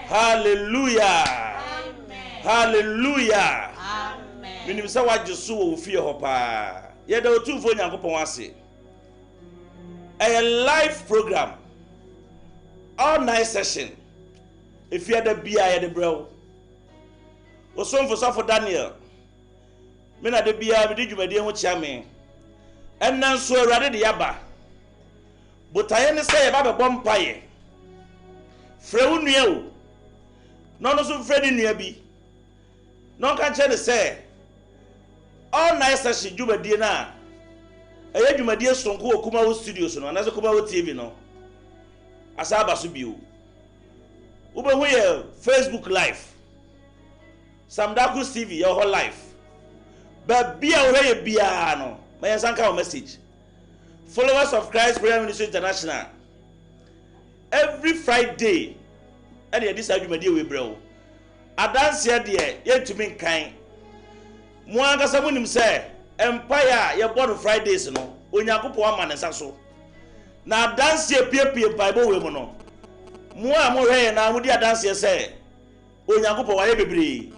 Hallelujah. Hallelujah. Amen. Minim sa wa jesu wo fie ho pa. Ye da otufo nyankopon ase. A live program. All night session. If you had a bia ye de bro. Osomfo Sofo Daniel. Me na de bia me di dwumade ho chia me. Ennan so awurade de yaba. Botaye ne se ye ba be bompaye. Frɛ wo nua o. No no so frɛ ni nua bi. No kan che ne se all night session dwumade na. Eye dwumade sonko okuma wo studio so no na so kuma wo TV no. Asa aba so bio. Ube hu ye Facebook live. Samdakus TV your whole life. But be aware bia no. My sanka message. Followers of Christ Prayer Ministry International. Every Friday, and this argument we bro. Adance here there, yet to me kind. Mwanga samunim say, Empire, you're born on Fridays, no. Onyakupo man and so. Now dance here, peer Bible women. No. Mwa more na mudi dance here say, Onyakupo wa ebebri.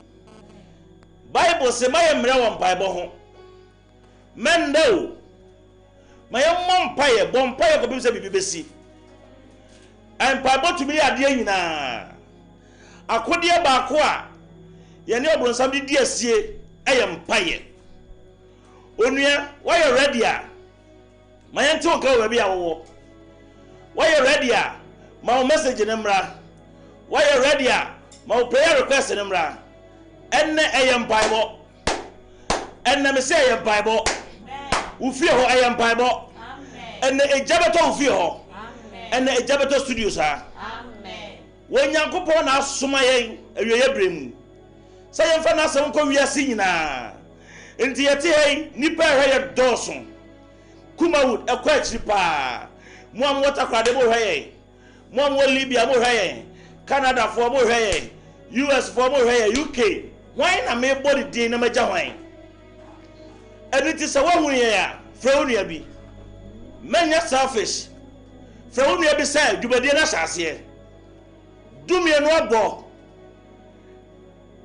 Bible say my emre won Bible ho. Men no. My mom paye, bompaye ko bi se bibesi. And Bible to me ade nyina. Akode ba ko a ye ne obronsam di asie eyem paye. Onua, why you ready a? My ente o ka we bia wo. Why you ready a? My message nemra. Why you ready a? My prayer request nemra. Enne eyem Bible. Enne me say eyem Bible. Ufi ho eyem Bible. Enne ejabeto ufi ho. Enne ejabeto studios ha. Amen. When Yankopon na asoma yen awiye bremu. Say yemfa na asem ko wiase nyina. Enti yete hey nipa hye doson. Kumawood ekwa akiri pa. Mo am water krade bo hye. Mo am Libya bo hye. Canada for bo hye. US for bo hye. UK. Why na me body din na maja hwan? Eniti se wa hu ye ya. Fra onua bi. Menya selfish. Fra onua bi say dwubade na hyase. Dumie no abo.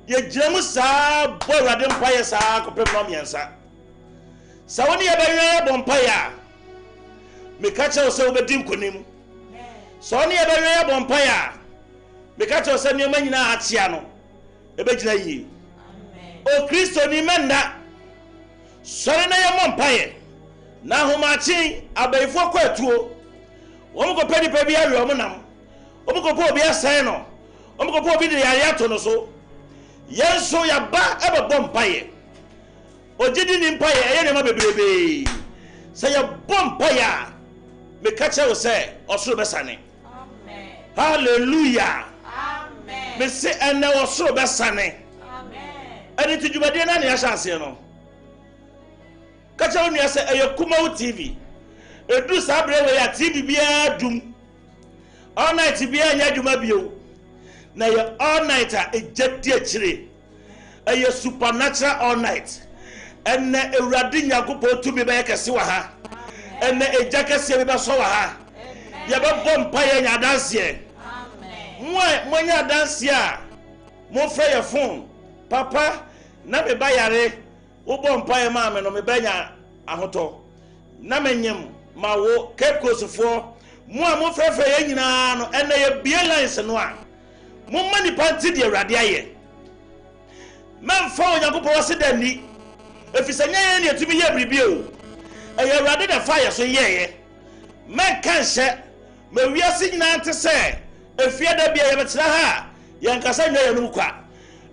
Ye gyinamu saa bo awurade mpaye saa kopem no miensa. Sa woni ye bewe bo mpaye. Me ka che o se obedi nkonim. So woni ye bewe bo mpaye. Me ka che o se nioma nyina atia no. Ebe gyina yi. O Kristo ni menda. Sori na ye mo mpaye. Na homachi abaifo kwatuo. Omo ko pedi pe bia wi omo nam. Omo ko po obi asan no. Omo ko po obi de yare ato no so. Yenso ya ba ebe bom paye. Ojidi ni mpaye eye ne ma bebrebe. Say ya bom paye. Me ka che wo say osoro besane. Amen. Hallelujah. Amen. Me say ene osoro besane. Amen. Eni tujubade na ne ya hyase no. Ka che onu ya say eye Kumawo TV. Edu sabre we ya TV bia dum. All night bia nya duma bio. Na ye all night a ejadi akire. Eye supernatural all night. Enne ewurade nyankopon tumi be yekese wa ha. Enne ejakese be so wa ha. Ye be bom paye nya danse. Amen. Mo nya danse a mo fra ye phone. Papa na me bayare wo bom paye ma me no me banya ahoto. Na menyem ma wo Cape Coast fo mo a mo fra ye nyina no enne ye bie lines no a mo mani panti de awurade aye. Men fa onyankopon wase dani. Efisanya ye ne atumi ye bribi o. Eye awurade da fire so yeye. Men kan hye ma wiase nyina ante se efia da bia ye betera ha ye nkasa nwa ye no kwa.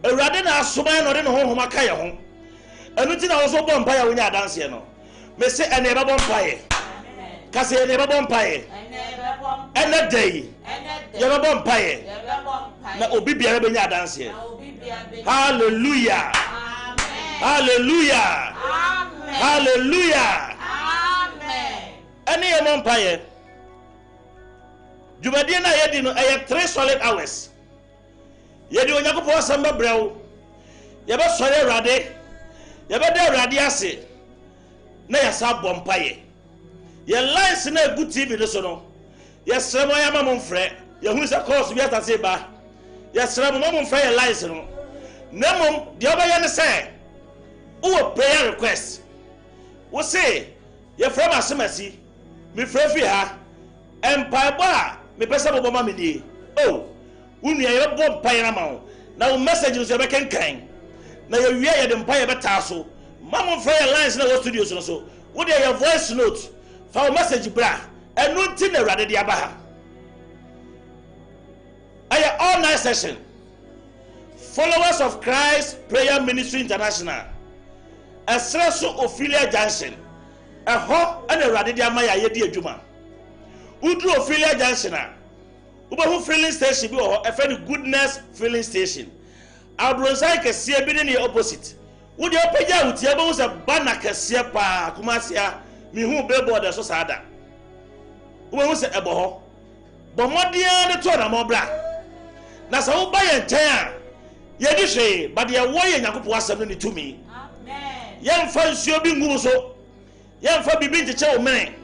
Awurade na asoma no de ne honhom aka ye ho. Enu ti na wo so bompa ya wonya adanse no. Me se ene ba bompa ye. Kase ene ba bompa ye. Ene day. Ye ba bompa ye. Na obi bia be nya adanse. Hallelujah. Hallelujah. Amen. Hallelujah. Amen. Any empire. Jumadi na yedi no 3 solid hours. Yedi onyakopo asamba brew. Ye be sore awurade. Ye be da awurade ase. Na ya sa bompaye. Ye lines na egu TV no so no. Ye sremo ya mamon frɛ. Ye hu se course bi atase ba. yɛsrɛ mo mom mfa yɛ lines no na mom deɛ ɔbɛyɛ ne sɛ wowɔ prayer request wo se yɛfrɛ m asemasi mefrɛ fi ha mpaebɔ a mepɛ sɛ bobɔ ma me nie o wo nua yɛbɔ mpaeɛ na ma wo na wo message no so yɛbɛkenkan na yɛwie yɛde mpaeɛ bɛtaa so ma mo mfrɛ yɛ lines na wɔ studio so no so wo deɛ yɛ voice note fa wo message bra ɛno nti na Awurade de aba ha ɛyɛ all night session followers of Christ Prayer Ministry International ɛsrɛ so Ophelia Junction ɛhɔ ɛna Awurade de ama yɛ ayɛdi adwuma udru Ophelia Junction a wobɛhu filling station bi wɔ hɔ ɛfɛ no Goodness filling station abronsan kɛseɛ bi ne ne opposite wode ɔpagya wotia bɛhu sɛ bana kɛseɛ paa Kumasi a mehu billboard ɛso saa da wobɛhu sɛ ɛbɔ hɔ bɔ mmɔdeɛ ne tɔ na mɔbra na sɛ woba yɛ nkyɛn a yɛdi hwee ba deɛ ɛwɔ yɛ Nyankopɔn asɛm no ne tumi yɛmfa nsuo bi ngu so yɛmfa bibi nkyekyɛ wo mene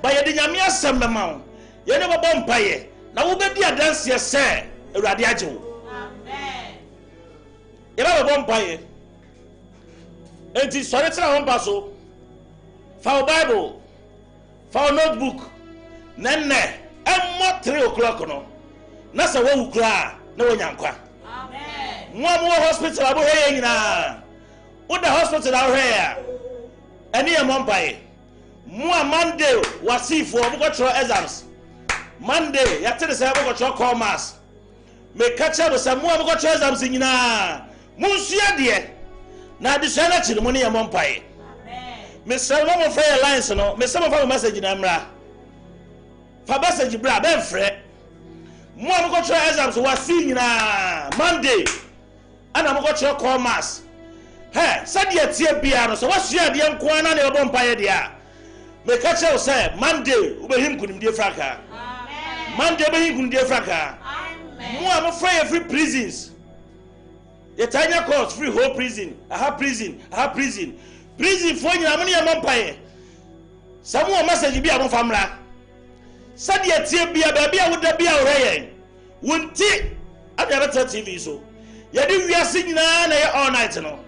ba yɛde Nyame asɛm bɛma wo yɛne bɛbɔ mpayɛ na wobɛdi adanseɛ sɛ Awurade agye wo yɛbɛbɔ mpayɛ enti sɔre tena ho mpa so fa wo Bible fa wo notebook na nnɛ ɛmmɔ 3 o'clock no na sɛ woawu koraa na woanya nkwa mo a mowɔ hospital a wohwɛ yɛ nyinaa woda hospital a wohwɛ a ɛne yɛ mmɔ mpaeɛ mo a Monday wasifoɔ mokɔkyerɛ exams Monday yɛte ne sɛ mokɔkyerɛ commerce meka kyerɛ mo sɛ mo a mokɔkyerɛ exams nyinaa monsua deɛ na adesua no akyiri mo ne yɛ mmɔ mpaeɛ mesrɛ mo mofrɛ yɛ lines no mesɛ mofa mo message na mmra fa message bra bɛmfrɛ mo a mokɔkyerɛ exams wasi nyinaa Monday ana mokɔkyerɛ commerce sɛdeɛ tie bia no sɛ wasua deɛ nkoa na ne bɛbɔ mpaeɛ deɛ a meka kyerɛ wo sɛ Monday wobɛhim nkonimdie frankaa Monday wobɛhim nkonimdie frankaa mo a mofrɛ yɛ free prisons yɛtanya court free whole prison aha prison for nyina mo ne yɛ mmɔ mpaeɛ sɛ mo wɔ message bi a mofa mmra sɛdeɛ tie bia baabi a woda bia wohwɛ yɛn wo nti ade abɛtɛ TV so yɛde wiase nyinaa na yɛ all night no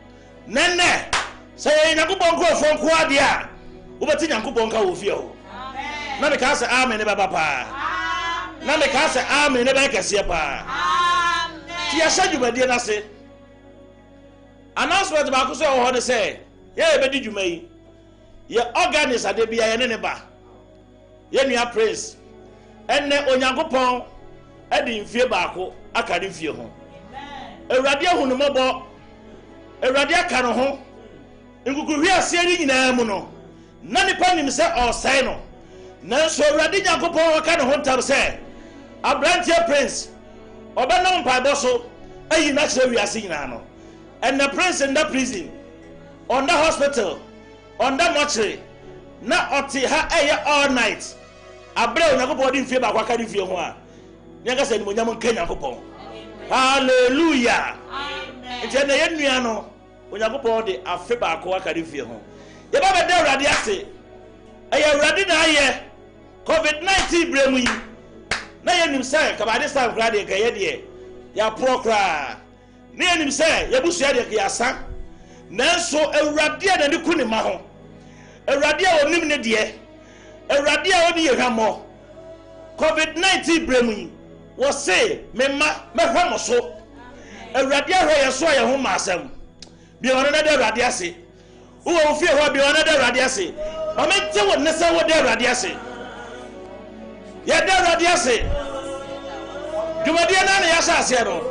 nɛnɛ sɛ yɛ Nyankopɔn nkurɔfoɔ nko adeɛ a wobɛte Nyankopɔn ka wɔ fie hɔ na meka sɛ amen ne bɛba paa na meka sɛ amen ne bɛyɛ kɛseɛ paa ti yɛhyɛ dwumadie no ase announcement baako so ɛwɔ hɔ ne sɛ yɛbɛdi dwuma yi yɛ organist ade bia yɛne ne ba yɛnua praise ɛnɛ Onyankopɔn ɛde mfie baako aka ne fie ho Awurade ahunu mmɔbɔ Awurade aka no ho nkukuhwi aseɛ ne nyinaa mu no na nipa nim sɛ ɔsɛe no nanso Awurade Nyankopɔn aka ne ho ntam sɛ abranteɛ prince ɔbɛnam mpaebɔ so ayi na kyerɛ wiase nyinaa no ɛnɛ prince in the prison on the hospital on the mortuary na ɔte ha ɛyɛ all night abrɛ Onyankopɔn de mfie baako aka ne fie ho a nyɛnka sɛ nimonyam nka Nyankopɔn hallelujah nti ɛnɛ yɛ nnua no Onyankopɔn de afe baako aka ne fie ho yɛba bɛda Awurade ase ɛyɛ Awurade na ayɛ COVID-19 brɛ mu yi na yɛnim sɛ kabade sam koraa deɛ kɛyɛ deɛ yɛaporɔ koraa na yɛnim sɛ yɛbusua deɛ kɛyɛasa nanso Awurade a n'ani ku ne ma ho Awurade a wɔnim ne deɛ Awurade a wɔne yɛhwammɔ COVID-19 brɛ mu yi wɔse memma mɛhwɛ mo so Awurade ahwɛ yɛ so a yɛ ho ma asɛm bia wɔno na da Awurade ase wowɔ wo fie hɔ bia wɔno da Awurade ase ɔmente wo ne sɛ wode Awurade ase yɛda Awurade ase dwumadie na ne yɛhyɛ aseɛ no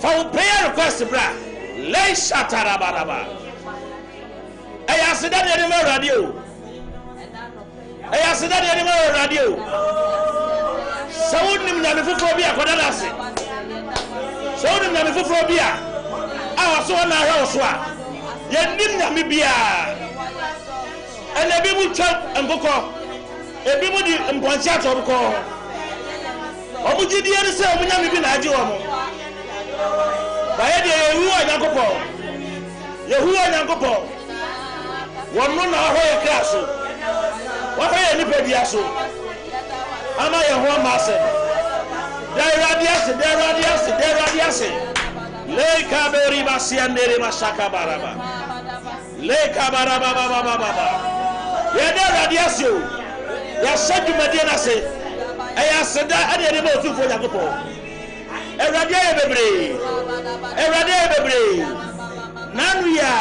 fa wo prayer request bra lei shatarabadaba ɛyɛ aseda ne yɛde ma Awurade o ɛyɛ aseda ne yɛde ma Awurade o sɛ wonim nyame foforɔ bi a kɔda no ase sɛ wonim nyame foforɔ bi a wɔso hɔ na ahwɛ wo so a yɛnim nyame biaa ɛna ebi mu twa nkokɔ ebi mu di mpɔnkye atɔ bokɔ ho ɔmo gyidie ne sɛ ɔmo nyame bi na agye wɔ mo ba yɛ deɛ yɛhuwa Nyankopɔn wɔno na ɔhɔ yɛ kra so wɔhɔ yɛ nipa bia so ama yɛ ho ama asɛm the radiasi. Leka beri basiandere mashaka baraba. Leka baraba baba. Yede radiasio. Ya shaju mediana se. Eya seda ade de mo tu fo yakopo. Erade bebre. Nanu ya.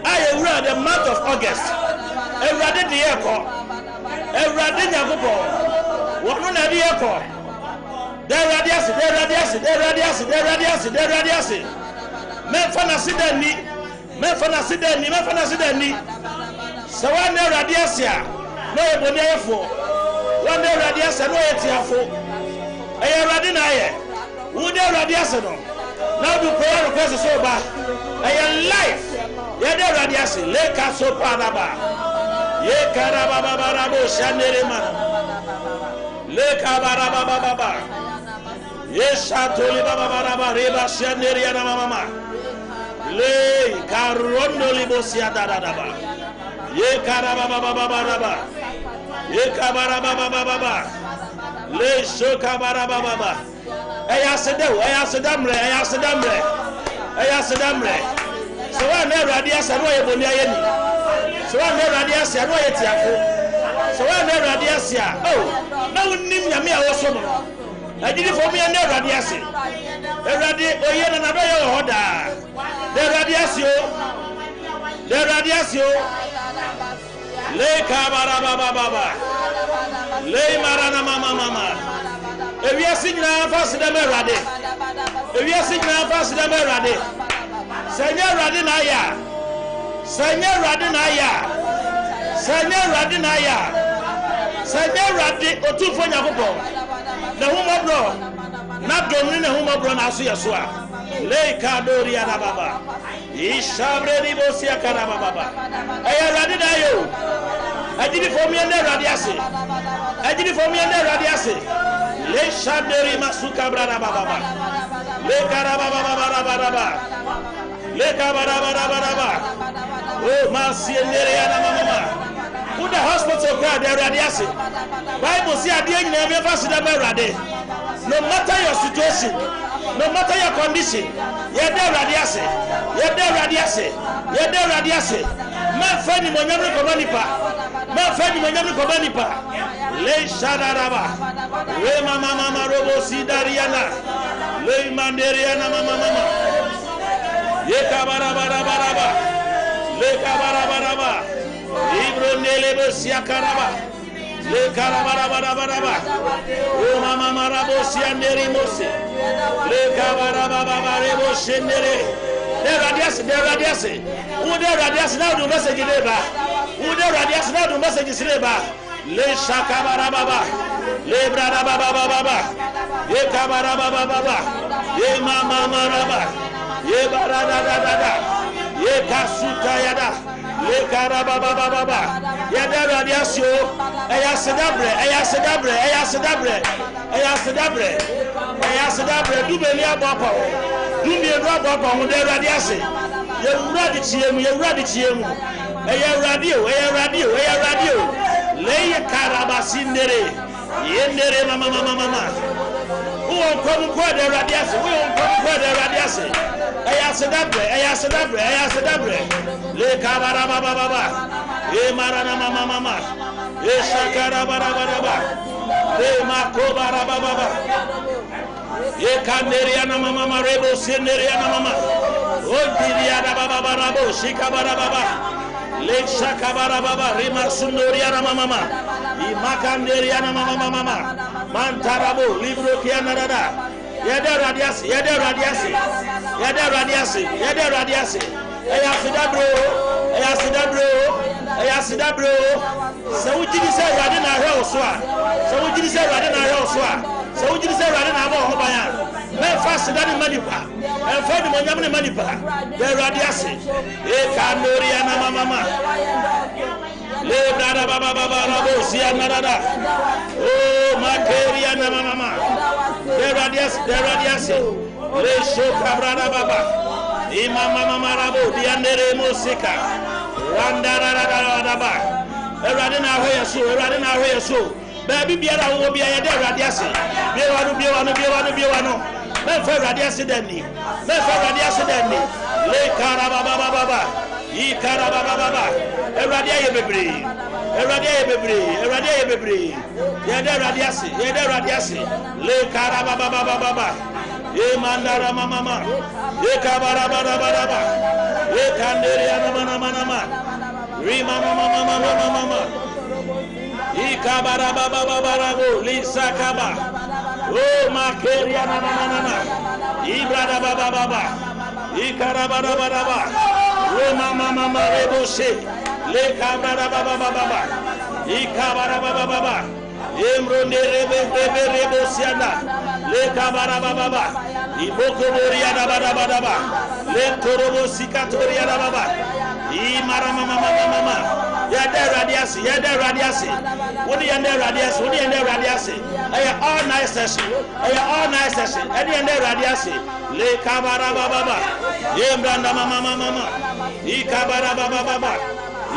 I read the month of August. Erade de yeko. Erade yakopo. Wono na de yeko. The radiasi. Mefana sidani. So one day radiasia, no ebonyefo. One day radiasia, no etiafo. Eye radinaye. Who day radiasia no? Now do prayer request so bad. Eye life. Ye day radiasi. Leka so padaba. Ye karaba baba shanderema. Leka baraba baba. Yeshatoli baba reba shanderia na mama. Le karondo libosia dadaba. Ye karaba baba. Ye kabara baba. Le shoka baba. Eya sedamre. So one never radiasa no ebonia yeni. So one never radiasa no yetiafo. So one never radiasa. Oh, na unim nyame a woso no. Ajidi for me and radiasi. Eradi oyena na doye hoda. The radiasio. Le kabara baba. Le marana mama. If you are singing fast the merade. If you are singing fast the merade. Senya radi otu fonya gobo. Na humo bro. Na domni na humo bro na asu yesua. Le kadori ya baba. Ishabre ni bosia kana baba. Eya radi na yo. Ajidi for me and radiasi. Le shaderi masuka brada baba. Le karaba baba. Le kabara. Oh masiendere ya na mama. Who the hospital crowd there radiasi. Bible say ade nyina be fast dem rade. No matter your situation, no matter your condition, ye there radiasi. Man fani monyamre ko manipa. Le shadaraba. We mama robo sidariana. Le manderiana mama. Ye kabara. Le kabara. Ibro nelebo siakaraba. Le karaba. O mama marabo sianderi mose. Le kabara rebo shendere. There radiasi. Who there radiasi now do message neba. Le shakabara baba. Le brada baba. Ye kabara baba. Ye mama maraba. Ye barada. Ye kasuta yada. Le karaba baba. Yada radiasio. Eya sedabre. Du beli abapa. Du mi abapa ho de radiasi. Ye wuradi chiemu. Eya radio. Le karaba sindere. Yendere mama. Who come kwa de radiasi. Eya sedabre. Le kabara baba. E marana mama. E shakara baba. E makobara baba. E kanderiana mama rebo senderiana mama. O diriana baba rabo shikabara baba. Le shakabara baba rima sundoriana mama. I makanderiana mama. Mantarabo libro kiana dada. Yada radiasi. Eya sida bro. So we did say radin na hwe oswa. So we did say radin na ba ho bayan. Me fast that manipa. E fa di monyam ne manipa. The radiasi. E kanori ana mama. Le brada baba rabo si anada. Oh makeri ana mama. The radiasi. Le shoka brada baba. Mama rabo diandere mosika. Randa. Eradina hoya so. Baby biara wo bia ye de awurade ase biwa no me fa awurade ase dani le karababa yi karababa awurade aye bebre ye de awurade ase le karababa e mandara mama e kabarababa e kanderia mama rima mama Ikabarabababarabu lisakaba o makeria nana ibrada baba ikarabarababa o mama rebose le kabarabababa ikabarabababa emronde rebosiana le kabarabababa ibokoboria baba le torobo sikatoria baba imara mama Yada radiasi. What do you end radiasi? All nice session. Any end radiasi. Le kabara baba. Yembranda mama. Ikabara baba.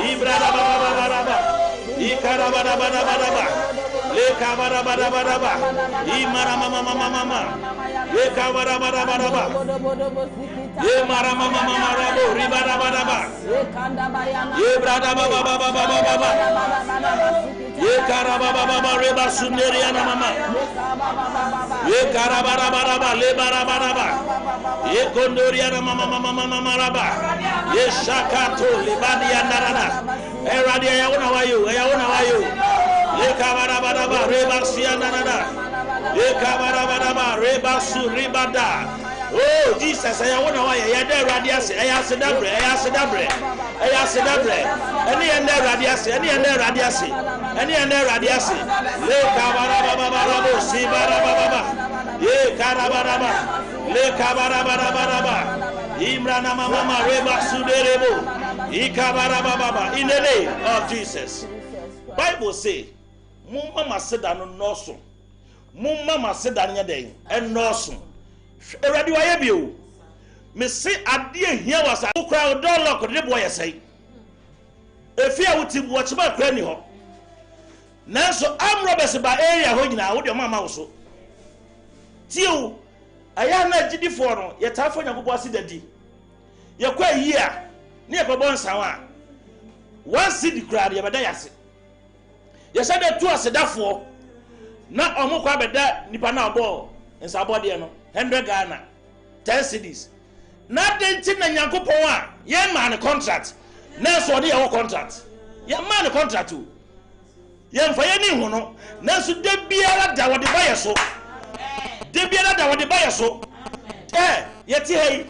Ibrada baba. Ikarabara baba. Le kabara baba. Imara mama. Ye kabara baba. Ye mara mama rabo ribada baba. Ye brada baba. Ye karababa baba reba sunderia na mama. Ye karabara baba le barabara. Ye kondoria na mama raba. Ye shakato le badia narana. Eradia ya wona wayo. Ye kabara baba reba siana nana. Ye kabara baba reba suribada. Oh Jesus, I want to why ya de radiasi, I ask dabre. Any and radiasi. Le kabara si barababa. Ye karabaraba. Le kabara. Imrana mama reba suderebo. Ikabara in the name of Jesus. Bible say, Mumma sedano noso. Mumma sedanya day and noso. Eradi wa yebio me se ade hia wasa okra do lock de boy say efia wuti bo chima kra ni ho nanso amrobes ba area ho nyina wo de mama wo so tiu aya na gidifo no ye tafo nyagobo asidadi ye kwa yi a ne ye kobo nsawa one city kra de beda yase ye se de tu asedafo na omukwa beda nipa na obo nsabo de no 100 Ghana 10 cedis na denti na nyankopon a ye man contract na so de ye contract ye man contract o ye mfa ye ni hu no na so de biara da wode ba ye so ye ti hei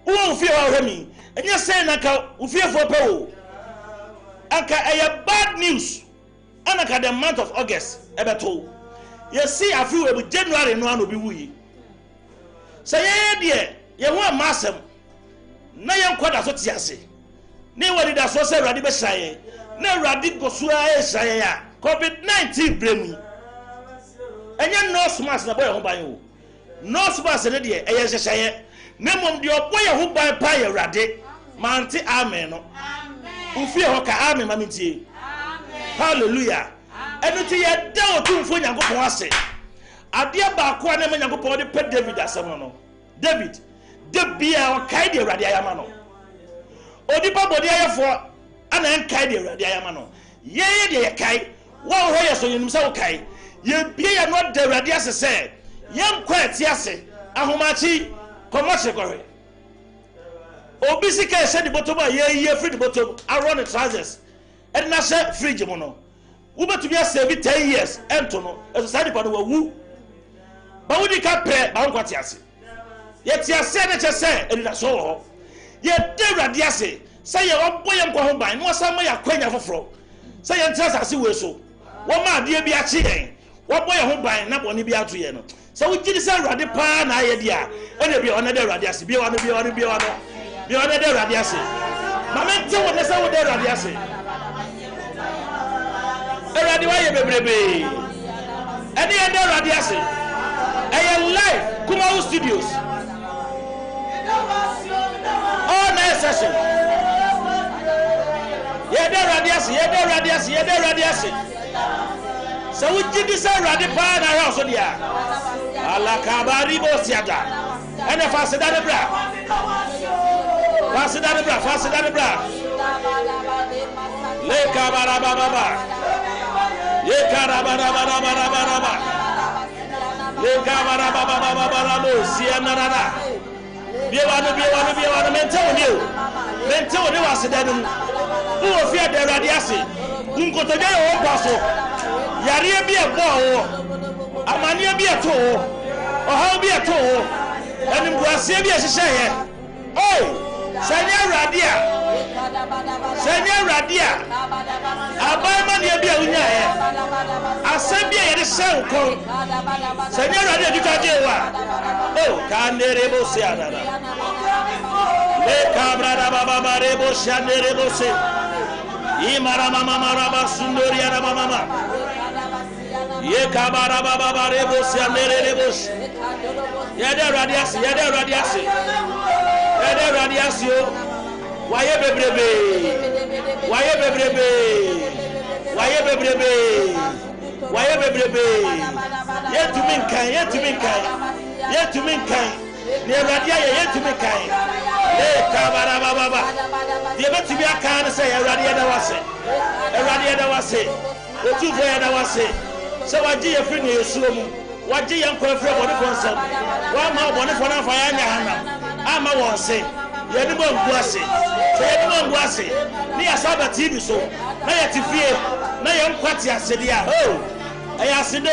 wo fie wa hwemi enye sei na ka ufie fo pe o aka bad news anaka the month of August ebeto ye see afi we January no an obi wuyi say ye ye ho amasem na ye nkwada so tiase ne wadi da so say radi be hyaye na radi goso a hyaye ya COVID-19 bremu enye no smas na boy ho ban o no smas ne de eye hyaye ne mom de oboy ho ban pa ye radi manti amen no amen ufie ho ka amen mamintie amen hallelujah enu ti ye da otumfo nyankopon ase ade ba ko na nyankopon de pe David asem no David de bia o kai de radi ayama no odipa bodi ayefo ana en kai de radi ayama no ye de kai wo ho ye so yinum se wo kai ye bia ya no de radi ase se ye nkwa ati ase ahomachi commercial kore obi sika se di bottom ye free di bottom around the trousers and na se fridge mo no wo betumi ase 10 years ento no eso sadi pa no wu ba wudi ka pre ba nkwa ti ase ye ti ase ne che se edida so ho ye de radi ase se ye obo ye nkwa ho ban no sa ma ya kwanya foforo se ye ntra ase we so wo ma de bi a chi yen wo bo ye ho ban na bo ne bi ato ye no se wo gidi se radi pa na ye dia ene bi ona de radi ase bi wa no bi ona de radi ase ma me nte wo ne se wo de radi ase radi wa ye bebrebe ene ye de radi ase live Kumawu Studios all night session ye de radiasi So we did this already pan around so dia. Ala kabari bosiada. And if I said that bra. Fast that bra. Le kabara baba. Ye karabara baba. Le kabara baba sianara. Biewanu mental ni was that who fear the radiasi. Unkotoja o paso. Yari bi e bo amani bi e to o ha bi e to eni buase bi e hihye ye oi sanya radia abai ma ne bi e unya ye asem bi e ye de sen kon sanya radia dikaje wa oh kanere bo se adara le kabra baba rebo shandere bo se imara mama maraba sundori ara mama ye kabara baba rebo sianere rebo yede radiasi waye bebrebe yetumi nkan ne radia yetumi kan le kabara baba de betumi aka ne say radia da wase otufo ya da wase se waje ye firi ne yesuo mu waje ye nkwa firi bode konsam wa ma bode fo na fa ya nya hana ama won se ye ni bongu ase ni asaba tv so na ye tifie na ye nkwati ase dia oh ayasido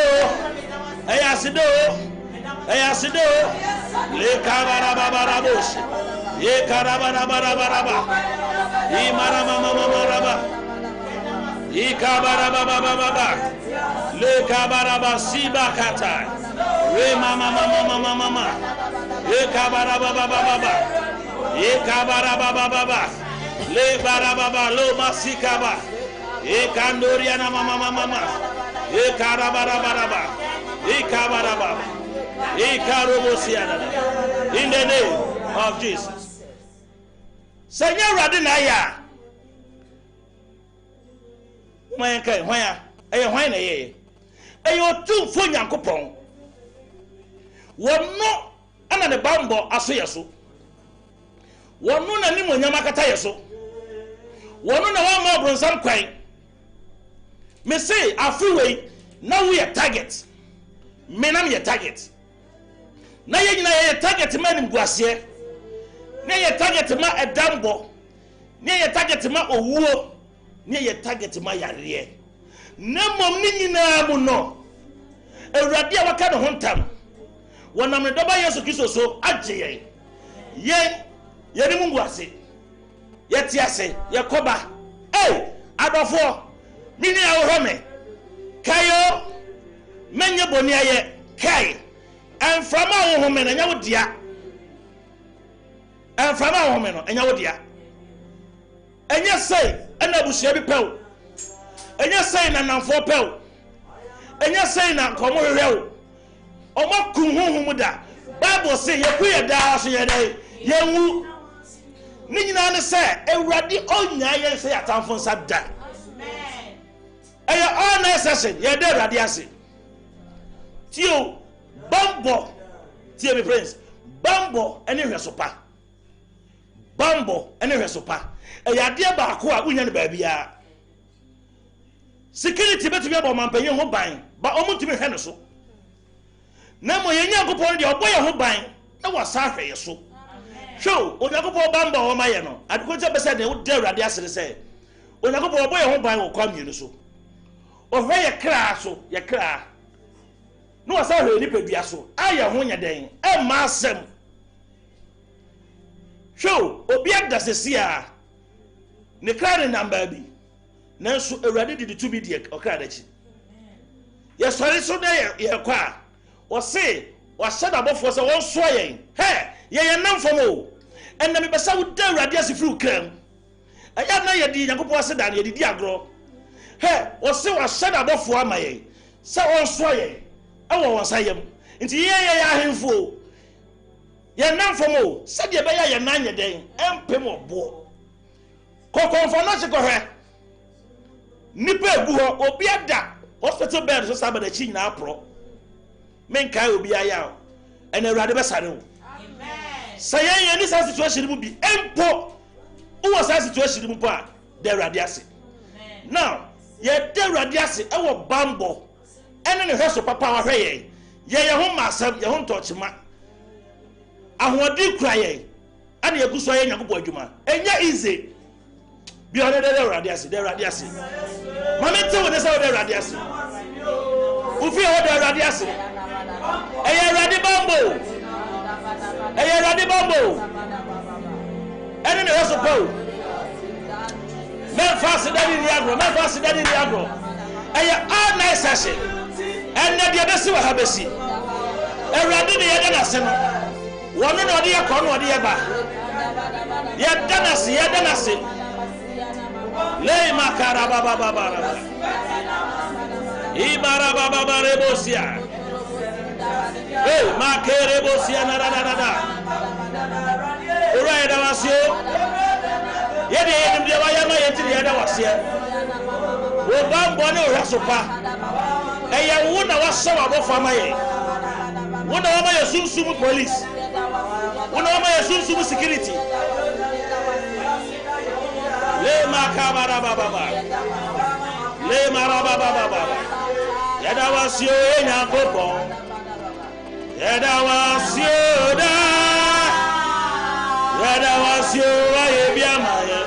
le kabara baba bosh ye karabara baba imara mama raba ikabara baba le kabara basiba kata re mama e kabara baba e kabara baba le bara baba lo masikaba e kandoria na mama e karabara baba e kabara baba e karobosiana in the name of Jesus. Senya radina ya mwen kai hwan hwan na ye otumfo nyankopon wonno ana ne bambo aso yeso wonno na ni monyama kata yeso wonno na wa ma bronsam kwan me say afiwe na we target me na me target na ye nyina ye target ma nim guase na ye target ma edambo na ye target ma owuo na ye target ma yare na mom ni nyina mu no ewurade a waka ne hontam wonam ne doba Yesu Kristo so agye ye ni mu guase ye ti ase ye koba adofo mi ni awhome kayo menye boni aye kai enframa awhome na nyawo dia enframa awhome no nyawo dia enye sei na busia bi pew enye sei na namfo pew enye sei na komo hwew omo kunhuhu da bible say ye kuye da so ye dai yenwu ni nyina ne say ewurade onya ye say atamfo nsa da all necessary ye dey ready ase tio bambo tie me friends bambo ene hwesopa ade ba ko a unya ne ba bia security betu be bo mampanyin ho ban ba omutumi hwe ne so na mo ye nyankopon de oboye ho ban na wasa hwe ye so show onyankopon bambo ho maye no adiko je be se ne wo dey ready ase se onyankopon oboye ho ban wo kwa mienu so ohwe ye kra so ye kra no wasa hwe ni pedua so aye ho nya den e ma asem show obi adasesia ne kra ne namba bi nanso ewurade didi to bi de okra dachi ye sori so na ye kwa o se wa shada bofo se won so yen ye namfom o enna me besa wo da ewurade asifru kram aya na ye di nyankopon ase da na ye di agro o se wa shada bofo amaye se won so yen ewo won sayem nti ye ahemfo ye namfom o se de be ye nanye den empem obo kokonfo no se kohwe nipa egu ho obi ada hospital bed so sabe the chi na apro men kai obi aya and Awurade be sare wo amen say yen ni situation mu bi empo wo sa situation mu pa the Awurade ase now ye the Awurade ase e wo bambo ene ne hweso papa wa hwe ye ho masam ye ho ntochima ahodi kura ye ane yeguso ye nyakobo adwuma enya easy bi ole the Awurade ase mamete wo de say the Awurade ase ufi wo the Awurade ase eye Awurade bambo ene ne hweso pa men fast daddy riagro eye all nice session ene de besi wa habesi Awurade ne ye de na se no wono no de ye ko no de ye ba ye de na se le makara baba ibara baba rebosia makere bosia na ora da wasio ye de wa ya ma ye tiri ya da wasia wo bambo ne ora sopa eye wo na waso abofa ma ye wo na wa ma ye sunsumu police wo na wa ma ye sunsumu security le makabara baba le maraba baba ya da wasio ye nya kopo ya da wasio da ya da wasio wa ye bia ma ye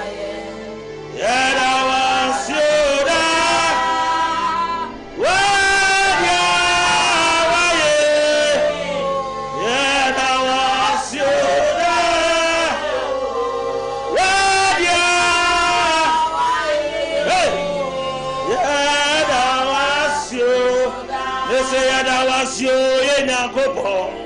ya da wasio da wa ya wa ye ya da wasio da wa ya hey ya da wasio le se ya da wasio ye na kopo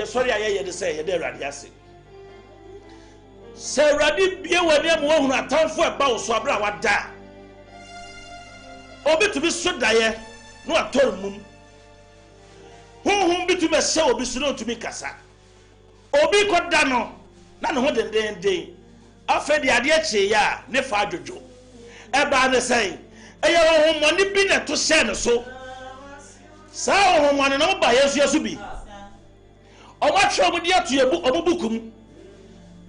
Sorry, I hear you say, "You're radiasi." Say, "Radi, be aware of one who are town for about Swabra, what da." Obi to be so dire, no at all moon. Whom be to be so be slow to me, Cassa. Obi could dano, none more than day and day. afa de ade che ya ne fa adwojo e ba ne sen e ye honhomone bi ne to hye ne so sa honhomone no ba yesu bi o ma twa mu de ato yebu o bukum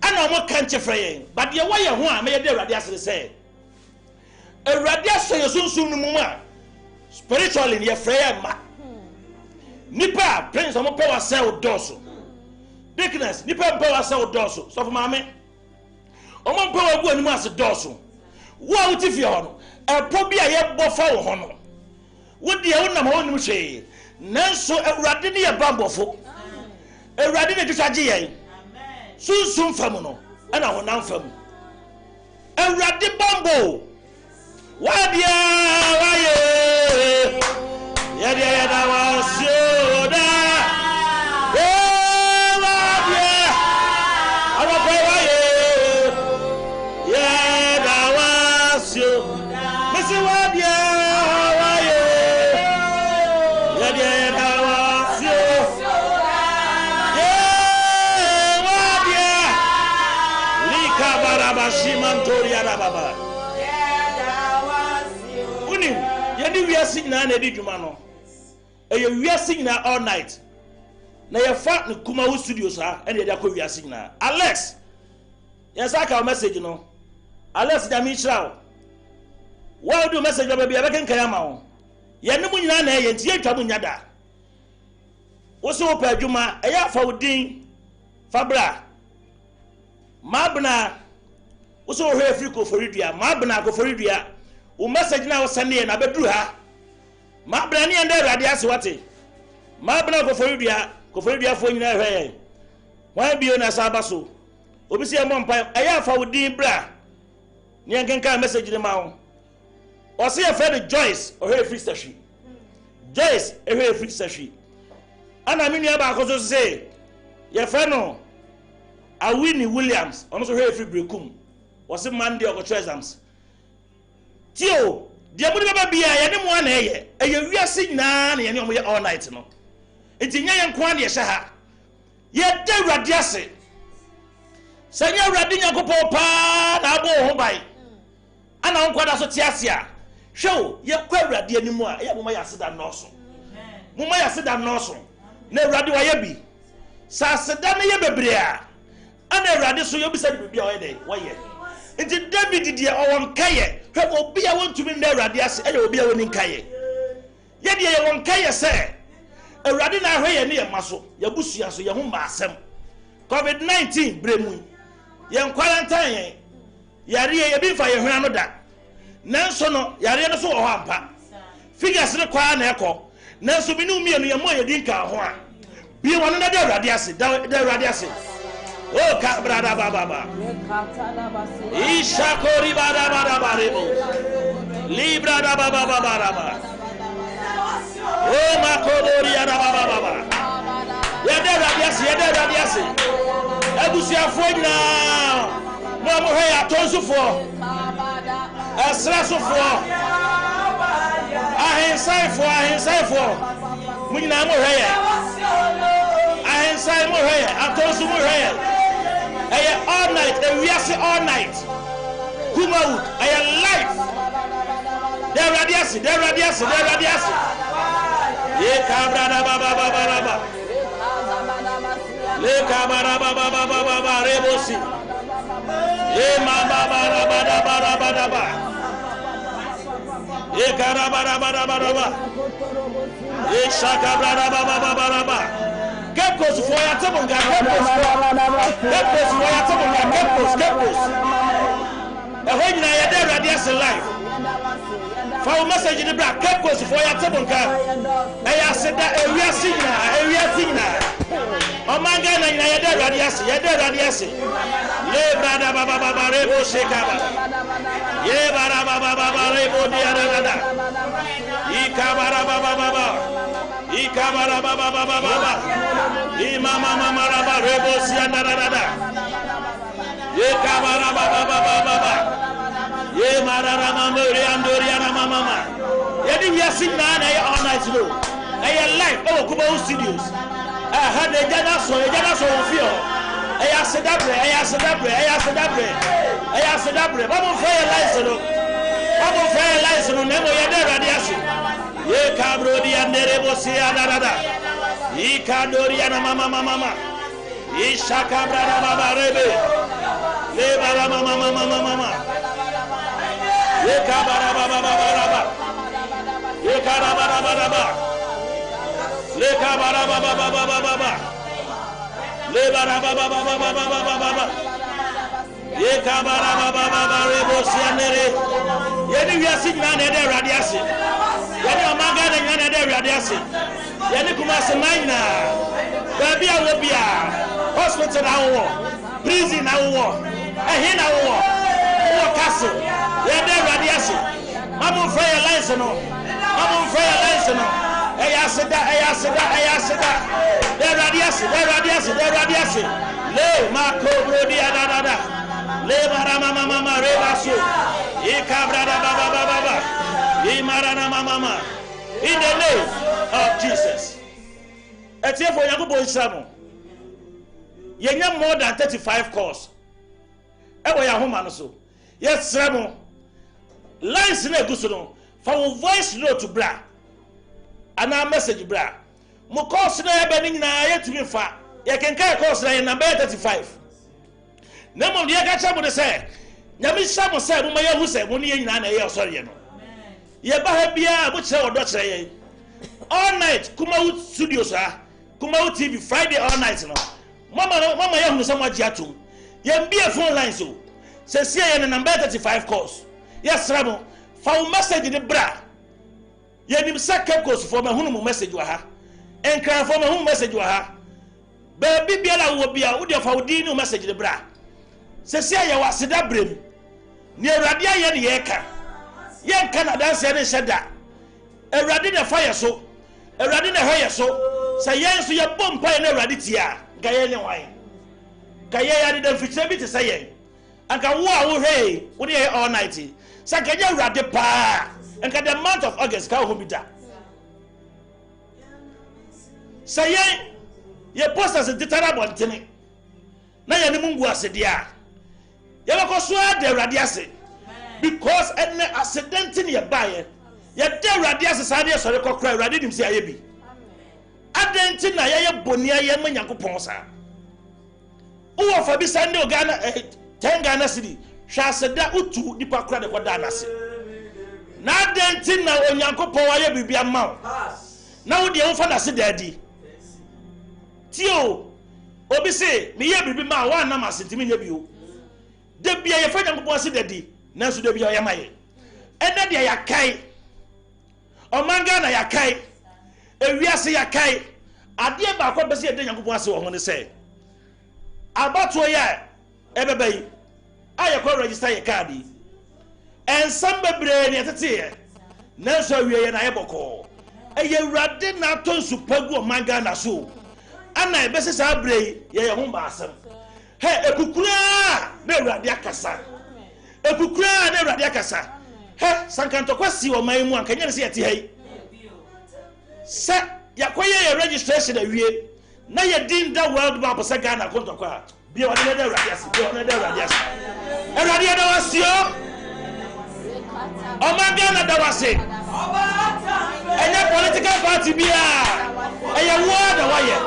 ana o mo kan chefre yen ba de wo ye ho a me ye de awurade asere se awurade asere sunsun no mu a spiritually ye frey ma nipa prince o mo pe wa se o doso Dickness, nipa mpe wa se o doso so for maame o mo mpe wa gu animu ase doso wo a wuti fie ho no e po bia ye bofa wo ho no wo de wo nam ho nim hwe nanso awurade ne ye bambofo awurade ne twitwaje yen sunsun fam no ana ho nan fam awurade bambo wa dia wa ye ya dia ya da wa soda Signal na di dwuma no e ye wiase nyina all night na ye fa ne kuma studio sa e na ye akọ wiase nyina Alex yes aka message no Alex da mi chira wo do message ba bia be kenkan ama wo ye ne mu nyina na ye ntie twa mu nyada wo so pa dwuma e ya fa wodin fabra mabna wo so hwe Africa foridua mabna ko foridua wo message na wo sane na beduru ha ma brani ande awurade ase wate ma bra ko foridua fo nyina hwe wan bio na saba so obi se mo mpa eya fa wodin bra ni enkenka message ni ma wo o se e friend Joyce o hwe free station Joyce e hwe free station ana mi nua ba ko so se ye fa no Awini Williams ono so hwe free brekum o se Monday o go exams tio dia mu baba bia ye ne mo ana eye wiase nyina na ye ne omo ye all night no enti nya ye nko na ye hye ha ye da awurade ase sanya awurade nyakopo pa na abo ho bai ana won kwada so te ase a hwew ye kwa awurade animu a ye mo ma yaseda noso mo ma yaseda noso na awurade wa ye bi sa aseda na ye bebre a ana awurade so ye bi sa bibia o ye dey wo ye enti David dia o won kaye hwe obi a wontumi na awurade ase e obi a woni kaye ye dia ye won kaye se awurade na hwe ye ne ye maso ya busua so ye ho ma asem COVID-19 bremu ye quarantine ye yare ye bi fa ye hwena no da nanso no yare no so wo ampa figures ne kwa na ekọ nanso bi no mienu ye mo ye din ka ho a bi won na da awurade ase da awurade ase o ka brada baba isha kori bada bada barebo libra da baba baba o makobori ya baba baba ya da radiase abusia fo nyina mo mo he atonsufo asrasufo ahensaifo mo nyina mo he ya ahensai mo he ya atonsu mo he ya all night we are all night kuma out life there radiasi ye kabra da baba le kabara baba rebosi ye mama baba ye karabara baba ye shakabra baba kepos for ya tabunga kepos for ya tabunga kepos ehonyina ya da radiasi life for message ni bra kepos for ya tabunga eya seda ewiasi nyina omanga na nyina ya da radiasi le brada baba rebo shekaba ye bara baba rebo diarada ikabara baba imama raba rebo siandarada ye kabara baba ye marara mama riandoriana mama ye di wiasi na ya all night low ya live Kuba Studios had a jana so feel. I asked that, Eya sedabre. Babo fire license no. Babo fire license no. Nemo yede radiasi. Ye kabro di andere bosi adada. Yi kadori ana mama. Yi shakabra na baba rebe. Le baba mama. Ye kabara baba. Ye kabara baba. Le kabara baba. Le bara baba. Ye kabara baba rebo sianere. Ye ni wiasi nyina na ede radiasi. Ye ni omanga na nyina na ede radiasi. Ye ni kuma se nina. Baby awobia. Hospital na wo. Prison na wo. Ehin na wo. Wo castle. Ye ede radiasi. Mamu fire license no. Eya seda. De radiasi. Le makobro di adada. Le marama mama rebaso. Ye kabrada baba. Ye marana mama. In the name of Jesus. Etie for Yakubo Isamo. Yenya more than 35 calls. Ewo ya homa no so. Yes, Ramo. Lines na gusuno. For voice note to bra. Ana message bra. Mo calls na ebe ni nyina yetumi fa. Ye kenka calls na number 35. Nemo de ga cha mo de say. Nyame sha mo say mo ma yehu say mo ne nyina na ye osori no. Ye ba ha bia mo kire odo kire ye. All night Kumawu studios Kumawu TV Friday all night no. Mama yehu say mo agi atom. Ye mbia phone lines so. Se sie ye number 35 calls. Yes Ramo. Fa message de bra. Ye nim second calls for ma hunu mo message wa ha. Enkran for ma hunu message wa ha. Baby biala wo bia wo de fa wo di ni message de bra. Se sie ye wa seda brem. Ni Awurade aye ne ye ka. Ye nka na dance ne sheda. Awurade na fire so. Awurade na hoye so. Se ye so ye bompa na Awurade tia. Ga ye ne wan. Ga ye ya de fichire bi te se ye. Anka wo a wo hwe wo de all night. Se ga ye Awurade pa. Anka the month of August ka ho bi da. Se ye posters de tarabon tene. Na ye ne mungu asede a. Ye bako so de Awurade ase. Because any accident in your buyer, you tell Radias Sadia Soroko cry, Radim say I be. Adentina, ya bonia, ya manyaku ponsa. Oh, for this Sunday, Ghana, 10 Ghana city, shall say that utu, the Pakra de Quadanasi. Now, dentina, on Yanko Poya be a mount. Now, the old daddy. Tio, Obi say, me ye be my one namas in Timinu. There be a friend of Bossy daddy. Nansu de biya yamaye ena de yakai omanga na yakai ewiase yakai ade ba kwa bese de Nyankopon ase wo ho ne se abato ya ebebai ayekọ register ye card yi ensam bebre ne tete ye nansu awie ye na yeboko eye Awurade na tonsu pagu omanga na so ana ebese sa bre ye ho ba asem he ekukura na Awurade akasa ekukura na Awurade akasa he sankantokwa si o man mu ankanya ne se yete hei se yakoye ye registration awie na ye din da world map se Ghana kontokwa bi o ne da Awurade ase bi o ne da Awurade ase Awurade da wasio o man Ghana da wase enya political party bia eye wo da waye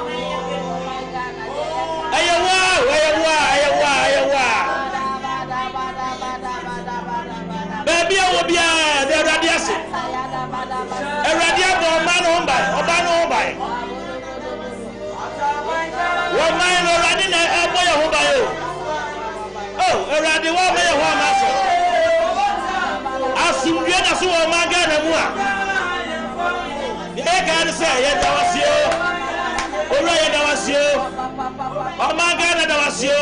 baby awobia de Awurade ase Awurade abo man no mbai oba no mbai wo man no Awurade na abo ye ho mbai oh Awurade wo be ye ho amaso asumdwe na so wo man Ghana mu a ye kan se ye da wasio ora ye da wasio o man Ghana da wasio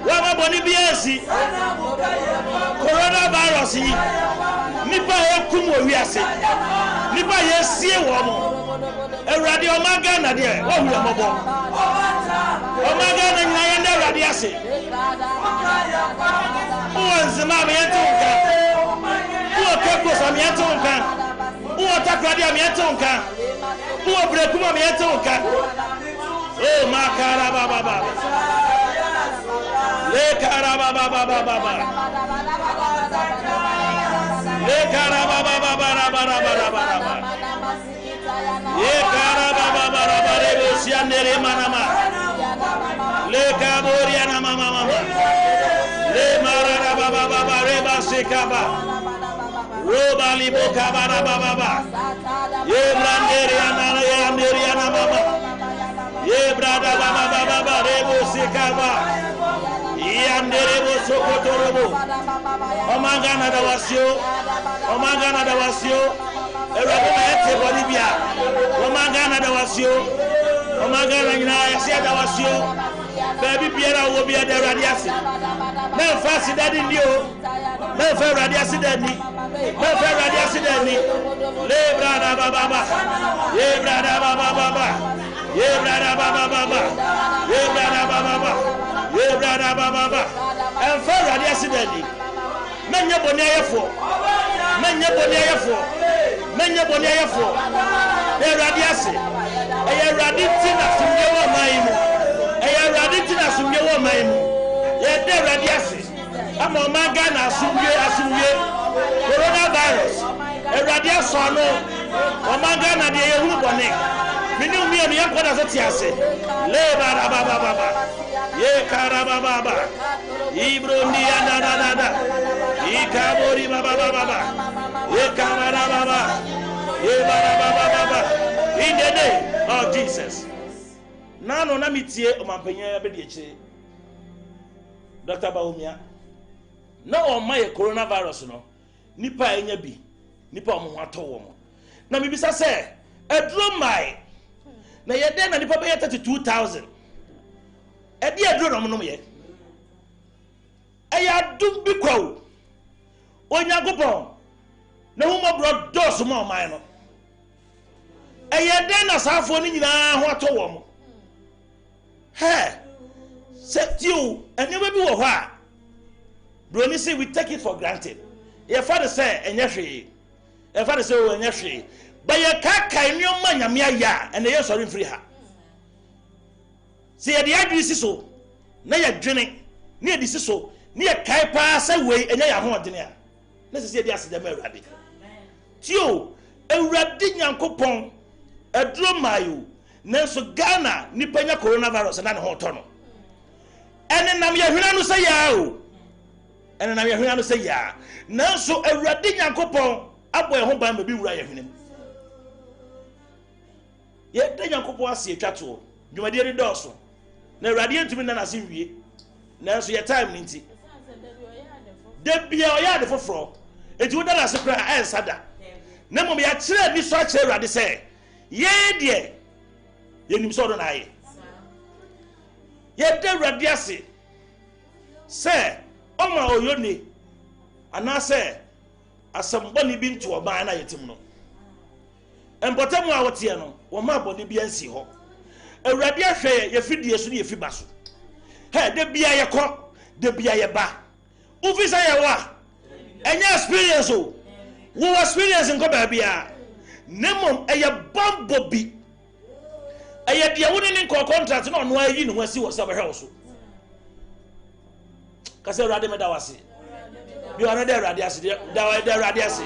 wa boni biesi coronavirus yi nipa ekum wo wiase nipa yesie wo mo Awurade o man Ghana de wo hu amobo o man Ghana nyina ye nda Awurade ase o nzima me yetonka o keko sa me yetonka o takrade me yetonka o brekum me yetonka Oh, makara baba baba. Le kara baba baba baba. Le kara baba baba baba baba. Ye kara baba baba rebo siandere manama. Le kaboria na mama mama. Le marara baba baba reba sekaba. Roba libo kabara baba baba. Ye branderia na mama. Ye brada baba baba rebo sekaba. Yanderebo sokotorobo. Omangana da wasio. Erabo ma ete Bolivia. Omangana da wasio. Omangana nyina yase da wasio. Baby biara wo bia da radiasi. Na fasi dadi ndio. Na fa radiasi dadi. Na fa radiasi dadi. Le brada baba. Ye brada baba. Ye brada baba. Ye brada baba. Ye brada baba. En fa radiasi dadi. Menye boni ayefo. Menye boni ayefo. E radiasi. E raditi na sumyewo maimu. E raditi na sumyewo maimu. Ye de radiasi. Ama omanga na asumye. Coronavirus. E radiasi ono. Omanga na de yehu boni. Mini umi emi yakoda so tiase. Le baba. Ye karaba baba. Ibrondi da. Ikabori baba. Ye kamara baba. Ye baba. In the name of Jesus. Nano na mitie omampenya be de eche. Dr. Baumia. Na o maye coronavirus no. Nipa enya bi. Nipa omo ho ato wo mo. Na mibisa se edro mai. Na yede na nipa be 32,000. Edi edro no mo ye. Eya dum bi kwawo. Onya gopon. Na humo bro dos mo man no. Eyede na safo ni nyina ho ato wo mo. He. Setiu enema bi wo ho a. Bro ni say we take it for granted. Ye father say enye hwe. E father say o enye hwe. Ba ye kakai ni o manyame aya ene ye sorry free ha. Se ye de adwisi so na ye dwene na ye disi so na ye kai pa say we enye ya ho odene a. Na se de ase dem awurade. Tio awurade nyankopon edro mayo nanso Ghana nipa nya coronavirus na ne ho to no. Ene nam ye hwena no say ya o. Ene nam ye hwena no say ya. Nanso awurade nyankopon aboy ho ban bi wura ye hwenem. Ye de nyankopon ase atwato. Dwumade ri doso. Na awurade ntumi na nase wie. Nanso ye time ni nti. De bia oya de foforo. Enti wo dara se kra ensada. Na mom ya kire ni so a kire awurade se ye de ye nim so do na ye. Ye de awurade ase se oma oyoni ana se asambo ni bi nto oban na yetim no. Empotamu a wote no wo ma boni bi ansi ho. Awurade ahwe ye fidie so ne ye fiba so. He de bia ye ko, de bia ye ba. Ufisa ye wa. Enya experience o. Wo experience nko ba bia. Nemom eye bombo bi. Eye dia woni ne nko contract na ono ayi ne ho asi wo se behwe wo so. Kase Awurade me da wase. Bi ono de Awurade ase da Awurade ase.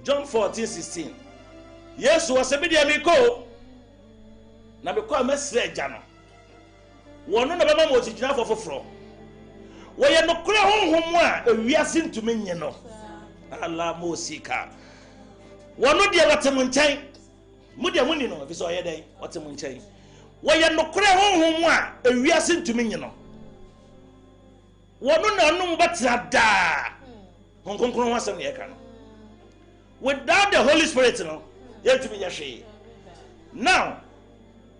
John 14:16. Yes, was a media me go. Na be call message jano. Wono na be ma mo tigina fofoforo. Wo ye no kura honhom a ewiase ntumi nye no. Allah mo sika. Wono de watem nchen. Mu de muni no fi so ye den watem nchen. Wo ye no kura honhom a ewiase ntumi nye no. Wono na onum betra da. Honkonkron wasem ye ka no. Without the Holy Spirit, you know, you have to be ashamed. Now,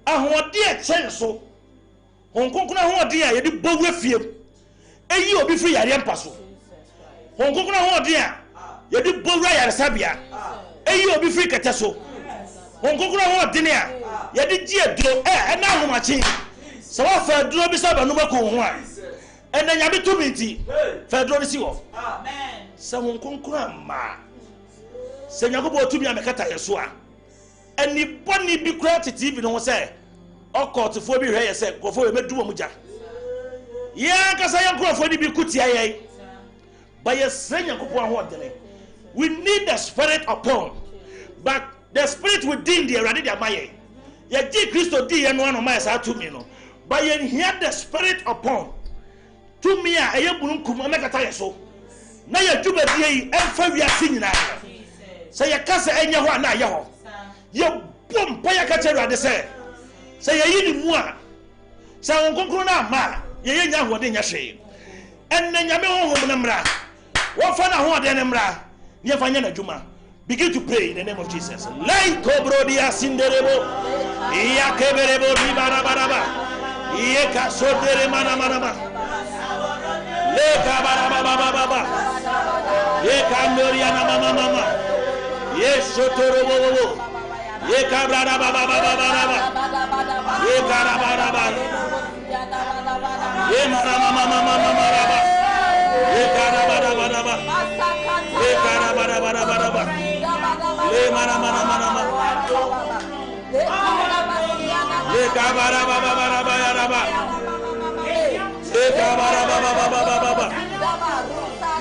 I want dear chance so. Hong Kong, I want dear, you do both with you. And you will be free at Yampaso. Hong Kong, I want dear, you do both right at Sabia. And you will be free Cataso. Hong Kong, I want dinner, you did dear do, and now my chin. So I felt do be sub and no one. And then you have to meet you. Federal receiver. Amen. Some Hong Kong, ma. Senyagobo to me amekata yesoa eni boni bi kura TV no say okortofo bi hwe say kofo medu omuja ya kasa ya krofo ni bi kutia ye by a senyagobo ahodene. We need the spirit upon, but the spirit within the already the maye ya ji Kristo di ye no anoma sa to me no by hear the spirit upon to me a ye bununkum amekata yeso na ya juba die emfa wiase nyina. Say ya kasa enya ho na ya ho ye bom pa ya ka cheru ade say ya yini mu a say wonkonkro na ma ye nya ho de nya hwe enne nyame ho na mra wo fa na ho de ne mra ne fa nya na djuma. Begin to pray in the name of Jesus. Lai kobro dia sinderebo iya keberebo ribara baraba ye ka sodere mana mana ma le ka baraba baba ye ka noria na mama mama. Yes, Sotoro, ye Cabrada Baba Baba, ye Carabara, ye Marama Mama, ye Carabara, ye Carabara, ye Marama, ye Cabara Baba,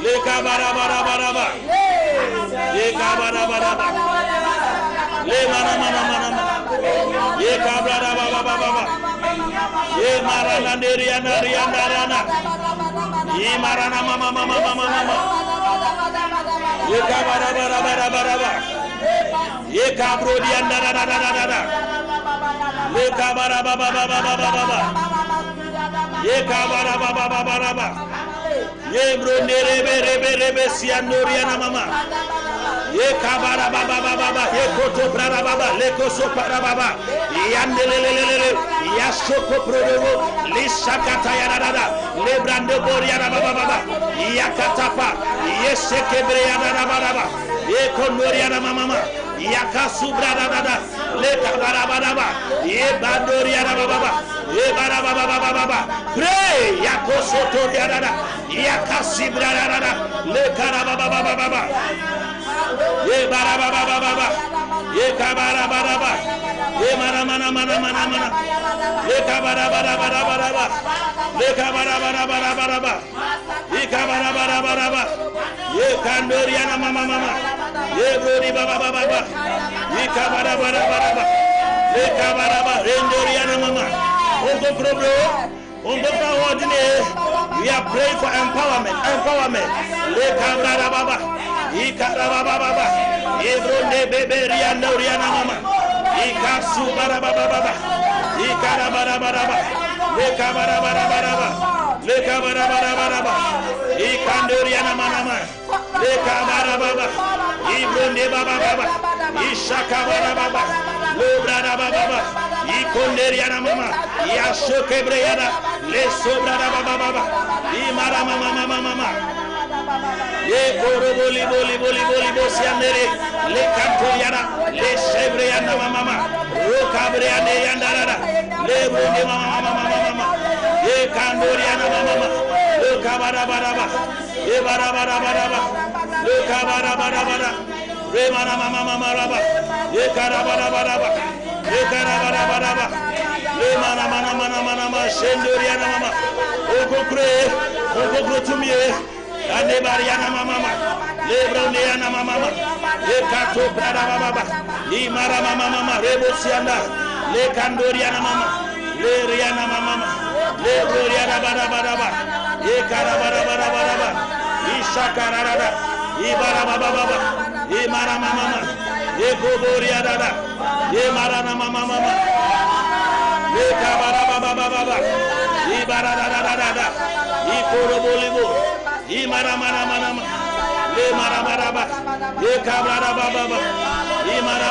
ye Cabara Baba, ye Cabara, ye kabara bara ye mana ye kabara baba ye marana deriana riana ye marana mama ye kabara bara ye kabro dianda ye kabara baba ye kabara baba ye bro rebe sianoriana mama. Ye kabara baba ye koto brara baba le koso para baba yandelelelele ya soko prodevo le shakata ya dada le brande boria baba ya katapa ye sekebre ya baba ye konoria mama ya kasubra dada le kabara baba ye bandoria baba ye bara baba pray ya koso to ya dada ya kasibra dada le karaba baba ye bara baba ye kabara baba ye mana ye kabara baba ye kabara baba ye kabara baba ye kandoria na mama ye brodi baba ye kabara baba ye kabara baba rendoria na mama ongo probro ongo ordine. We are praying for empowerment le kabara baba Ikaraba baba, Ibronde beberia noriana mama, Ikasu baraba baba, Ikarabara baraba, Lekabara baraba, Lekabara baraba, Ikandoriana mama, Lekabara baba, Ibronde baba, Ishakabara baba, Lobrada bara baba ikonderiana mama ya shokebreana le sobra baba imara mama mama ye boro boli bosianere le kantoriana le shebreana mama rokabreane yandara le brone mama ye kandoriana mama le kabara bara ye bara le kabara bara re mama raba ye karabara bara ye karabara le mana shendoriana mama okokre tumie ande bariana mama le broniana mama le kato brada baba ni mara mama rebosianda le kandoriana mama le riana mama le gloriana bara ye karabara bara ishakarara ibara baba ye mara mama ye goboriana ye mara mama ye kabara baba ibara ikorobolibo imara le mara ye kabara baba imara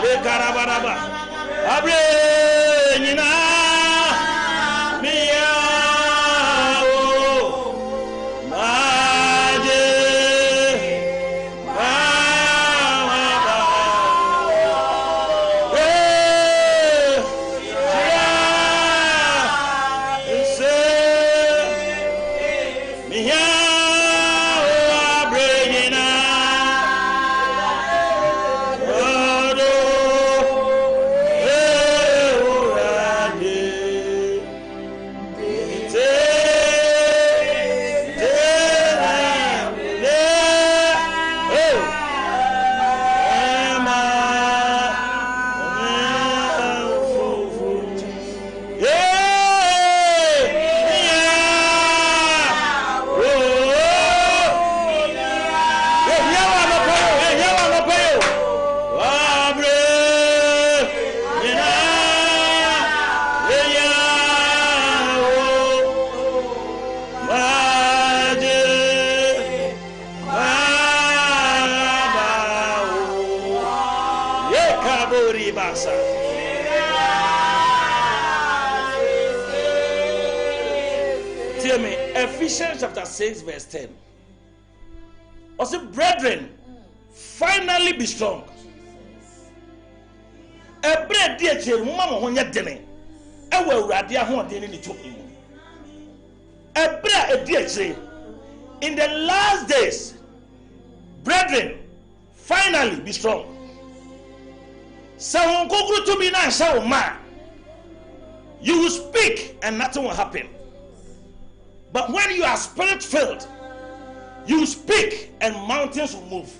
le karabara abre nyina miya Ephesians chapter 6 verse 10. Also, brethren, finally be strong. A bread dear children, mama when you're dinning. I will radia who are dinning to him. A bread dear children. In the last days, brethren, finally be strong. So when go to be nice, you will speak and nothing will happen. But when you are spirit filled, you speak and mountains will move.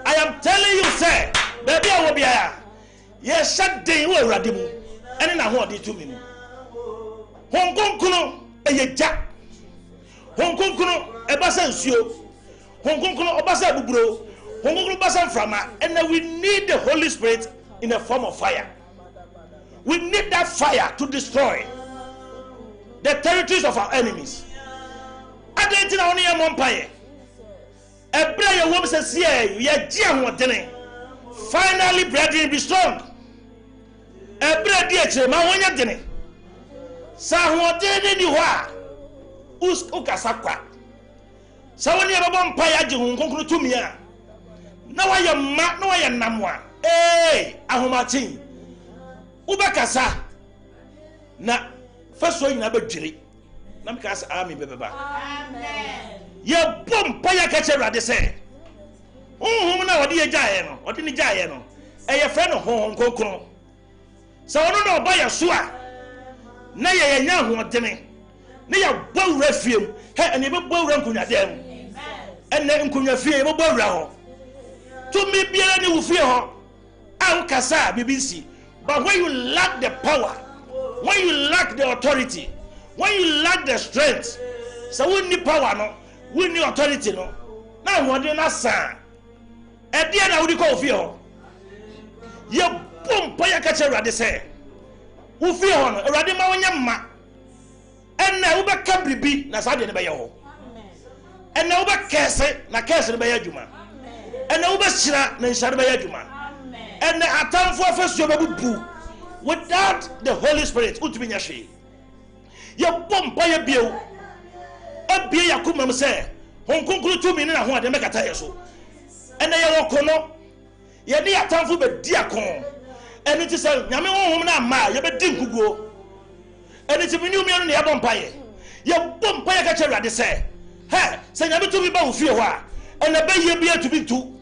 I am telling you, sir, baby, I will be here. Yes, shut day will radimu. And then I want it to me. Hong Kong kuno a jack. Hong Kong kuno a basan sio. Hong Kong kuno a basan bubro. Hong Kong basan frama. And then we need the Holy Spirit in the form of fire. We need that fire to destroy the territories of our enemies. I didn't know only a empire. A brave woman says, finally, brethren, be strong. A brave dear, my one yet. Sahuan didn't you are Uskasakwa. So when you have a vampire, you won't conclude to me. No, I am not, no, I am Namwa. Hey, Ahomati Ubakasa. Na first one, never jilly. Namkas army, Baba. Amen. Your bomb paya catcher, they say. Oh, now, what dear giant, what in the giant? A friend of Hong Kong. So I don't know by a swa. Na ya young one, Timmy. Na ya bow refume, and you bow run to them. And then could you fear a bow round? To me, be any who fear her. I'll cassa, BBC. But when you lack the power, when you lack the authority, when you lack the strength, so we need power, no, we need authority, no. Now, what do you not say? At the end, I would call fear. Your boom, paya catcher, they say. Who fear honor, a radima on your ma. And now, Uber can be, Nasadi by your. And now, Uber Casse, na Casse by Juma. And now, Uber Shira, Nansad by Juma. And the atam for first you without the Holy Spirit. Utiminyashe. Ye bomba ye bio. E bia yakuma say. Hon konkuru 2 minutes na ho ade mekata yeso. And ye wokono. Ye ni atam for be diakon. And it is a nyame honhom na ma ye be di nkuguo. And it is me nyumi no ye bomba ye. Ye bomba ye ka kyerade say. Hey, say nyame to be ba wo fie ho a. And the bay be to be two.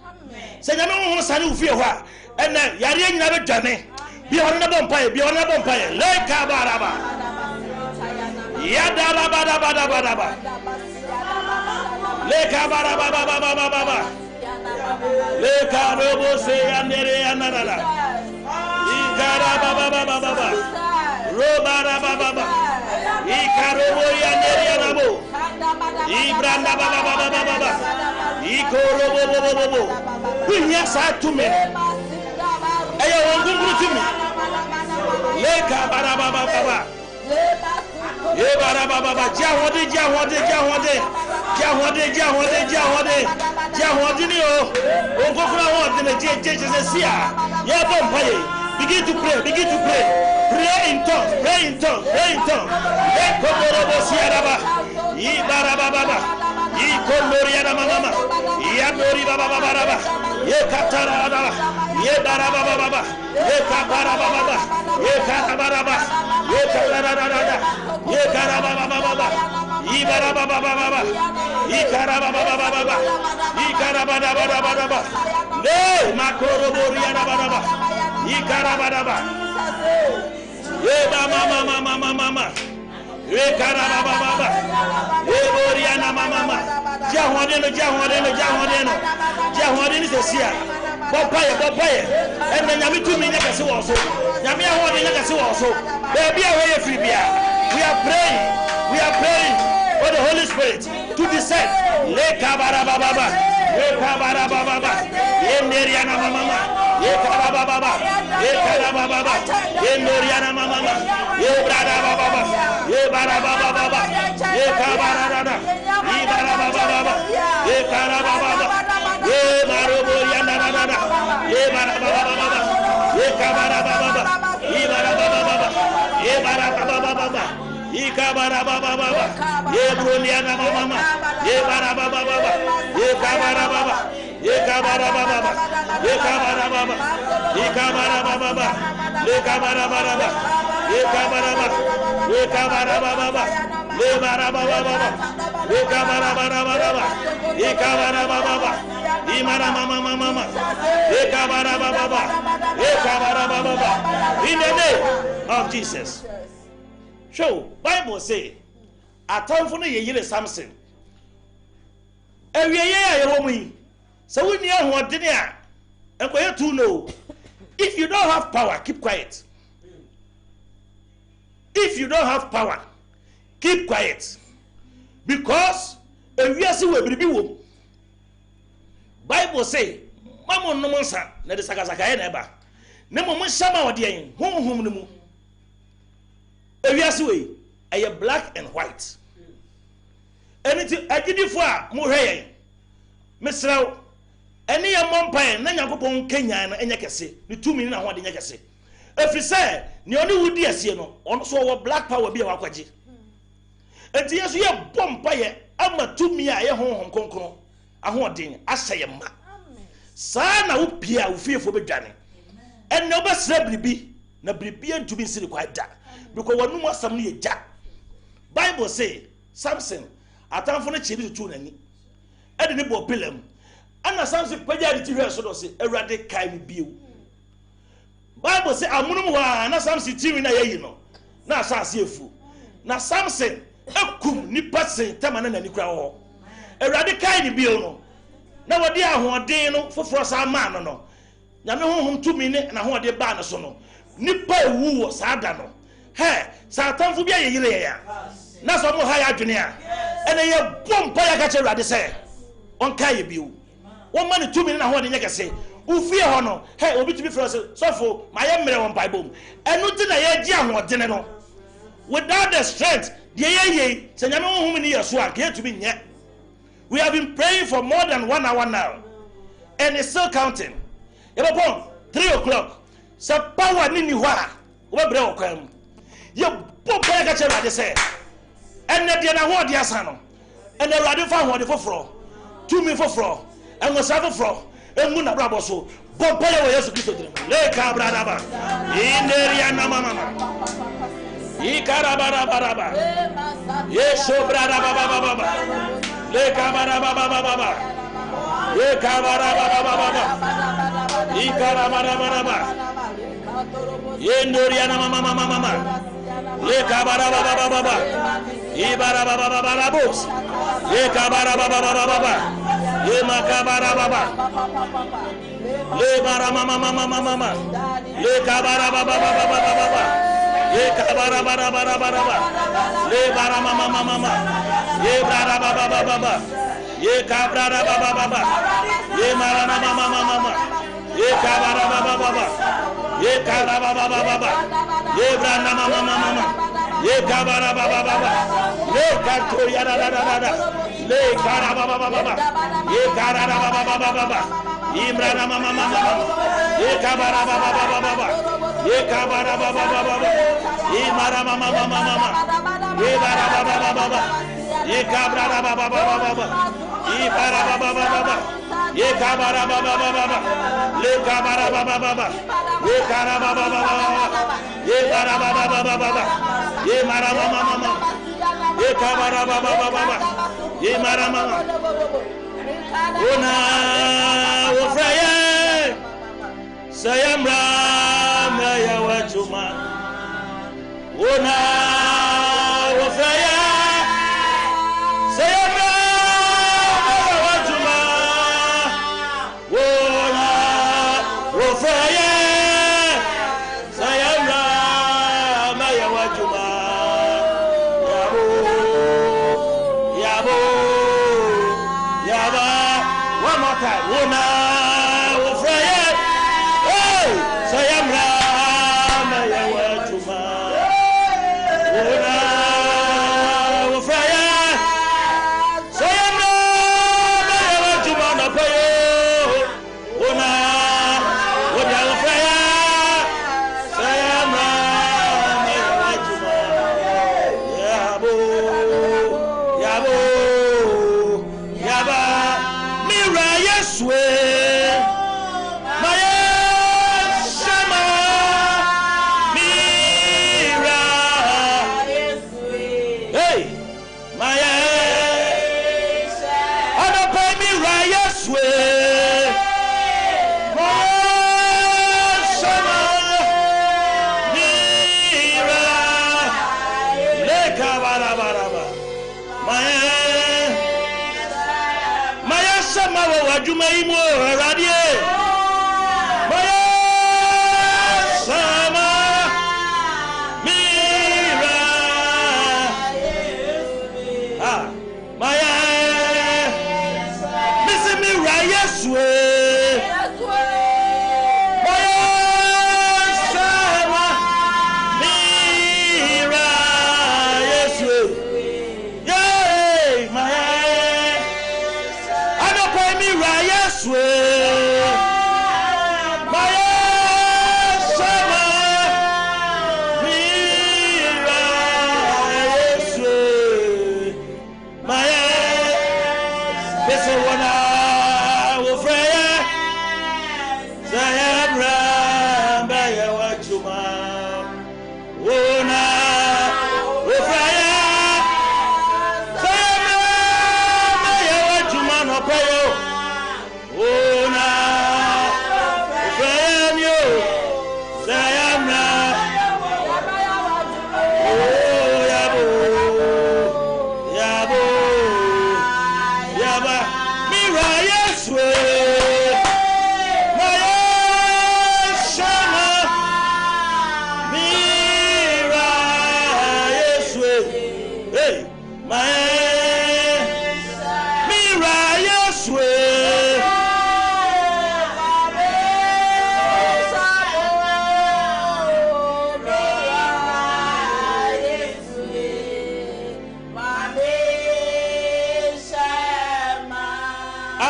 Say, I don't want to send you fear. And then Yari never done. Be on the bumpire, be on the bumpire. Lake Kabaraba Yadabadabadabadaba Lake Kabaraba Lake Karobo say and Nara Ikarababa Robarababa Ikarobo Yanabo Ibranda Baba Ikorobo bring your side to me. Ayo ngumru to me. Leka barababa. Ye barababa jahode ni o. Ongofra ho de je sia. Ye bompaye. Begin to pray. Pray in tongues. Lekoborobo siaraba. Yi barababa. Ikonoriana mama, Yadori baba baba, Ye Katara, Ye Baraba baba, Ye Kabara baba, Ye Karabaraba, Ye Karada, Ye Karababa baba, Ibaraba baba, Ikaraba baba, Ikarabada baba, Ne Makoro Boriana baba, Ikarabada, Ye mama. We karaba baba. We boriana mama. Jahwadeno. Jahwadeno se sia. Bopaye. And then yami tu mi nyaka se wo so. Yami ahode nyaka se wo so. Baby away free bia. We are praying for the Holy Spirit to descend. Le kabara baba. Ye neriana mama. Ye karaba baba. Ye neriana mama. Ye brada baba. Ye baraba baba, ye kabarada, ye baraba baba, ye karaba baba, ye marobo yanada, ye baraba baba, ye kabaraba baba, ye baraba baba, ye baraba baba, ye kabaraba baba, ye broliana mama, ye baraba baba, ye kabaraba baba, ye kabaraba baba, ye kabaraba baba, ye kabaraba baba, ye kabaraba baba, ye kabaraba we kabaraba baba, we baraba baba, we kabaraba baba, we kabaraba baba, we mama, we kabaraba baba, we kabaraba baba. In the name of Jesus. So Bible say, atamfo no yeyire Samson. Ewieye ayewomu. So we near hoodene a, enkoye tu no. If you don't have power, keep quiet. If you don't have power, keep quiet. Because if you see where we Bible say, Mama no monsa, na de sakasaka neba. Nemo mo shama ode honhom no mu. If you see we, a black and white. Anything agidifo a mo hwe yen. Mesraw, ene ye mompan na Yakobon Kenya na enye kese. Ni 2 minutes na ho de enye kese. If you say, ni oni wudi asie no, on so black power bi e wakwaje. Enti yeso ye bompa ye ama tumi a ye honhom konkron ahoden aseye ma. Sa na wo pia wo fiefo bedwane. En na obesra bribi na bribi entumi nsiri kwa da. Because wonu mo asam no ye ja. Bible say Samson atamfo no chiri tutu nani. E de ne bo pelam. Ana Samson pagya de tiwe so do se Awurade kai mi biu. Bible say amunum wa na Samson tiwi na yayi no. Na asase efu. Na Samson ekum nipa sen tamana nani kura ho. Awurade kai ni biu no. Na wodi ahoden no foforo sa ma no. Nyame honhom tumi ne na ho de ba no so no. Nipa ewu wo sa da no. He, sa atamfo bia yeyire ya. Na so mo ha ya adwene a. Ene ye bompa ya ka che Awurade se. On kai biu. Won ma ne tumi ne na ho de nyekese. Ufie ho no, hey, obi to be for Sofo, my emre won Bible. Enu ti na ye gi ahoden no. Without the strength, the ye se nyame honhom ni yeso a ke to be nye. We have been praying for more than 1 hour now, and it's still counting. 30 3 o'clock sa power ni ho a wo bre wo kwam ye bo ba ga che rade se enne de na ho de asa no enne rade fa ho de foforo tumi foforo enwo sa foforo emu na brabo so bo ba ye wo Yesu Kristo dire le ka brada ba ineria na mama ikarabara baraba yeso brada baba le ka baraba baba ye ka baraba baba ikarabara yendoria na mama le ka baraba baba ibara baba bos ye ka baraba baba ye makabara baba le bara mama le ka baraba baba ye kabara bara le bara mama ye bara baba ye kabara baba ye mara mama ye kabara baba ye kabara baba ye bara mama ye kabara baba le katoya da le kabara baba ye kabara baba imra mama ye kabara baba ye kabara baba imara mama ye bara baba ye kabara baba ibara baba ye kabara baba le kabara baba ye kabara baba ye bara baba ye mara mama ye kabara baba ye mara mama ona ofraye sayamra ya wachuma ona ofraye sayamra ya wachuma ona ofraye sayamra ya wachuma yaba one more time ona ofraye sayamra ya wachuma ona ofraye sayamra ya wachuma na payo ona ofraye sayamra ya wachuma yaba mira yeswe Jumaimo radie maya sama mira maya misi mira yeswe maya sama mira yeswe yay maya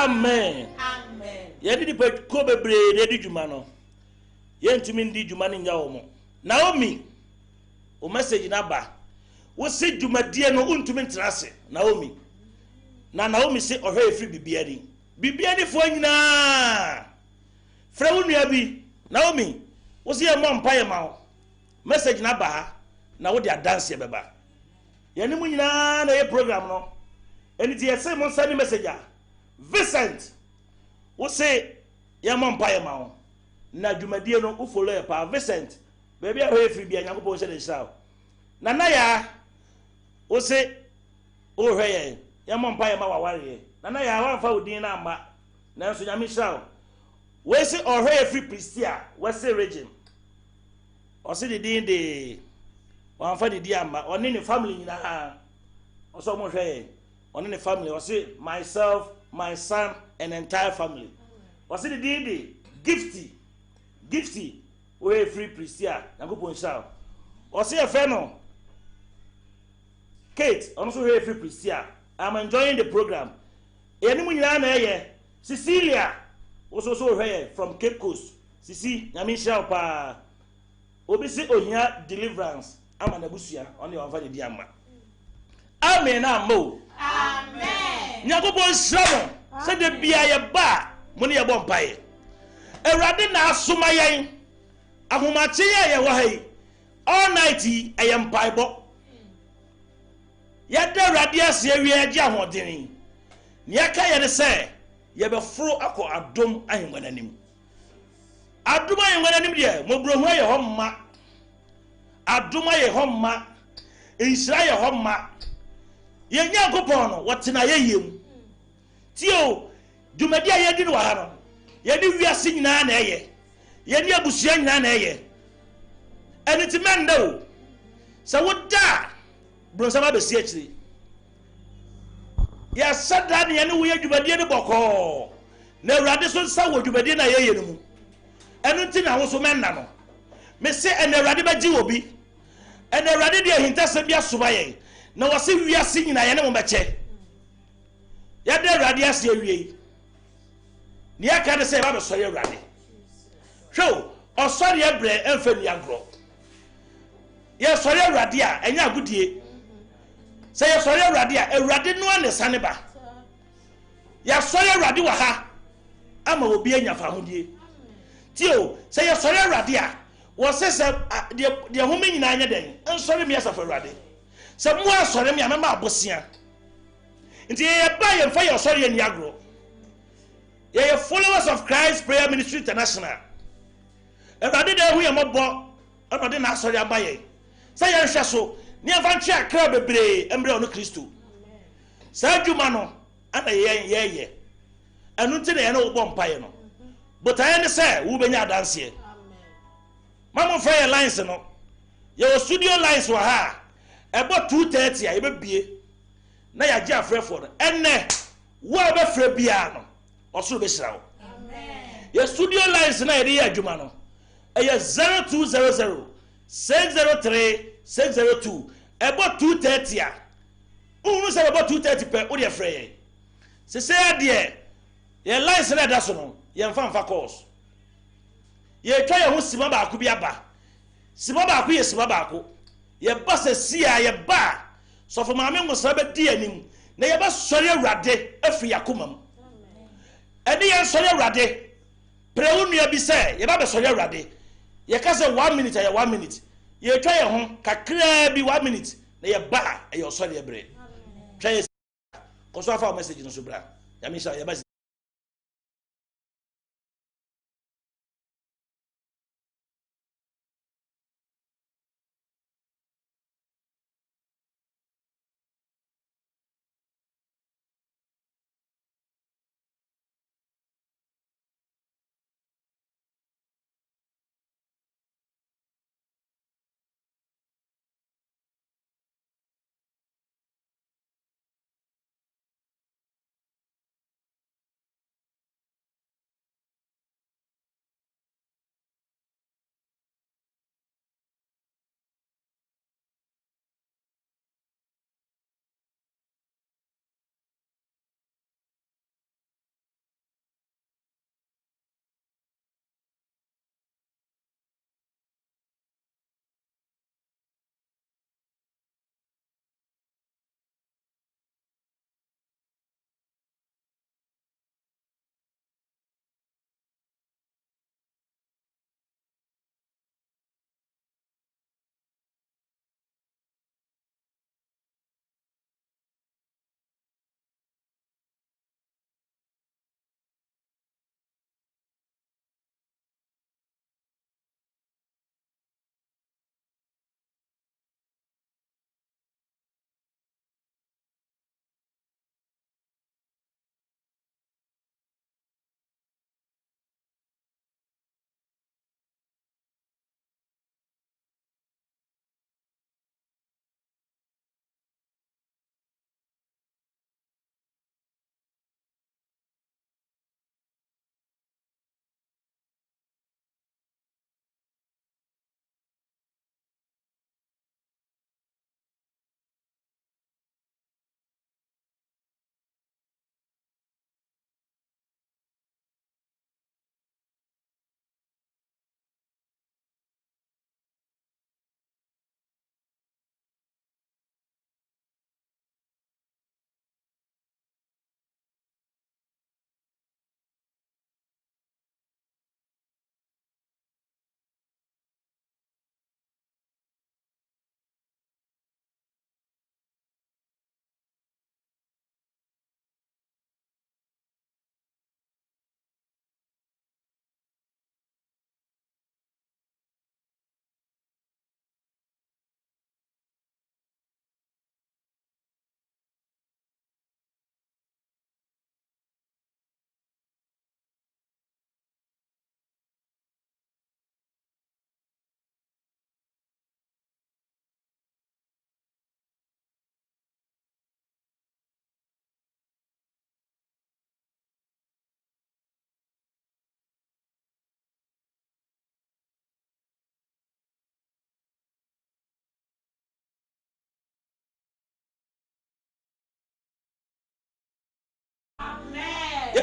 Amen. Amen. Yedi di ko bebre de di juma no. yentumi ndi dwuma ne nya wo mo Naomi o message na ba wo se dwumadie no untumi ntrase Naomi na Naomi se ohwe efri bibia ni fo nyina fra wo nua bi Naomi wo se ye mo mpaye ma wo message na ba ha na wo dia dance ye beba ye ni mu nyina na ye program no eni ti ye se mo send message a Vincent wo se ye mo mpaye ma wo na dwumadie no wo follow ye pa Vincent baby a hoe free bia nyankopon se de hira na ya wo se o hwe ye mo mpaye ma waware na ya wa fa odin na amba na nso nyame hira we se o hwe free Pristia we se region o se de din de wa fa de di amba oni ne family nyina ha o so mo hwe oni ne family o se myself my son and entire family o se de din de gifty we free Pristia nyankopon hira o se e fe no Kate also we free Pristia. I'm enjoying the program. Enimu nyina na eye Cecilia also so here from Cape Coast. Sisi nyame hira pa obi se ohia deliverance ama na busua on the over the diama. Amen amo. Amen. Nyankopon hira mo se de bia ye ba mo ne ye bom pae. Ewrade na asoma yen ahomache ye wo hai all night ayem paebo. Yada radias ye wi agi ahodeni ne aka ye ne se ye be foro akọ adom ahengwananim de mobrohu ye homma adom ye homma insira ye homma ye nyankopon no wotena ye yem tio dwumadi a ye di no ha no ye di wiase nyina na ye ni abusua nyina na ye eniti menda o se woda bronsama be si akiri ya sada ne ne wo yadwumadie ne boko na awrade so nsa wo dwumadie na ye no mu enu nti na wo so menna no me se en awrade ba gi obi en awrade de ahintase bia soba ye na wo se wiase nyina ye ne mo beche ya de awrade ase awie ne aka ne se ba be so ye awrade hwo osori ebre emfa ni agro ye sori awrade a enya agudie say ya sori awrade a awrade no ane sane ba ya sori awrade wa ha ama obi anya fa hodie tio say ya sori awrade a wo se de home nyina anya den ensori me asafa awrade se mo asori me amema abosia nti ye ba ye fa ya sori ani agro ye followers of Christ Prayer Ministry International awrade de hu ye mobo awrade na asori abaye say ya hwe so ni avanche akra bebre embre ono Kristo sa dwuma no ana ye anu nti na ye na wo bom paye no but aye ne say wo benya adanse amen mama fire lines no ye studio lines wa ha ebo 2:30 a ye bebie na ya gi afrefo no enne wo be fra bia no osoro be hira wo amen ye studio lines na ye de adwuma no eye 0200 603 602 about 2:30 a unu say about 2:30 pe o de frey se say de ye lines na da so no ye mfa course ye twa ye ho sima ba ko bi aba sima ba ko ye sima ba ko ye ba se sia ye ba so fo ma me ngosra be di anim na ye ba sori awrade afi yakomam eni ye sori awrade pre unua bi say ye ba be sori awrade ye ka say 1 minute ya 1 minute ye twa ye ho kakra bi 1 minute na ye ba ye osori ebre twa ye ko so afa message no so bra ya mi sha ye ba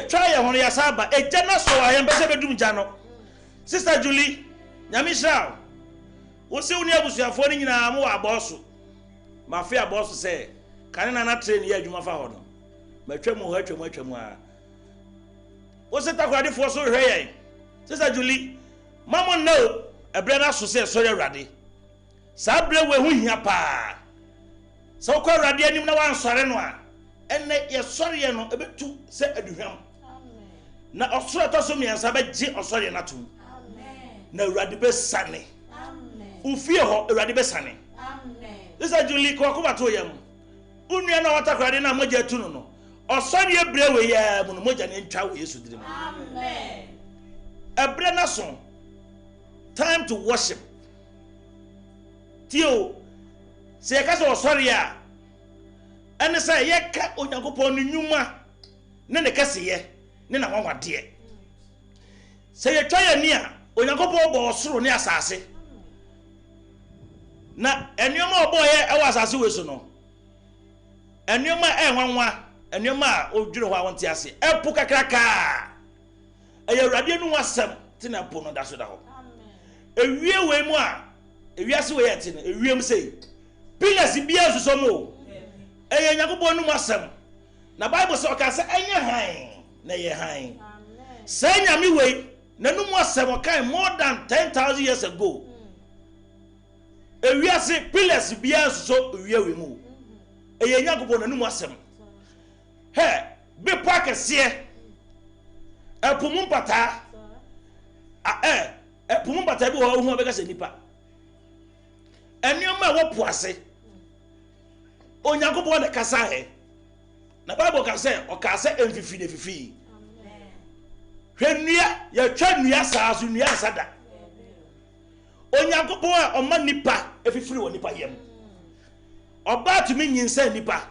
try ya hono ya saba e jana so wa yembe se bedum jano Sister Julie nyamishra wo se woni abusuafo ni nyina mo wa boso ma fe aboso se kan na train ya adwuma fa hono ma twemu ho atwemu a wo se takwade fo so hwe yen Sister Julie mama no ebre na so se sori awrade sa bre we hu hia pa so kwa awrade anim na wan sori no a enne ye sori ye no ebetu se aduhwam amen na osoro to so miensa be gi osori na to amen na awrade be sane amen ufie ho awrade be sane amen Sister Julie ko ba to yam unua na watakrade na moja tu no osori ebre we ye mu no moja ne ntwa we Yesu dirim amen ebre na so time to worship tio se ka so osori a ene say ye ka onyankopon no nwuma ne kase ye ne na wanwade se ye twa ye ni a onyankopon bo osoro ne asase na enioma obo ye e wa asase we so no enioma enwanwa enioma a odwire ho awonte ase epu kakraka eye awrade nu wasem tina po no da so da ho ewie we mu a ewiase we yete no ewiem sei pillars bia suso mo eye nyakobon nu wasem na Bible say oka say enye han na ye han say nyame we na nu wasem okan more than 10,000 years ago ewiase pillars bia suso ewie we mu eye nyakobon na nu wasem he be pakese epum mpata epum bata bi wo hu obeka se nipa enioma wo poase onyankopon de kasa he na Bible ka se o ka se emfifi de fifi amen hwenua ya twa nua saa so nua sada onyankopon a o ma nipa efifiri wo nipa yem oba tumi nyinsa nipa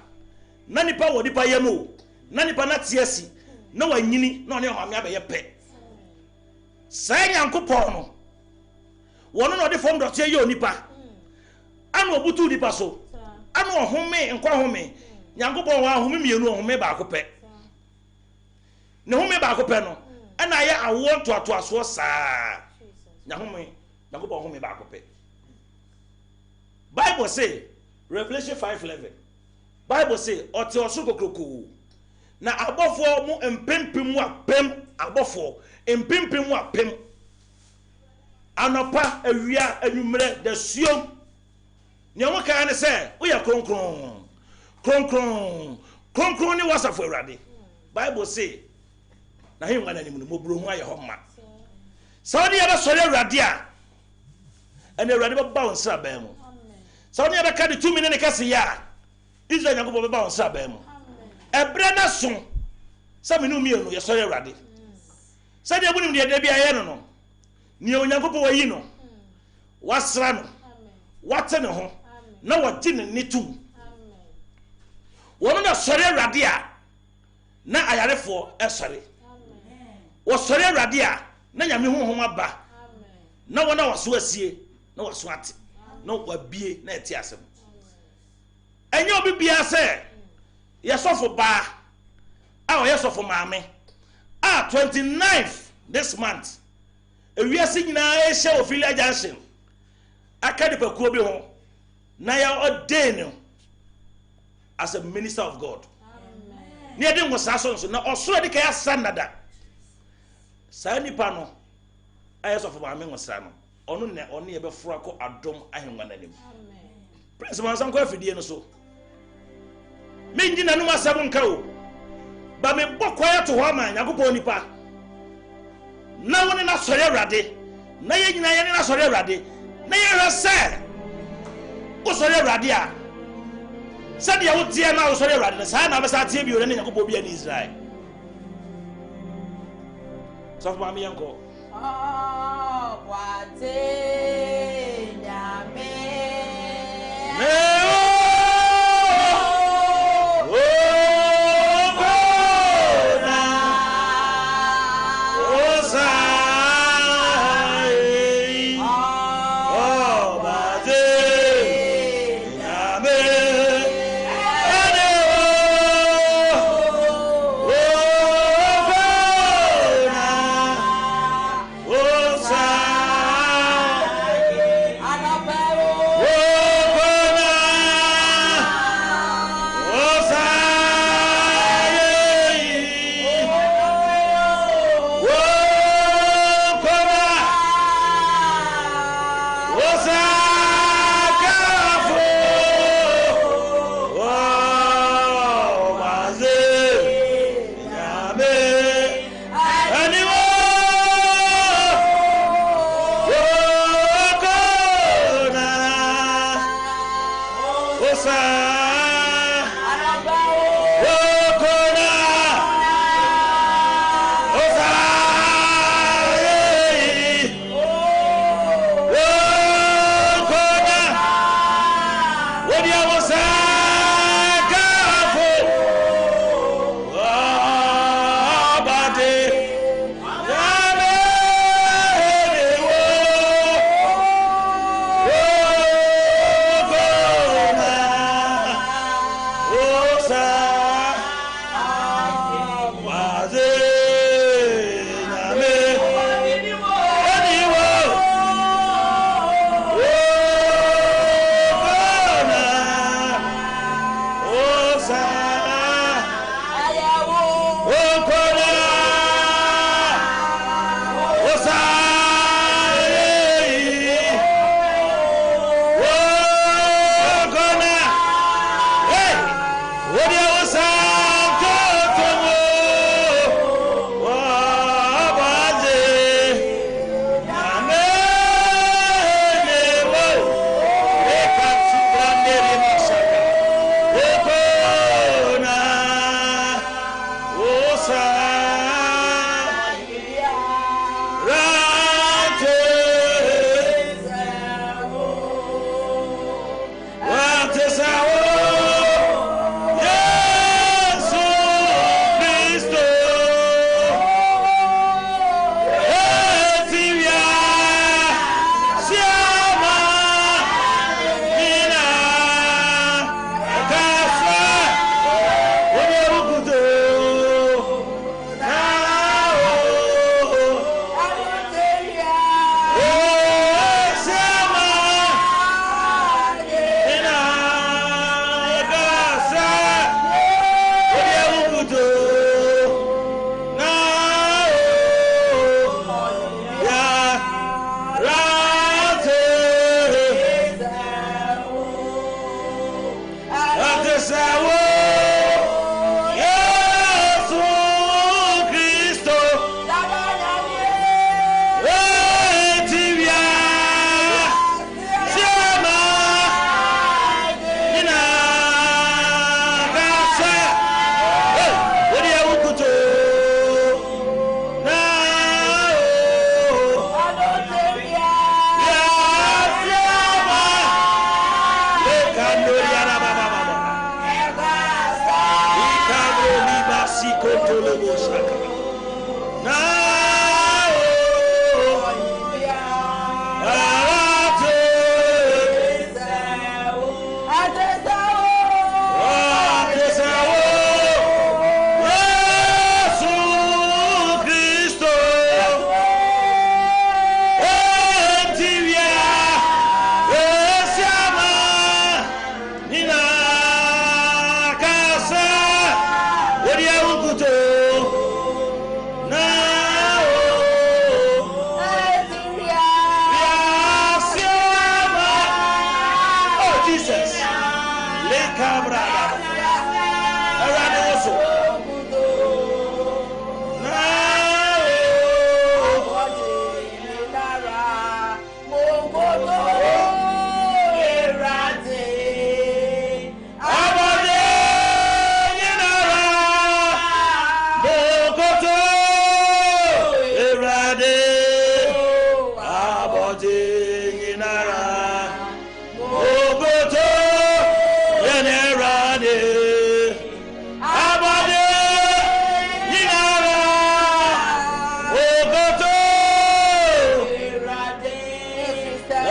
na nipa wo nipa yem o na nipa na tiasi na wanyini na one hwame abaye pe sai nyankopon no wono no de fom dote ye onipa anu obutu nipa so anu ohome nkwa home nyankopon wa home mienu ohome ba akopɛ ne home ba akopɛ no ana ye awo to aso saa nyahome nyankopon home ba akopɛ Bible say Revelation 5:11 Bible say ote oso kokroko na abofo mu empempem mu apem abofo empempem mu apem anopa awia anwumre da suom ne wo kan ne se wo ya kronkron ni wasafo awrade Bible say na he ngana nim no mobro hu aye homma saudi ya ba sori awrade a ene awrade ba ba won sra ba mu saudi ya ba ka de 2 minute kase ya Israel nyankopon ba ba won sra ba mu ebre na so saminu mienu ye sori awrade saudi abunim de bia ye no no ni onyankopon wayi no wasra no wate ne ho na wagye ne nitum wono na sori awrade a na ayarefo esori wo sori awrade a na nyame honhom aba na wona waso asie na waso ate na wabie na eti asem enye obi bia se ye sofo ba a o ye sofo maame a 29th this month ewiase nyina ehye Ophelia Junction akadipa kuo bi ho na ya ordain as a minister of God amen ne de ngosa so na osoro de kaya sanada sa nipa no ayeso fo maame ngosa no ono ne ono ye be fura ko adom ahenwa nanim amen prince man san ko afidie no so me ngina no masabo nka o ba me bokwaya to ho ama yakopon nipa na woni na sori awrade na ye nyina ye na sori awrade na ye rese o sori awrade a sade ya wotie na o sori awrade na sa na be sa tie bi o ne yakopon bi ani Israel so fa mi yanko wate nyame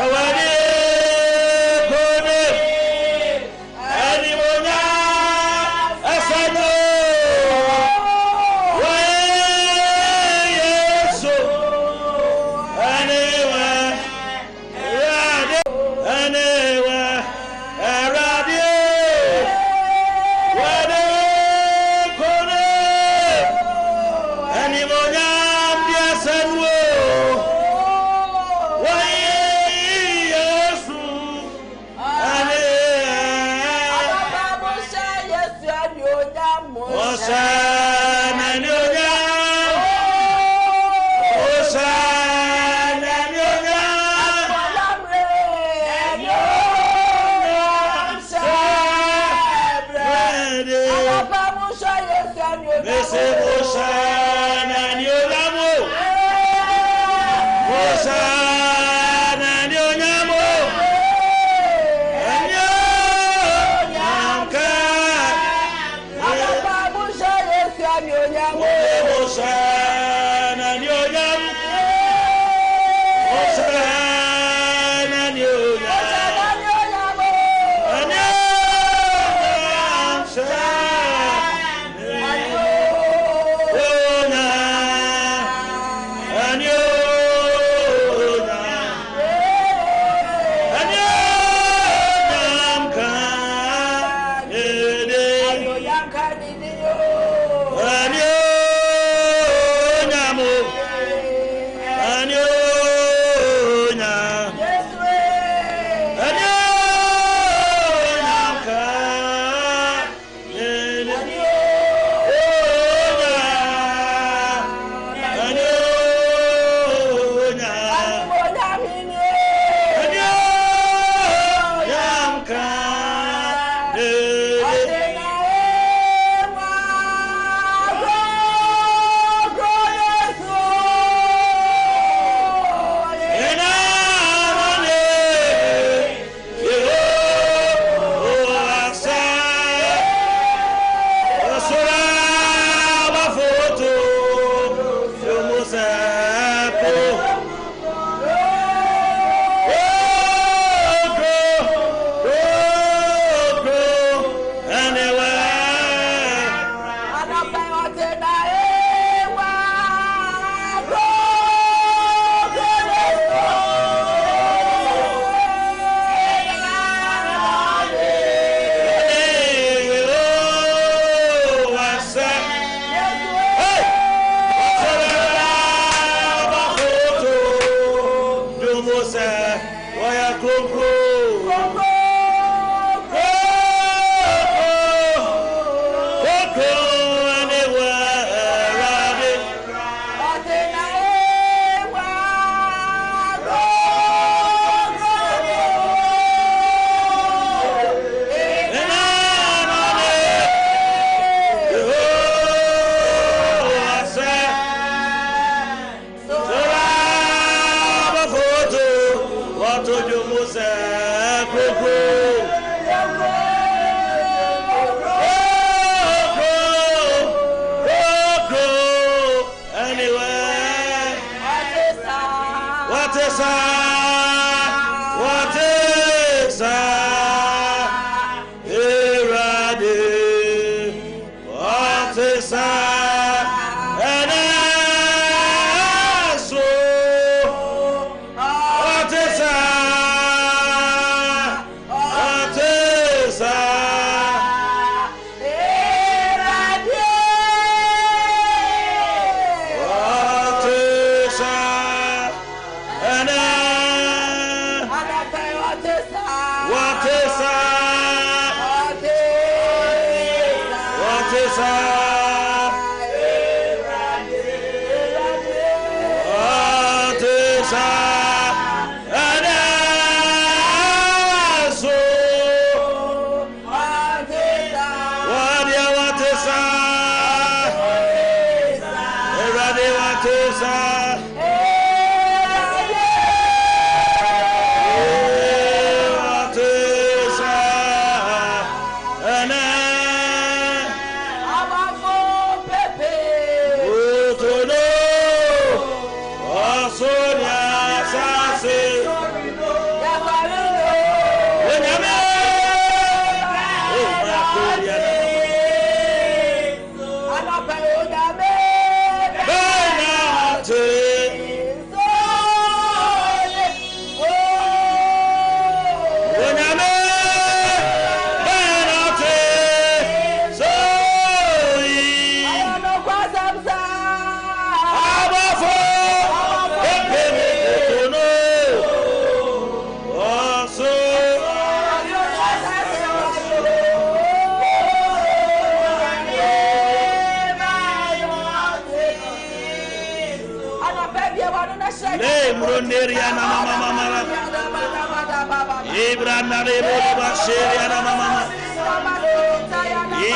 Awadi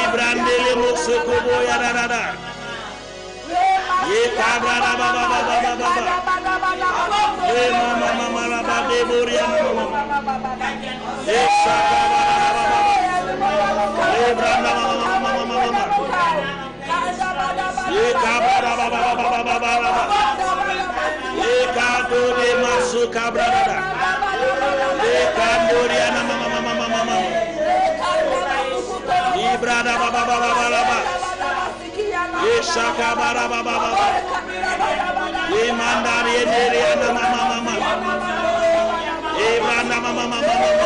Ibrandele Mosoko Boya. Ye kabra da ba ba ba ba ba ba. Ye mama mama la ba de boria mama. Ye shaka ba ba ba ba. Ye branda mama mama mama mama. Ye kabra da ba ba ba ba ba ba ba. Ye kado de masu kabra da. Ye kandoria mama mama mama mama. Ye brada ba ba ba ba ba ba. Ye shaka ba ba ba ba ba. Ye mandari enderi ana mama mama. Ye branda mama mama mama.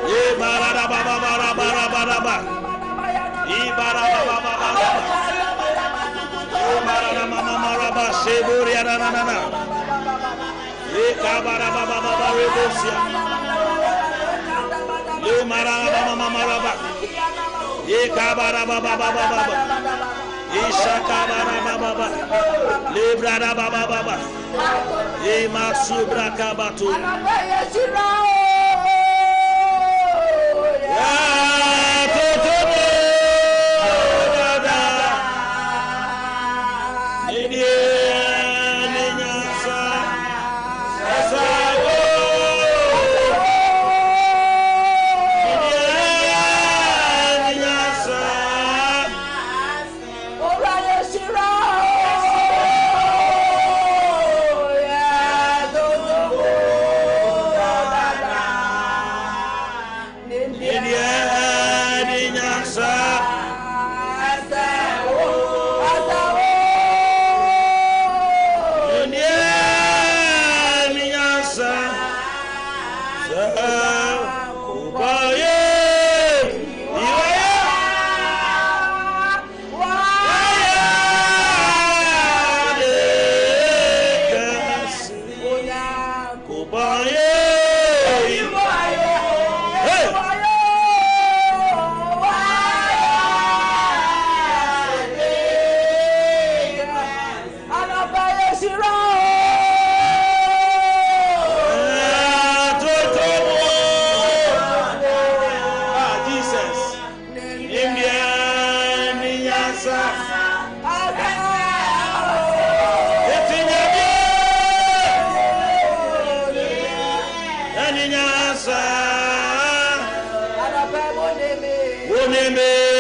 Ye barada ba ba ba ba ba ba ba. Ye barada ba ba ba ba. Ye barada mama mama ba sheburi ana na na na. Ye kabara ba ba ba ba rebosia. Ye marada mama mama ba. Ye kabara ba ba ba ba ba. Ishakabara baba baba, librada baba baba, ye masubra kabatu. Amen.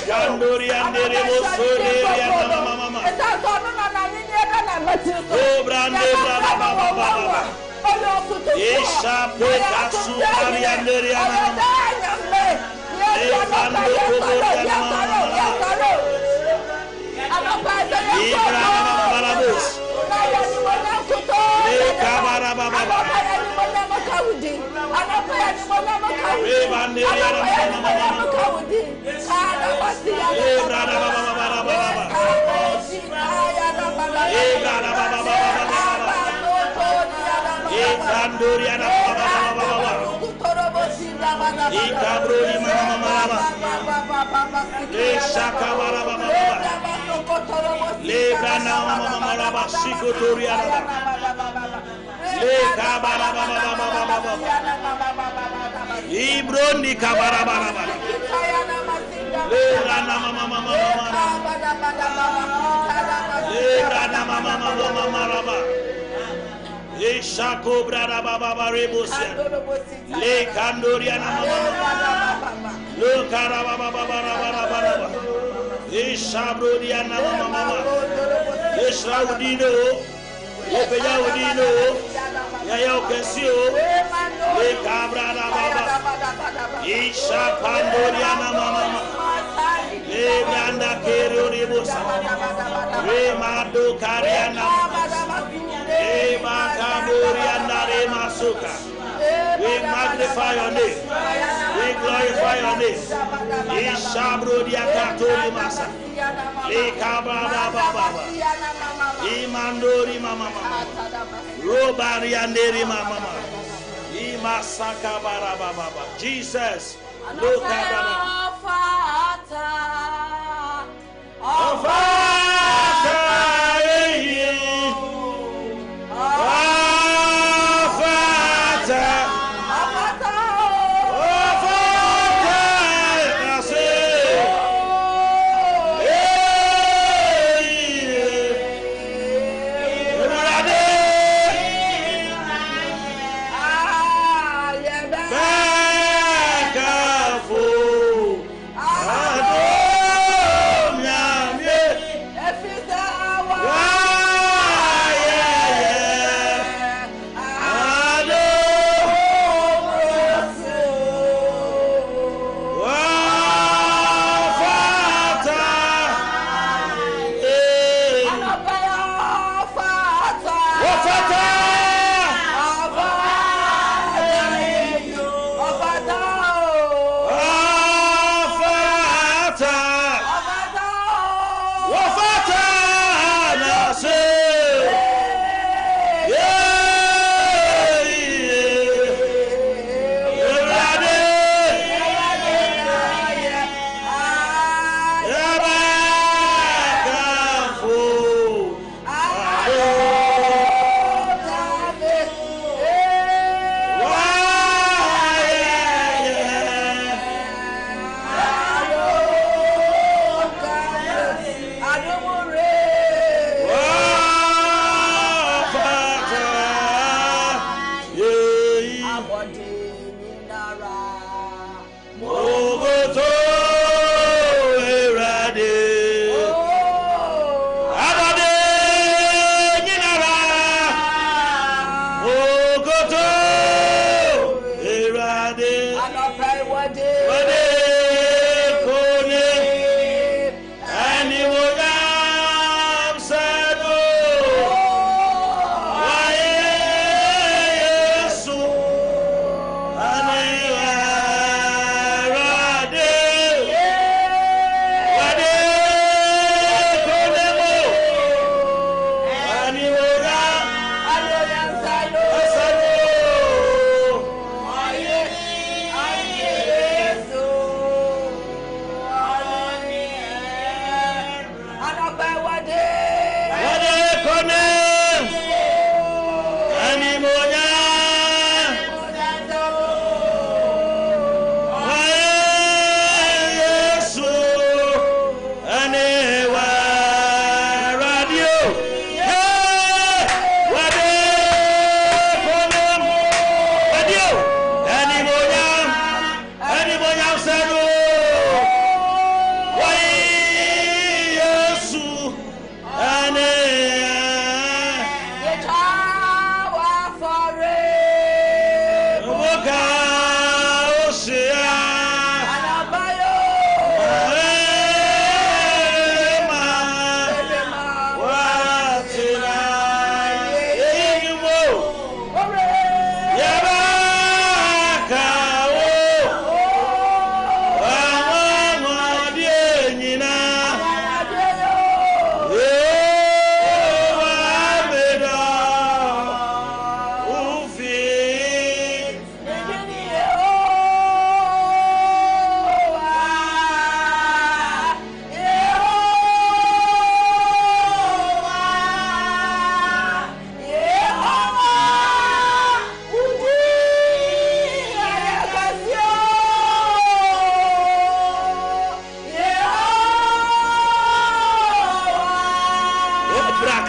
Kandori andere bosore ya mama. Oh brande baba. Isha peka sukari andere ya mama. Ekando kobori ya mama. Ibrahima barabos. Ekabara baba. Ibrondi kabara baba. Lerana mama. Ishako brada baba rebusia. Le kandoria na mama. Lo karaba baba. Ishabrodia na mama. Ishraudino. Opeya udino. Yaya okesio. Le kabrada baba. Isha pandoria na mama. Le branda kero rebusa. Re mado kariana. We magnify your name. We glorify your name. Ishabrodia katoli masa. Lekababa baba. Imandori mama. Robari anderi mama. Imasaka baraba baba. Jesus.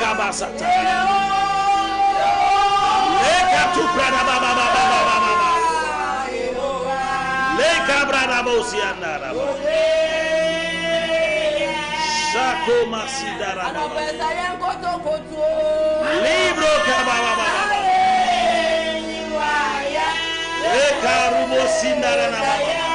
kabasata. Leka tu brada baba baba baba. Leka brada bosiana baba. Shako masidara baba. Libro kababa baba. Leka rubo sindara baba.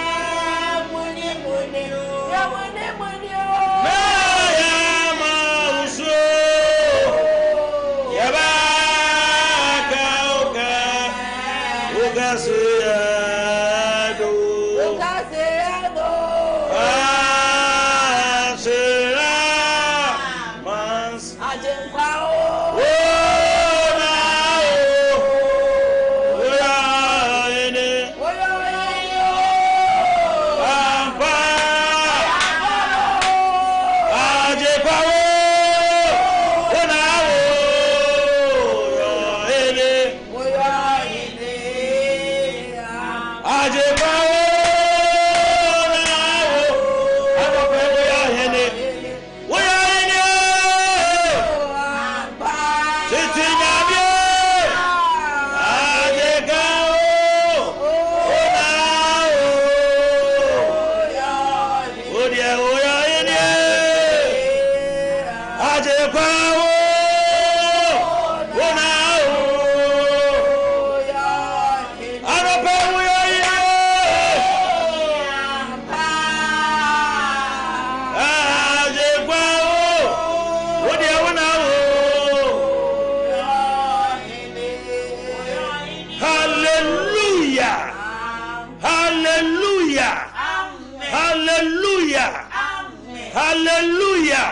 Hallelujah.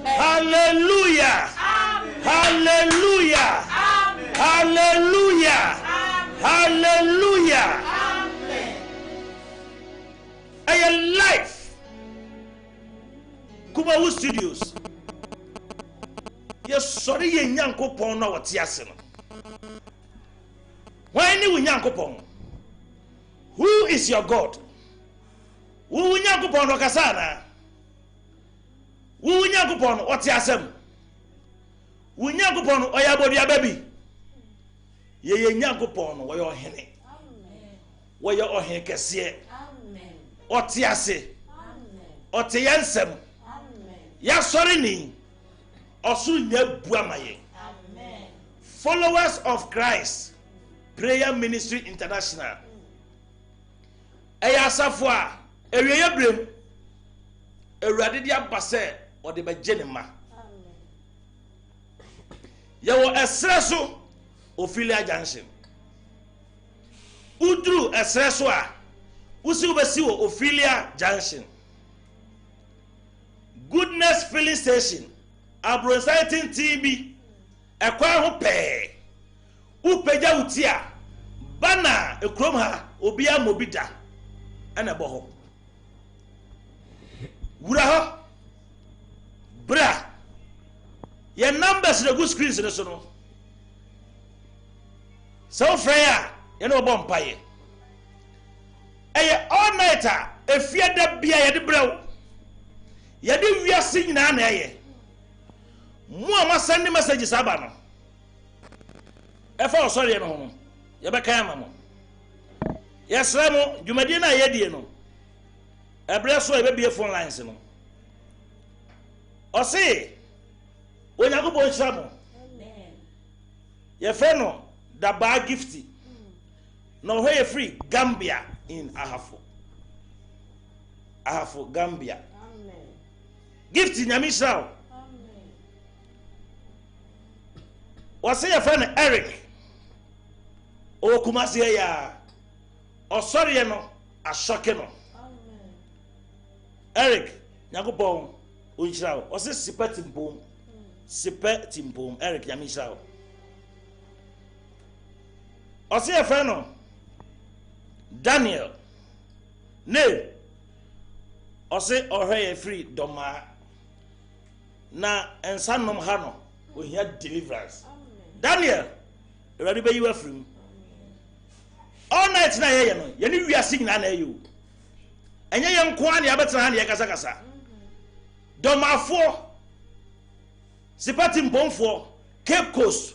Hallelujah. Hallelujah. Hallelujah. Hallelujah. Our life. Kubawu Studios. Yes, sorry, ye nyanko pon na wati ase no. When you nyanko pon? Who is your God? Who nyanko pon no kasana? Who nyanko pon wati asem? Who nyanko pon oyabodi ababi? Ye nyanko pon wo yo hene. Amen. Wo yo ohen kese. Amen. Oti ase. Amen. Oti yansem. Amen. Ya sorry ni. Osu nya buamaye. Amen. Followers of Christ Prayer Ministry International. Eya asafo a ewiye brem. Ewurade dia base o de beje ne ma. Amen. Yewo esreso Ophelia Junction. Udru esreso a usi ubesi wo Ophelia Junction. Goodness Filling Station. Abrosating TB. Ekwa ho pe. Upeja utia. Bana ekrom ha obia mobida. Ana boho. Wura ho. Bra. Ye numbers the good screens in so no. So freya, ye no bom paye. Eye all nighter, efia da bia ye de brew. Ye de wiase nyina na eye. Mu ama send messages aba no. E fa osori no ho. Ye be kan mamo. Yes ramo, dwumadi na ye die no. Ebre so e be bie phone lines no. Ose Onyankopon nhyiramo. Amen. Ye fe no da ba gifty. No he free Gambia in Ahafo. Ahafo Gambia. Amen. Gifty nyamishaw. Amen. Wase ye fe no Eric. O kumase ya. Osori no ashoke no. Amen. Eric Nyankopon onhyiraw. Ose sipetimpom. Sipetimpom Eric nyamishaw. Ose ye fe no Daniel ne ose ohwe free doma na ensanom ha no ohia deliverance. Amen. Daniel ready be you free all night na ye no ye ni wiase nyina na ye o enye ye nko an ye abetra na ye kasa kasa domafo Sipati Mpomfo, Cape Coast,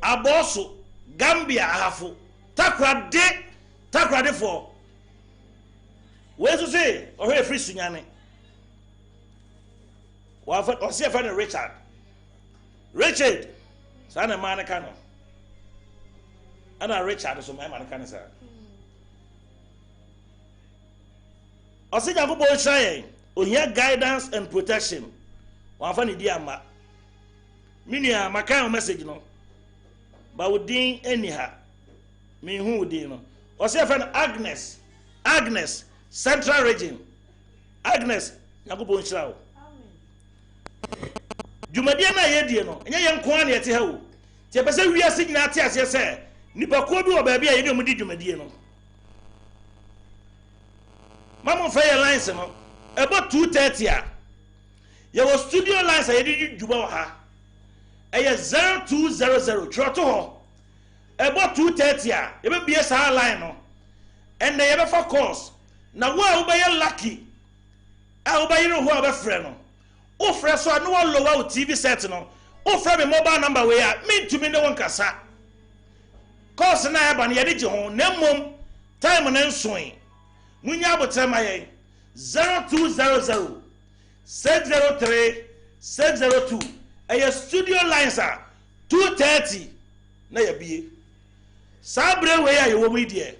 Aboso, Gambia, Ahafo, Takrade for. Where's to say, or free Sunyane? Or see a friend Richard, son of Manacano. And I Richard, so my Manacano, sir. I see you go saying, on your guidance and protection. One funny dear ma. Minia, my kind of message, no. But with Dean anyhow. Me who did no. Or say a friend Agnes, Central Region. Agnes, Yakubo Shao. Jumadiana Yediano, and young Kwani at Hill. Tiapasa, we are sitting at as you say. Nipakobi or baby, I don't need Jumadiano. Mamma Fair Lines, about 2:30. Your studio lines I did Jubaha. A 0200 Troto. About 2:30. You may be a star line. And they ever for course. Now, why by you lucky? I'll buy you who have a friend. Oh, fresh, so I know all lower TV set. Oh, from a mobile number where mean to me no one can say. Course and I have an edit on Nemum time and then swing. Munyabo tell my 0200 603 602. A studio lines are 2:30. Na ya be. Sabre where you will media.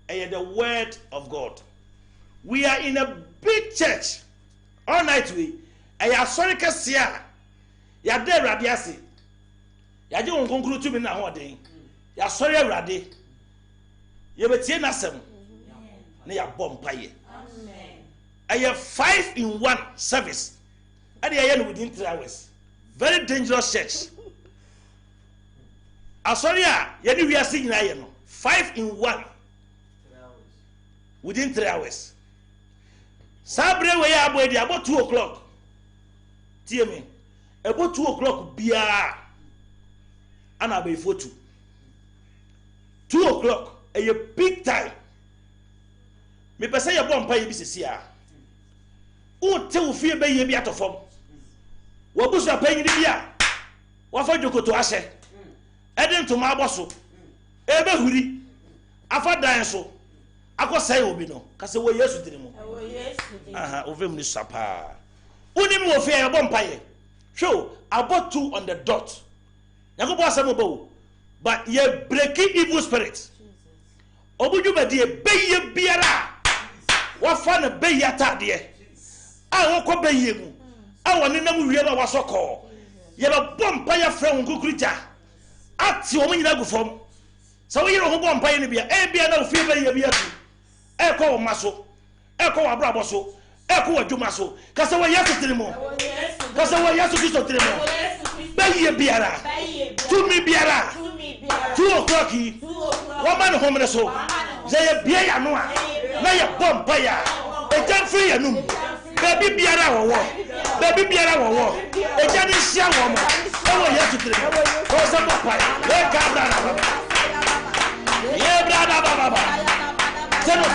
The word of God. We are in a big church. All night we. I sorry Cassia. Ya de Radiasi. Ya do on conclude to me na ho den. Ya sorry Radi. You be tie nasem. Na ya bompaye. Amen. I have 5-in-1 service. And I am within 3 hours. Very dangerous church. Sorry, we are seeing 5-in-1 within 3 hours. Sabre we are about 2 o'clock. Tell me, about 2 o'clock, Bia, and I'll be for 2. 2 o'clock, a big time. Me pese ya bompa ye bisisia. O te wo fie be ye bi atofom. Wo busu apanyi bia. Wa fa jokoto ahye. Eden to ma aboso. Ebe huri. Afa dan so. Akosai obi no. Ka se wo Yesu diri mu. Wo Yesu diri. Aha, ovem ni sapa. Unim wo fie ya bompa ye. Show about 2 on the dot. Yakobo asemo bo. But ye breaking evil spirits. Obuju be die be ye biara. Wafa na be ya tade a won be ye mu a won na mu wiye na wasoko ye ba bompa ya fra won kukurita ati o nyina gu fom so we ho bompa ye ne bia e bia na ofi be ye bia tu e ko wo maso e ko wa brabo so e ko wa dwuma so ka se wo Yesu tirimo ka se wo Yesu Kristo tirimo be ye biara tu mi biara 2 o'clock wo man home ne so ze ye bia ya no a na ye bompa ya e jan free ya num baby biara wo e jan sia wo mo e wo Yesu tirimo ko se bompa le ka bra ye bra baba teno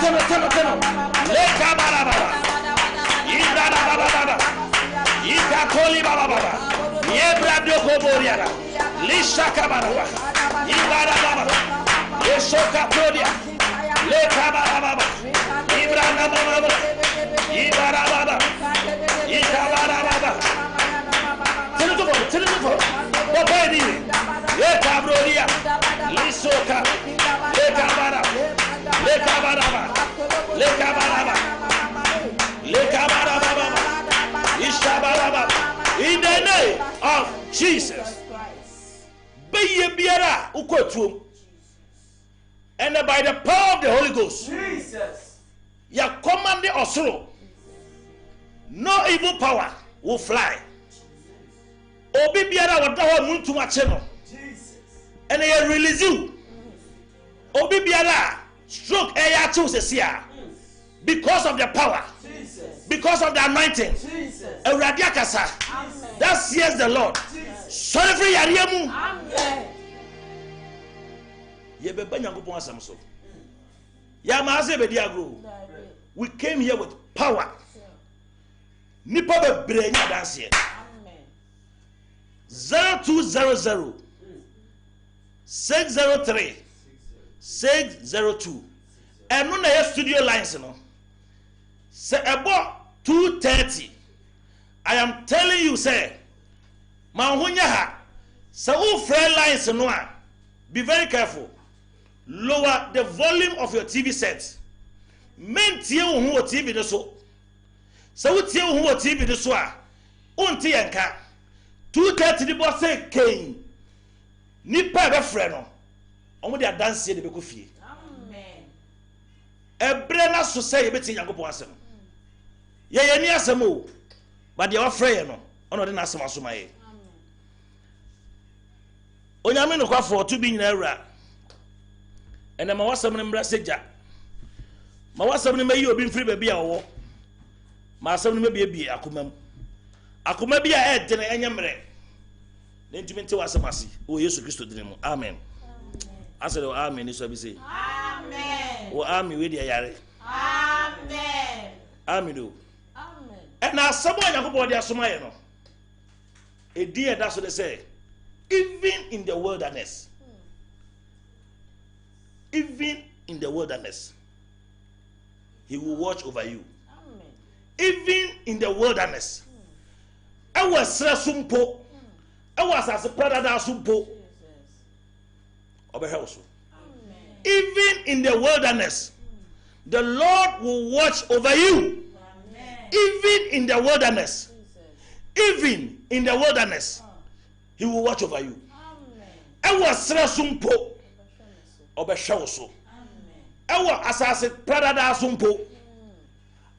le ka baba ibra baba ika koli baba ye bra do ko boriara li shaka baba ibra baba ye shoka prodia le ka baba ibra baba ibra baba ika baba teno baba ni ye ka brodia li shoka le ka baba in the name of Jesus. Be biara ukotu. And by the power of the Holy Ghost, Jesus, ya command the osoro. No evil power will fly. Obi biara wadawa muntu macheno. And they release you. Obi biara stroke eya chusesia because of the power, Jesus, because of the anointing. Eradiakasa. That says the Lord. Sorry for yariemu. Amen. We came here with power. Nipa be brenya dance here. 0200 603 602. And no na studio lines no. Say about 2:30. I am telling you, say, Mahunya ha. So friend lines no. Be very careful. Lower the volume of your TV set. Men tie wo TV no so. So tie wo TV no so a. Unti yanka. 2:30 the boss say Cain. Nipa be frɛ no. Omo de dance de be ko fie. Amen. Ebre na so say yebeti Yakobon asem. Ye ye ni asem o. But de wa frɛ ye no. Ono de na asem asoma ye. Amen. Onyame no kwafo to bi nyina awura. Ene ma wasem ne mbra segya. Ma wasem ne mayi obi mfiri ba bia wo. Ma asem ne mabie akomam. Akoma bia e de na enyemre. Ne ntimi nte wasem ase. O Yesu Kristo dine mu. Amen. Amen. I amen ni so bi say. Amen. O amen we de yare. Amen. Amen do. Amen. E na asem Yakobon de asoma ye no. E di e da so de say even in the wilderness. Even in the wilderness, he will watch over you. Amen. Even in the wilderness, I was sumpo, I was as a predator sumpo. Even in the wilderness, the Lord will watch over you. Amen. Even in the wilderness, even in the wilderness, he will watch over you. I was sumpo. Obeshoso. Ewa asase pradada sumpo.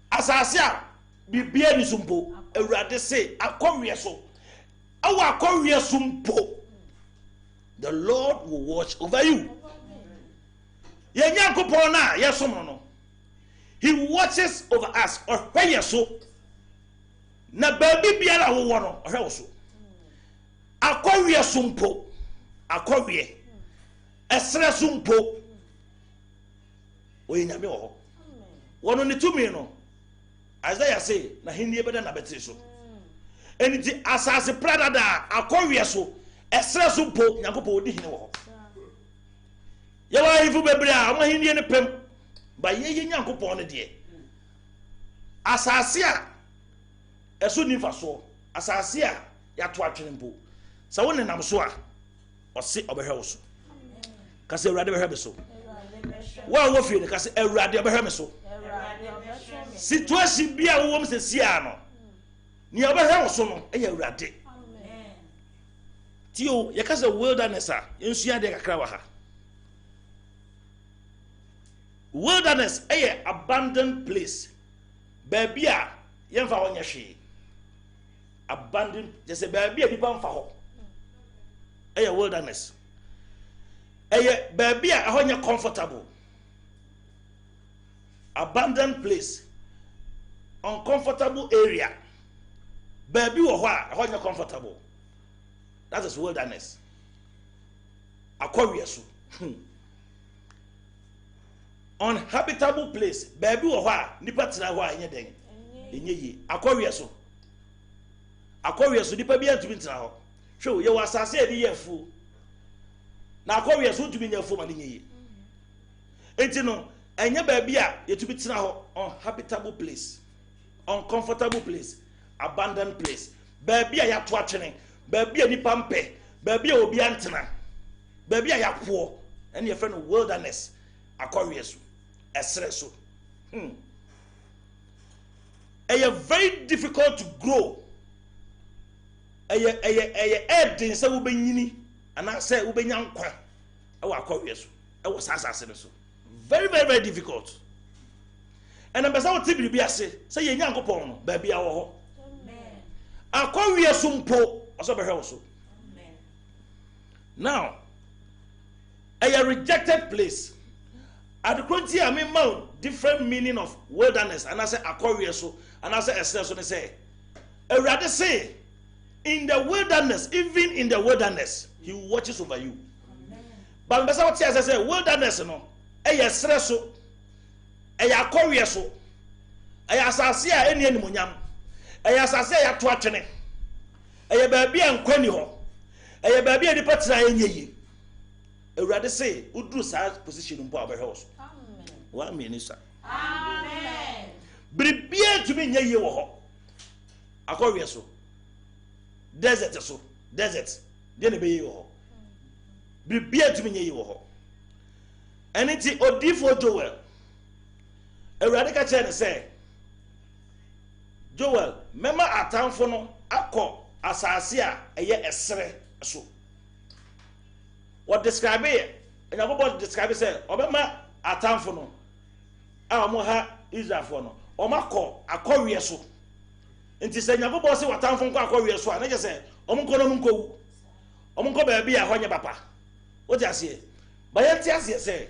Asase a bibia ni sumpo. Ewurade say akowie so. Ewa akowie sumpo. The Lord will watch over you. Ye Nyankopon na yesom no. He watches over us. Ohwe so. Na baby biara wo wo no, ohwe wo so. Akowie sumpo. Akowie esre sumpo oyenyame wo wono ne tumi no Isaiah say na hinnie beda na bete so eniti asase pradada akowie so esre sumpo Nyankopon odi hine wo ye wa hifu bebre a mo hinnie ne pem ba ye Nyankopon ne de asase a eso ni faso asase a ya to atwene mpo sa woni nam so a ose obehwe wo so kasi Ewurade behwe so wa wo fie ne kasi Ewurade behwe so situation bia wo se sia no ni obehwe wo so no e ya Ewurade amen tio ye kasi wilderness a ensua de kakra wa ha wilderness e abandoned place baby a ye mfa wo nya hwe abandoned just baby a bipa mfa ho e ya wilderness eye baby a ahonya comfortable abandoned place uncomfortable area baby wo ho a ahonya comfortable that is wilderness akowie so unhabitable place baby wo ho a nipa tena ho a enye den enye yi akowie so nipa bi antumi tena ho hwe ye wasase e bi yefu na akowie so tumi nya fo ma nyi enti no enye ba bia yetubi tena ho unhabitable place uncomfortable place abandoned place ba bia ya to atwene ba bia nipa mpe ba bia obi antena ba bia ya po ene ye friend wilderness akowie so esre so very difficult to grow edin se wo benyini ana say wo benya nkwa e wa akowie so e wo sasase no so very very very difficult and ambasa wo tibiri bi ase say ye Nyankopon no ba bia wo ho amen akowie so mpo oso behwe wo so amen now a rejected place at the frontier I mean different meaning of wilderness and I say akowie so and I say esre so ne say Ewurade say in the wilderness, even in the wilderness, he watches over you. Amen. But that's what I say, wilderness, no. Eya stresso, eya akowie so, eya asase a eni animonyam, eya asase a to atwene, eya baabi a nkwa ni ho, eye baabi a nipa tira enye yi Awurade say uduru sa position mpo abehwe so amen wa me ni sa amen bribia tumi nye ye wo ho akọwie so desert so desert de ne be ye wo ho bribia tumi nye ye wo ho eniti odifo Joel Awurade ka kire ne say Joel mema atamfo no akọ asase a eye esere so what describe it and about describe say obema atamfo no a mo ha Israel fo no o makọ akọwie so nti se nyagobo se watamfo nko akọwie so a na je se o mo nko no nko wu o mo nko ba bia ho nye papa o ti ase ba ye ti ase se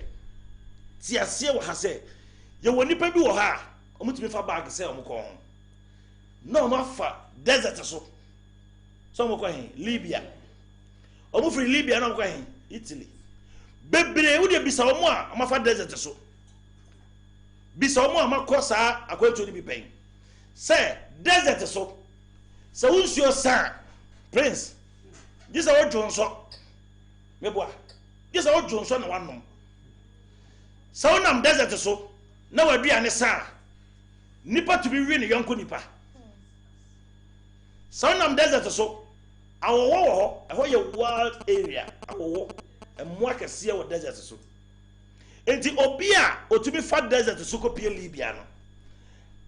ti ase wo ha se ye woni pa bi wo ha o mo timi fa bag se o mo ko ho no ma fa desert so mo ko hin Libya o mo free Libya no ko hin Italy bebre wo de bisa o mo a ma fa desert so bisa o mo a ma ko sa akwanto ni bi pen say desert so unsuo sa prince this a ojonso meboa this a ojonso na wanom sa unam desert so na waduane sa nipa to be wi ne yonko nipa sa unam desert so awowo ho ye wild area awowo emo akese wo desert so enti obi a otumi fa desert so ko pie Libya no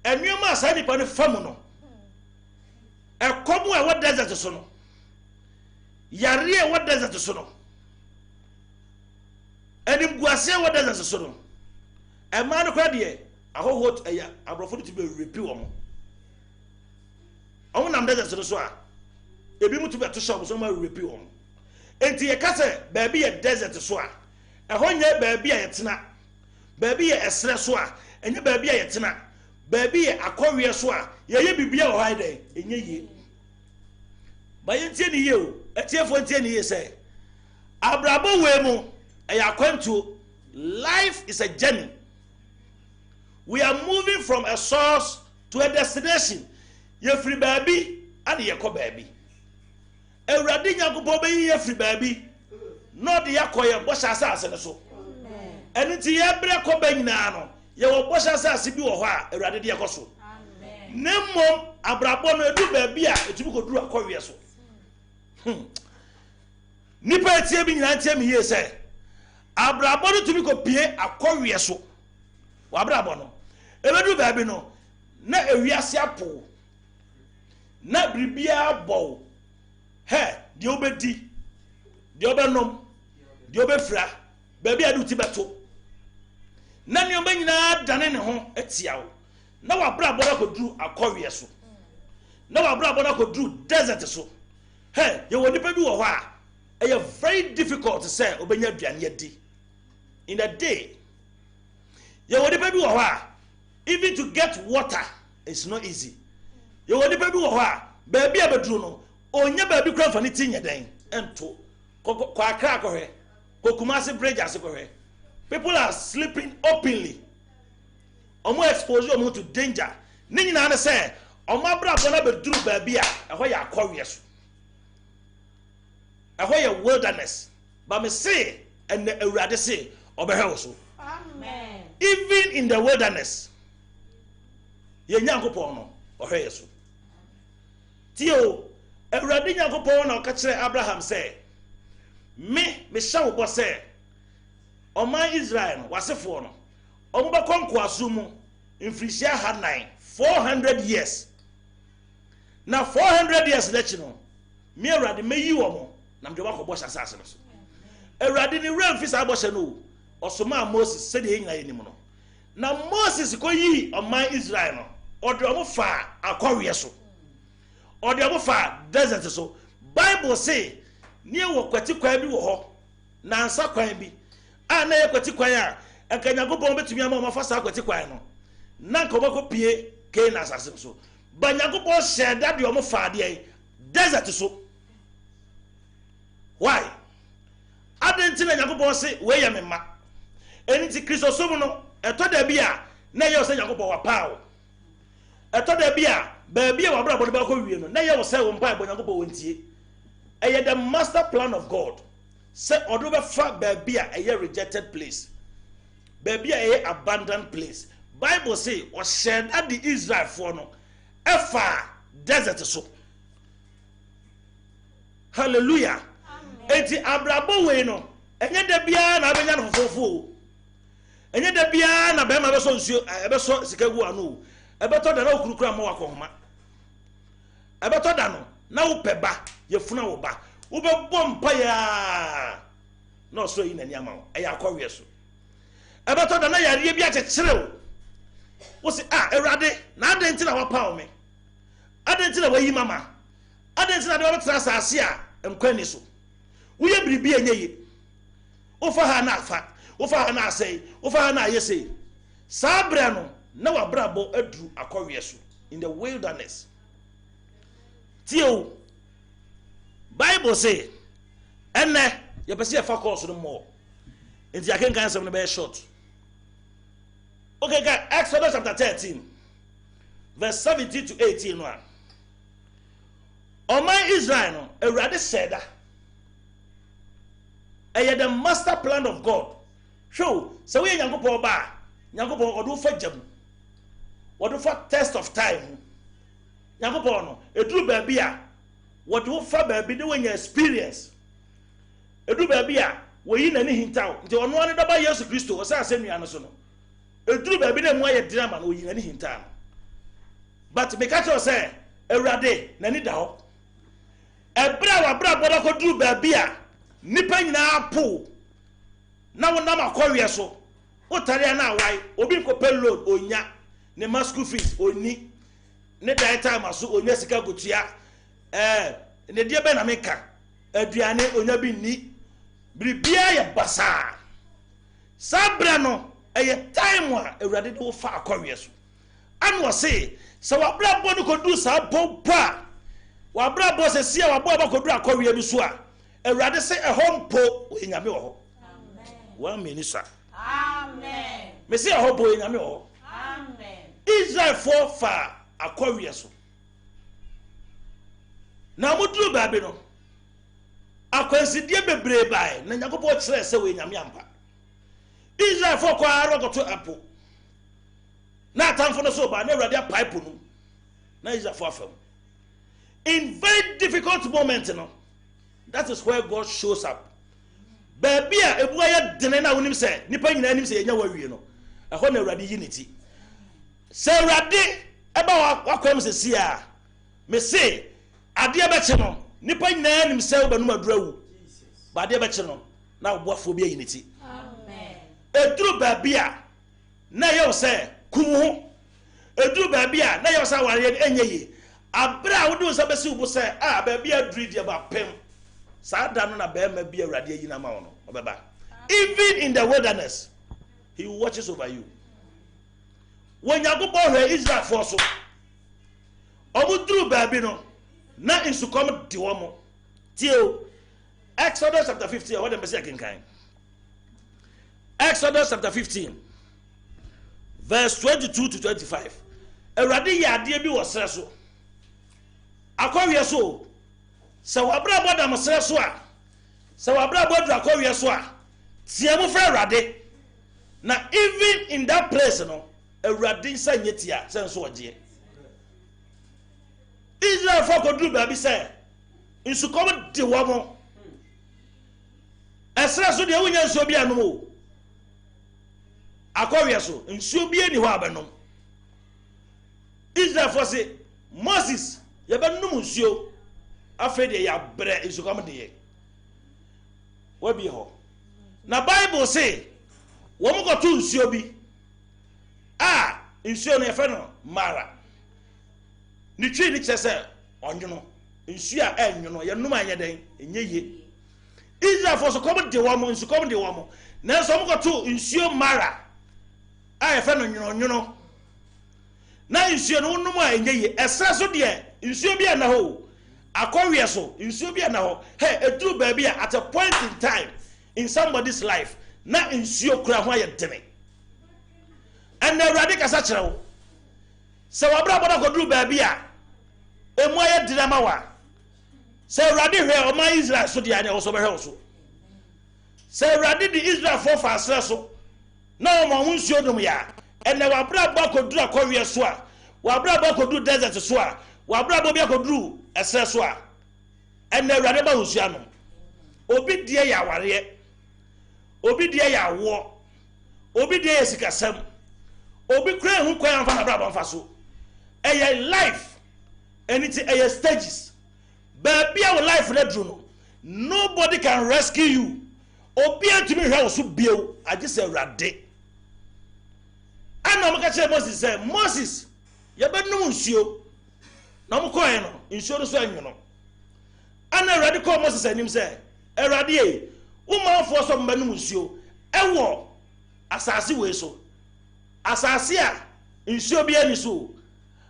enuoma asa nipa ne famu no ekomu e wo desert so no yare e wo desert so no enim guase e wo desert so no e ma no kwa de ahohot eya abrofo no ti be repi wo mo omo nam desert so a ebi mutu be to shop so ma repi wo mo enti ye kase baabi ye desert so a ehonye baabi a yetena baabi ye esre so a enye baabi a yetena baabi ye akọwie so a ye bibia o haide enye yie ba ye ntie ni yie o etiefo ntie ni yie say abrabo we mu eya kwantu life is a journey we are moving from a source to a destination ye free baabi and ye ko baabi Awurade Nyankopɔn be ye free baabi no de yakoye bo sha asase ne so amen eniti ye bre ko ba nyina no ye wo bo sha asase bi wo ho a Awurade de yakoso amen nemmom abrabo no edu baabi a etumi ko duru akɔwie so nipa etie bi nyina ntie me ye se abrabo no tumi ko pie akɔwie so wa abrabo no ebedu baabi no na ewiase apo na bribia bow he de obedi de obenom de obefra baabi adu ti beto na ne obanyina dane ne ho etiawo na wa brabo na koduru akɔwie so na wa brabo na koduru desert so he ye woni pa bi wo ho a e very difficult to say obenya aduane adi in a day ye woni pa bi wo ho a even to get water is not easy ye woni pa bi wo ho a baabi abeduru no onya baabi kra fa ne tinye den ento ko akra ko he ko Kumasi bridge asiko he people are sleeping openly omo expose omo to danger ni nyina na say omo abrabo na beduru baabi a eho ya akɔwie so eho ya wilderness but me say and Awurade say obehwe so amen even in the wilderness ye Nyankopɔn no ohwe so tio Awurade Nyankopɔn na ka kire Abraham say me sha wo bo say Oman Israel no wasefo no omo ba konko asumu infrisia ha 400 years na 400 years lechi no me Awurade meyi wo mo na mde ba ko bo asase no so Awurade ni ram fi sa bo hye no osoma Moses se de nyina yenim no na Moses ko yi Oman Israel no ode omo fa akɔwie so ode omo fa desert so Bible say nie wo kwati kwa bi wo ho na ansa kwan bi a na ye kwati kwan a enka Nyankopɔn betumi ama mafa sa kwati kwan no na nka obako pie ke na asase so ba Nyankopɔn hye da de omo fa de desert so why adenti na Nyankopɔn se we ye mema enti Kristo so mu no eto da bi a na ye o se Nyankopɔn wa paawo eto da bi a ba bi a wa bra bo ba ko wie no na ye o se wo mpa bo Nyankopɔn wontie the master plan of God. Say odo be fa baby a rejected place. Baby a abandoned place. Bible say o shared at the Israel for no efa desert so. Hallelujah. Eti abrabo we no enye da bia na abenya no fofo. Enye da bia na be ma be so nsuo ebe so sikagu anu. Ebe to da na okurukura ma wakohoma. Ebe to da no na wo peba ye funa wo ba. Wo be bom pa ya. No so yi na ni ama wo. E ya akọwe so. Ebe to da na yare bi akekere wo. Wo se Ewurade na adenti na wapa wo me. Adenti na wayi mama. Adenti na de wo tra asase a enkwani so. Wo ye biribi enye yi. Wo fa ha na afa. Wo fa ha na asai. Wo fa ha na ayesei. Sa bra no na wa brabo aduru akọwe so in the wilderness. Tio Bible say enne ye pese ye fa course no more. Nti akenkan sem no be short. Okay, guys, Exodus chapter 13 verse 17 to 18 no. Oman Israel no Ewurade said that the master plan of God. Show so we Nyankopon ba Nyankopon odo fa jam. Odo fa test of time. Nyankopon no eduru ba bia odo fa ba bi de wanya experience. Eduru ba bia wo yi na ni hintaw. Nti ono ane da ba Yesu Kristo o sa asenu ano so no. Eduru ba bi na mu aye drama no yi na ni hintaw. But me catch us say Ewurade na ni da ho. Ebra wa bra bodo ko duru ba bia nipa nyina po na wona makọwe so otare na awai obi ko pay load onya ne ma school fees oni ne die time aso onya sika gotua ne die be na meka aduane onya bi ni biribia ye basa sabra no time a Ewurade do fa akọwe so an wo say so wa bra bo no ko du sa bompa wa bra bo se sia wa bo ba ko du akọwe bi so a Ewurade say a home po enyame wo ho. One minute, sir. Amen. Me say a home po enyame wo ho. Amen. Israel for far akọwe so. Na mudru ba bi no. Akwansidie bebre bai na Nyankopon kire se we enyame ampa. Israel for kwa arogoto apo. Na atamfo no so ba na Ewurade pipe no. Na Israel for afam. In very difficult moment no. That is where God shows up. Baby a ebu aye dene na wonim se nipa nyina anim se yenya wawie no. Ehọ na Ewurade unity. Se Ewurade eba wakwam se sia. Me se ade abeche no nipa nyina anim se obanum adurawu. Ba ade abeche no na oboafo bi unity. Amen. Eduru baby a na ye se kumu ho. Eduru baby a na ye se ware enye abra wo de so besi ubo se baby aduru dia ba pem. Even in the wilderness, he watches over you. When you go to Israel for so, Obudru Babino, na in Sukom Diwamo, till Exodus chapter 15. What the second kind? Exodus chapter 15, verse 22 to 25. A radia dear was so. Akọwe so. So wabra boda mosere so a so wabra boda akọwe so a tie mo fra Ewurade na even in that place no Ewurade nsa nyetia se nso oje Israel for kodru ba bi se nsukom de wo mo esra so de wonya nsuo bi anom o akọwe so nsuo bi ani ho abanom Israel for say Moses ye ba num nsuo afede ya bre isukom de ye we bi ho na Bible say wo mo go to nsuo bi nsuo no ye fe no mara ni twi ni chese onwono nsuo a enwono ye num anye den enye ye Israel for so kom de wo mo nsukom de wo mo na so mo go to nsuo mara ye fe no nwono na nsuo no num a enye ye esra so de nsuo bi na ho akọwe so nsuo bia na ho eduru ba bia at a point in time in somebody's life na nsuo kura ho ayedene and Ewurade kasa kyerɛw se wabra boda koduru ba bia emu ayedene ma wa Say Radi here or my Israel so the idea also also. Say Radi the Israel for fast so. No more won't show them ya. And now Wabra Bako do a Korea swa. Wabra Bako do desert swa. Wabra Boko do a swa. And the Radaba Usiano. Obi dear ya warrior. Obi dear ya war. Obi dear Sikasem. Obi cray who cry on Fanabrabam Faso. A life. And it's a stages. Baby, our life nobody can rescue you. Obia to me how so bio. I just say Rade. I know my Moses said, Moses, you better know you. No more coin, insurance, you know. And I ready call Moses and him say, Eradi, woman for some Benumusio, a war, Assassi way so. Assassia, insure be any so.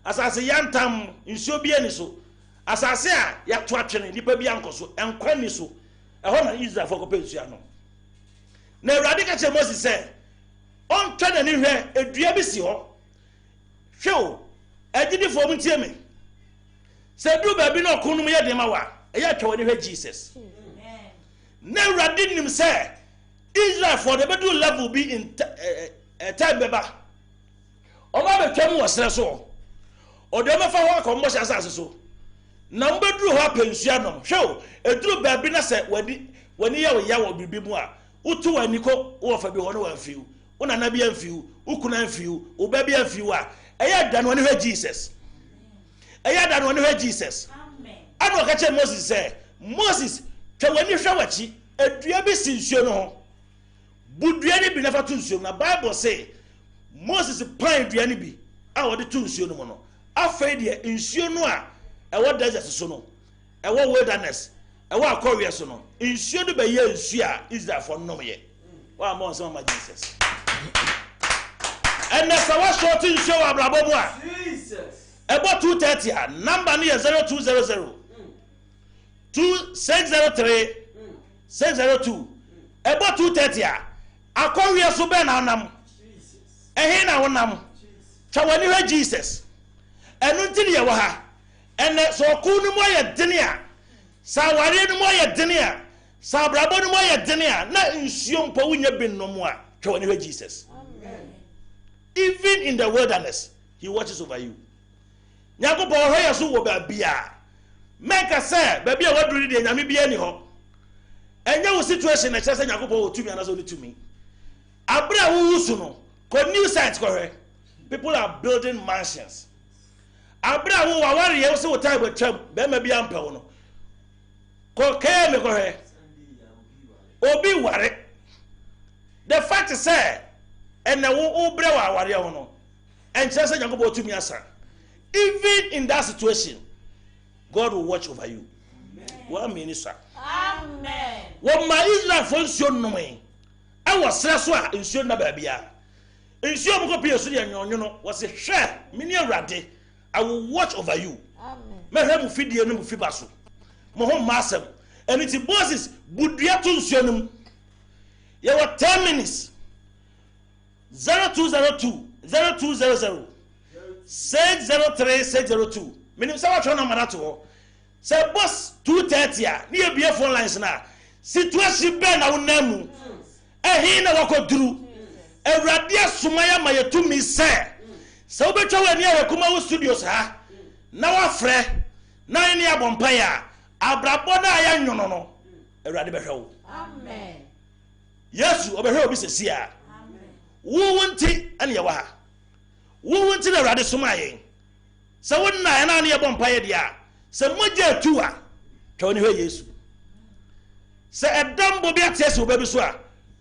Assassi yantam, insure be any so. Asase a ya to atwene nipa bi ankoso enkwani so ehona Israel for kopesiano na Awurade ka che Moses say on twene ni hwe edua bi si ho hwe agidi fo mu tie me se du ba bi na okunum ye de ma wa eya twa woni hwe Jesus na Awurade nim say Israel for the bedu level be in time beba o ma be twam wo sere so o de ma fa ho akombo asase so number drew her pensiano show a drew baby na say when ya wo bibi mu a utu aniko wo fa bi ho no wa fiu una na bi anfiu ukuna anfiu o baby anfiu a eya dan woni hwe Jesus eya dan woni hwe Jesus amen anu ka che Moses say Moses twa woni hwe wachi adua bi sinsuo no ho budua ni bi na fa tunsuo na Bible say Moses pan dua ni bi a wo de tunsuo no mo no afei de insuo no a ewo desert so no ewo wilderness ewo akoria so no insuo do be ye nsuo a Israel for no ye wa mo so ma Jesus and na sawa short nsuo wa brabo mu a Jesus ebo 230 a number no ye 0200 2603 602 ebo 230 a akoria so be na nam Jesus ehe na wonam tawani hwe Jesus enu ntini ye wo ha ene so kunu mo ye denia sa ware no mo ye denia sa brabo no mo ye denia na nsuo mpo wunya binnom a twani hwe Jesus amen even in the wilderness he watches over you nyakobo ho ye so wo ba bia make say ba bia waduru de nyame bia ni ho enye wo situation na chese nyakobo wo tumi anaso ni tumi abra wo wusu no ko new site ko he people are building mansions abra wo waware ye so wotai betwam be ma bia mpa wo no ko ke me ko he obi ware the fact is say ene wo obra waware ho no enche se nyakobo tumi asa even in that situation God will watch over you amen minister amen wo ma Israel fo nsuo nnom e wo sere so a nsuo na ba bia nsuo mo ko pie so de anyonyo no wo se hwe mini Awurade I will watch over you amen me hwe mu fidie no mu fibaso mo ho masem and it Moses budua to nsuo no ye were 10 minutes 0202 0200 603 602 minim say what na mara to say boss 230 a na ye bie phone lines na situation be na wonamu ehin na wakoduru Awurade asomaya mayetumi say so obetwa wani a kuma wo studios ha na wafre na ni abompa ya abrabo na aya nwono no Awurade behwe wo amen Yesu obehwe obi sesi a amen wo wonti ane ye wa ha wo wonti na Awurade somaye se wonna ya na ne abompa ye dia se moja tuwa twoni hwe Yesu se edambo bi atese obabi so a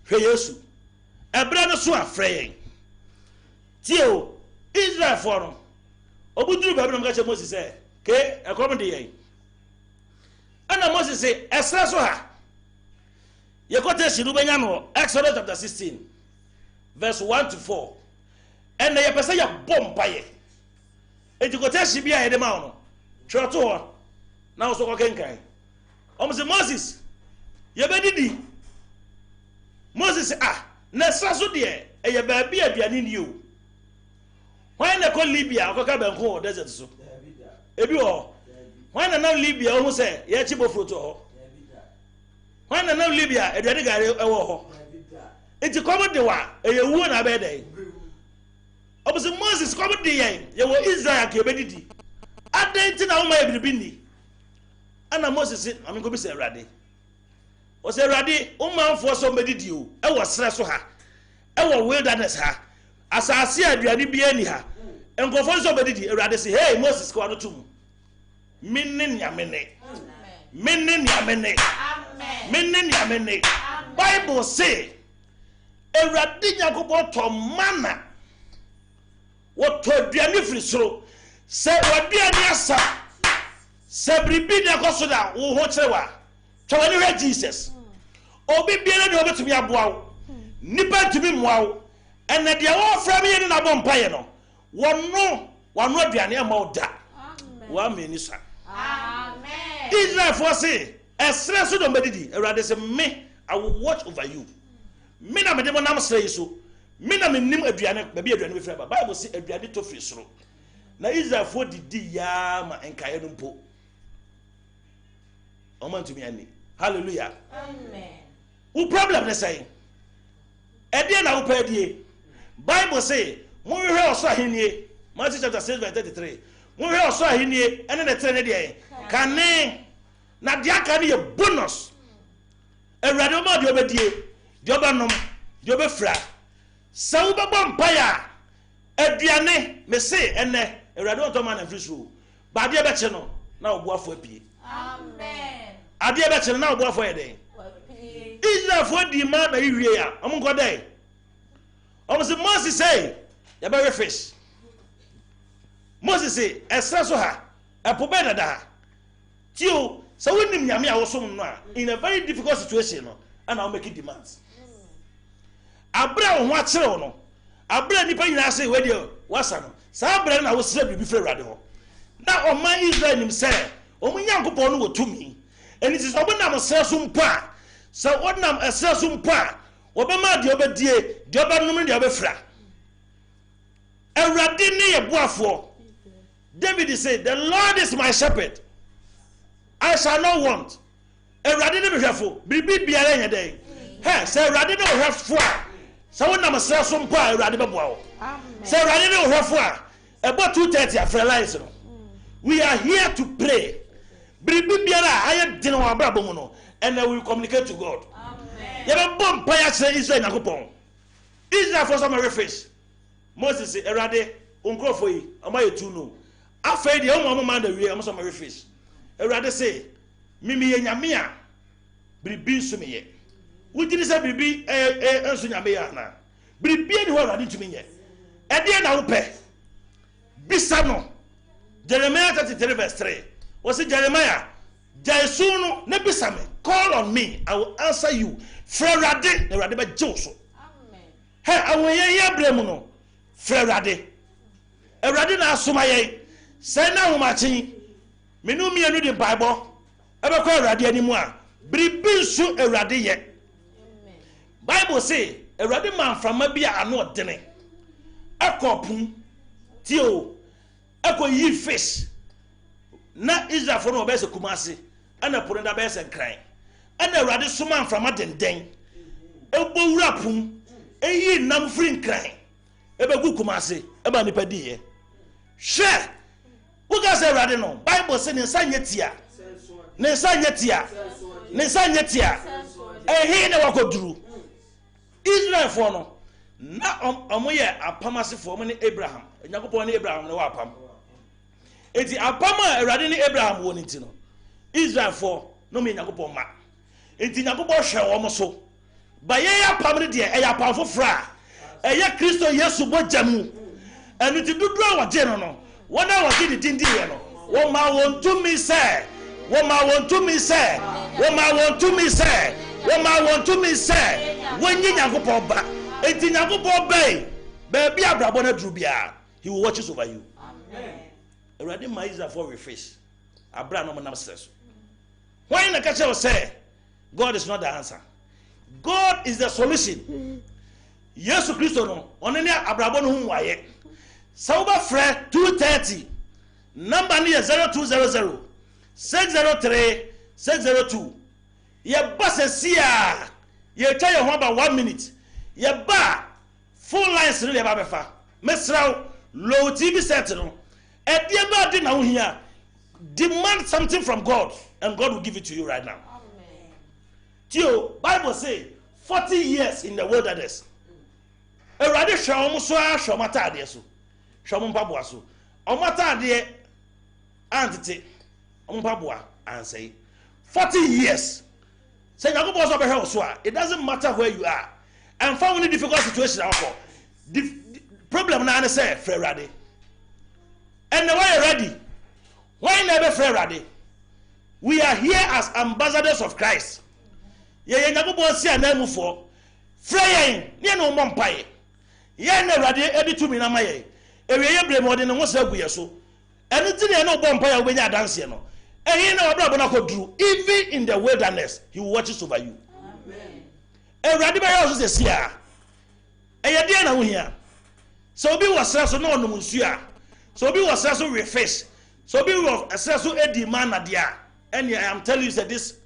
hwe Yesu ebra no so afre yen tio Israel for no obuduru babi no mkache Moses say ke ekom de yen ana Moses say esra so ha yekote shiru benya no Exodus chapter 16 verse 1 to 4 and ye pese ya bomba ye ejikote shibia ye de ma no twoto ho na so ko kenkan say Moses ye bedidi Moses say na esra so de ye babi aduane ni o when they call Libya, I can't be desert so. Ebi o, Why na Libya almost say ye chibo fruto? Why na Libya e de gare e wo ho? Enti come de wa e ye wu na be dey. Obese Moses come de yen ye wo Israel ke obedidi. Adenti na wo ma e bibini. Ana Moses say am go be say Awurade. O say Awurade o manfo so medidi o. E wo sere so ha. E wo wilderness ha. Asase aduane bi ani ha. Enkofo so medidi Awurade say hey Moses ko anu tum. Minne nyamene. Minne nyamene. Amen. Minne nyamene. Bible say Awurade Nyankopon to mana. What to aduane firi soro. Se waduane asa. Se bribi na kosoda wo ho chewa. Twani re Jesus. Obi biara de obetumi aboa wo. Nipa tumi moa wo. Ene de wo fra me ye na bo mpaye no. Wono aduane ama wo da. Wa me ni sa. Amen. Israel for say, esre so do medidi. Awurade say me I will watch over you. Me na me de monam sre so. Me na me nim aduane, ba bi aduane be fra ba. Bible say aduane to firi soro. Na Israel for didi ya ma enkaye no mpo. Oman to me ani. Hallelujah. Amen. Who problem na say? Ede na wo pa die. Bible say, mo hwe oso ahenie. Matthew chapter 6 verse 33. Mo hwe oso ahenie ene na tere de kane na dia ka ne bonus. Awurade o ma de obedie. De obanom, de obefra. Sa wo bebo mpaya. Aduane me say ene Awurade o to ma na friso. Ba de be che no na obuafo apie. Amen. Ade be che no na obuafo ye den. Israel for di ma na iwie ya. Omo godai. Omo se Moses say, ya be fish. Moses say, "Esra so ha, epobe na da." Tio, so we nim nyame a wo som no a, in a very difficult situation no, and I'll make demands. Abra wo ho akere wo no. Abra nipa nyina say we dey wasa no. Sa abra na wo sra bibi fra Awurade ho. Na o man Israel nim say, o mun Yankopon no wo tumi. Eni ti so bo na mo sra so mpa. So what nam esra so mpa. Wo be ma de obedie, de obanum de obefra. Awurade ne ye boafo. David said, "The Lord is my shepherd. I shall not want." Awurade ne behwefo, bibi biara nya den. He, say Awurade ne ohwefo a, say wona masra so mpa Awurade beboa wo. Amen. Say Awurade ne ohwefo a, about 2:30 after lines no. We are here to pray. Bibi biara aye din wa brabo mu no, and then we will communicate to God. Amen. Ye be bom pa ya kire Israel Yakobon. Israel for some reface. Moses say Awurade onkrofo yi, amaye tu no. Afei de omo man da wie am so reface. Awurade say mimi ye nyame a biribi nso meye. Wugiri say biribi enso nyame ya na. Biribi eni ho Awurade tumi ye. E de na wo pe. Bisa no. Jeremiah 33 verse 3. Was it Jeremiah? Jaisunu ne bisa me. Call on me, I will answer you. Frerade, Awurade be joso. Amen. He awoye ye bremu no. Frerade. Awurade na asoma ye. Say na womachi. Menu mienu di Bible. Ebe kwa Awurade animu a. Biribi nso Awurade ye. Amen. Bible say, Awurade man frama bi a ano odene. Akopum tio. Eko yi fish. Na Israel for no obese kumase. Ana poro da bese nkran. Ana Awurade soma frama denden. Ebo wura pum. Eyi nam firi nkran. Ebe gu kumase. Eba nipa di ye. Hwe. Uga say Awurade no. Bible say ne nsa nyetia. Ne nsa nyetia. Ne nsa nyetia. Ehi na wakoduru. Israel for no. Na omoye apamase for mo ne Abraham. Yakobon ne Abraham ne wa apam. Eti apama Awurade ne Abraham won nti no. Israel for no me Yakobon ma. Eti Yakobon hwe wo mo so. Ba ye apam ne de e ya apam fofra. Eye Kristo Yesu bojamu. Enu ti dudu a waje no no. Wona waje di dindi ye no. Wo ma won to me say. Wo ma won to me say. Wo ma won to me say. Wo ma won to me say. Wonyi Yakobon ba. Eti Yakobon ba. Ba bi abrabo na duru bia. He will watch over you. Amen. Already my Israel for reface. Abra no manam stress. Why na catch you say God is not the answer. God is the solution. Yesu Kristo no onene abrabo no hu waye. Sauba fre 230. Number ni 0200 603 602. Ye basesia. Ye tell you about 1 minute. Ye ba full lines really about befa. Mesrao low TV set no. E dia ba di na wo hia. Demand something from God and God will give it to you right now. Amen. Tio Bible say 40 years in the wilderness. Erade hwa omo so a hwa matade so. Hwa omo mpaboa so. Omo matade antete omo mpaboa ansay 40 years. Say you go so be so it doesn't matter where you are. And for any difficult situation the problem na say free erade. And why you ready? Why never free ready? We are here as ambassadors of Christ. Ye nyagobo si anamu for free yen ne no mompaye. Ye na ready edi tumi na maye. Ewe ye blame odi ne ho sa guye so. Eni ti ne no bompaye obenya dance no. Ehin na obrabo na koduru. Even in the wilderness, he watches over you. Amen. Ready by you say sia. Eye de na wo hia. So obi wasra so na onum nsu a. So obi wasra so refish. So be of so a demand at dia. And I am telling you that this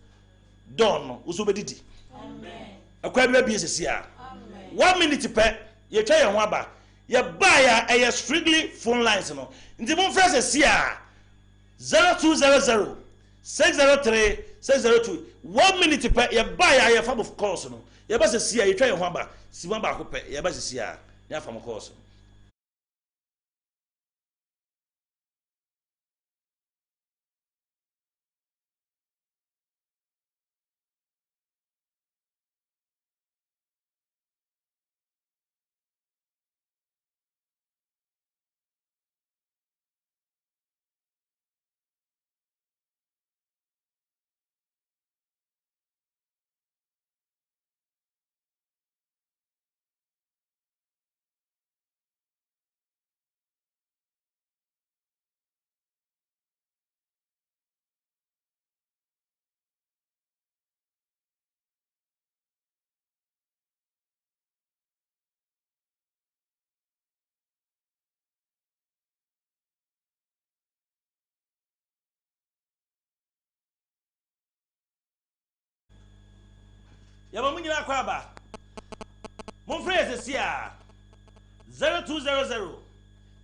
dawn was obediti. Amen. A quite baby is here. 1 minute per ye try your waba. Ye buy a strictly phone lines no. In the one phrase is here 0200 603 602. 1 minute per ye buy a fab of course no. Ye bas is here, you try your waba. Si one back up, ye bas is here. Ya from course. Yamunyina kwaba. Mon frère is here. 0200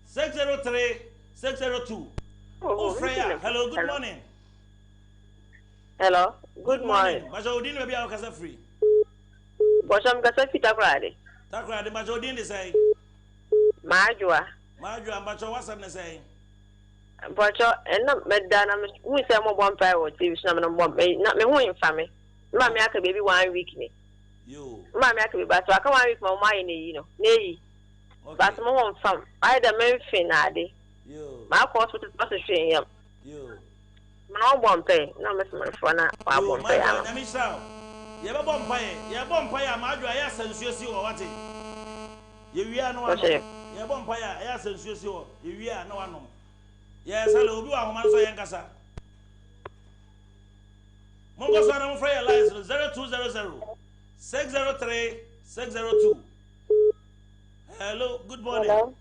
603 602. Oh, Freya. Hello, good morning. Hello, good morning. Majodin will be our casa free. But I'm going to fit a Friday. Takra, the Majodin is saying. Majua. Majua, but what's up saying? But and not Madame, we say more one pair or TV, some of one bay, not me one family. Mammy, I could be 1 week. You, Mammy, I could be back to I come with my mind, you know. Nay, but more from either Memphis, Nadi. You, my course with the bus train. You, no one pay, no Miss Marfana, I won't pay. Let me shout. You have a bonfire, you have bonfire, Madra, yes, and you or what? You are no one. You have bonfire, yes, and you are no one. Yes, hello, you are Manso Yankasa. Mongo Sana Freya license 0200 603 602. Hello, good morning. Hello.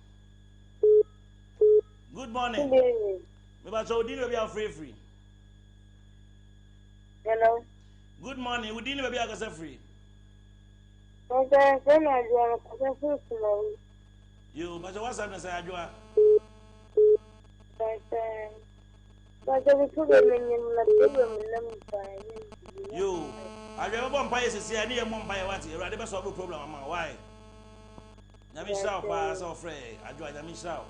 Good morning. Maybe so dinner be free. Hello. Good morning. We dinner be free. Okay, you, but what's happening, say Ajua? You, I remember Bompire is here near Bompire. What? You are the best of the problem. Why? Yamisha, pass or Frey. Ajua Yamisha.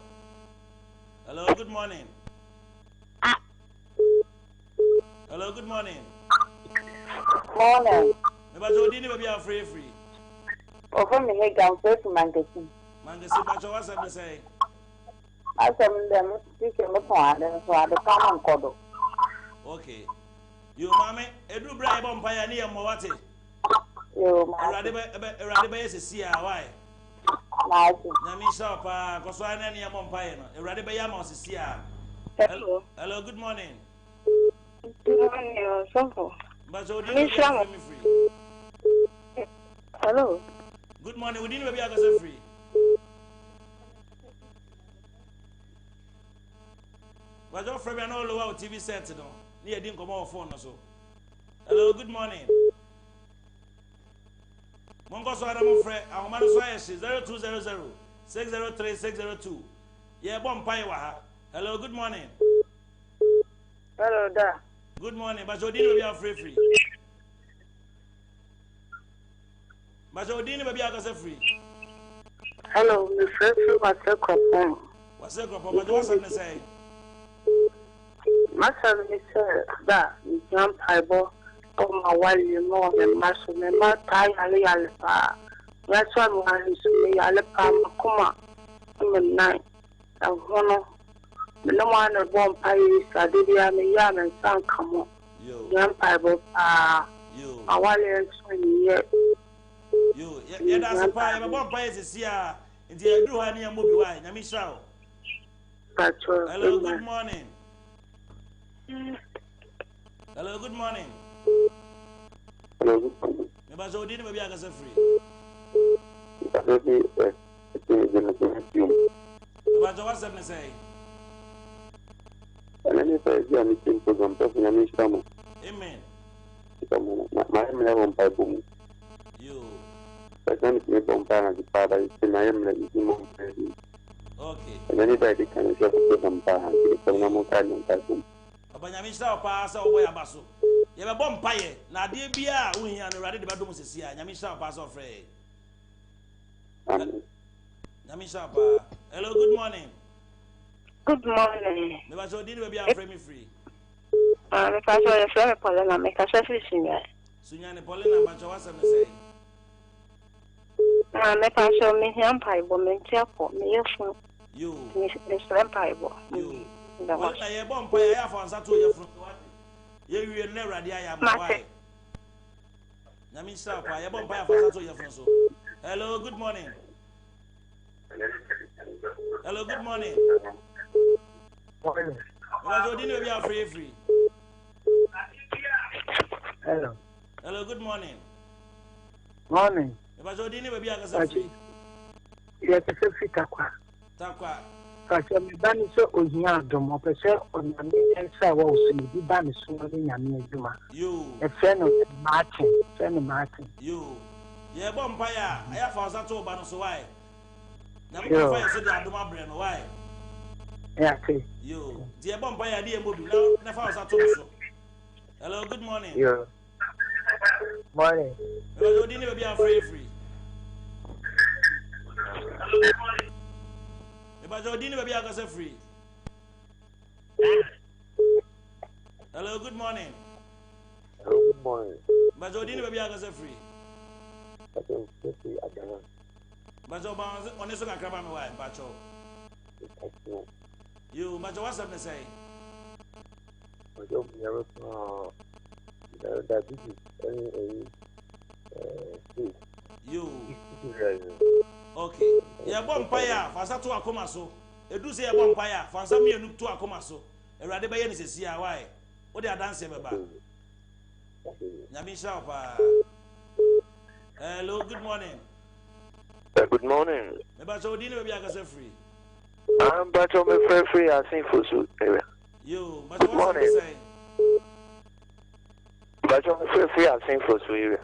Hello, good morning. Hello, good morning. Morning. Maybe so dinner be free. Over me, hey, down to Mangasin. Mangasin, but what's happening, say? I said, them speaking the point, and so I the common code. Okay. You, mammy, a do bribe on Pioneer Moati. You, Radiba is see why? Namisha, Coswana, and Yampire, a Radiba Yamos is here. Hello, good morning. Good morning, Sofo. But you didn't me free. Hello. Good morning, we didn't be a free. But your friend, I know TV set, no. Near didn't come off phone so. Hello, good morning. Mongo so Adam Fred, our man so 0200 603 602. Yeah, bomb pie wa. Hello, good morning. Hello, da. Good morning. But you didn't be free. But you didn't be free. Hello, my friend, what's a crop? What's the crop? But what's on the say? My son is that you jump eyeball. Oh, my wife, you know, the master, my mother, I that's why I'm saying, I let Pama come in night. I want to no one of one pie is a didiam and son come on. Young eyeball, you, I want to explain yet. You, yeah, that's a pie. My bomb pie is here. And the do honey and movie wine. I miss out. Hello, good morning. Hello, good morning. Hello. Maybe I didn't maybe I got free. But what's up, say? And then if I see a meeting program, talking a mission. Amen. My name is You. I can't make on Pana the father, it's in my name. Okay. And then if I can just put some Pana, it's a normal kind of person. Abanyamisha pass away abaso. You have a bomb pie. Now, dear Bia, we are ready to do this here. Yamisha pass off. Yamisha, hello, good morning. Good morning. Maybe I didn't be a free. If I saw a friend, Paulina, make a selfish. Sunyani Paulina, but what's up to say? Make a show me empire woman, for me, you, Miss Empire. You, what I bomb pie, I found that to your front. You will never idea I am why. Yamisha, I bomb pie for that to your front. Hello, good morning. Hello, good morning. Morning. Hello, didn't be a free. Hello. Hello, good morning. Morning. Hello, didn't be a free. Yes, it's a free takwa. Takwa. Kacha mi bani so onya dom opese onyame ensa wa osini bi bani so ni nyame aduma. You. E Martin. You. Yeah, bomb pie. I have found that to ban so why. Now, fire so the aduma brain why? Yeah, okay. You. The bomb pie idea mobile. Now, never was that so. Hello, good morning. Yeah. Morning. Hello, didn't be a free. Hello, good morning. But you didn't be a free. Hello, good morning. Hello, good morning. But you didn't be a free. I can see I can. But you on this one, I grab my wife, but you, but what's up to say? I don't never that this is you. Okay. Yeah, bomb fire. Fansa to akoma so. Edu say bomb fire. Fansa me enu to akoma so. Erade be ye ni sesi a why? Wo dey dance beba. Nyamisha pa. Hello, good morning. Good morning. Me ba so di ni be akase free. I'm but on my free I sing for so. You, but what you say? But on my free I sing for so area.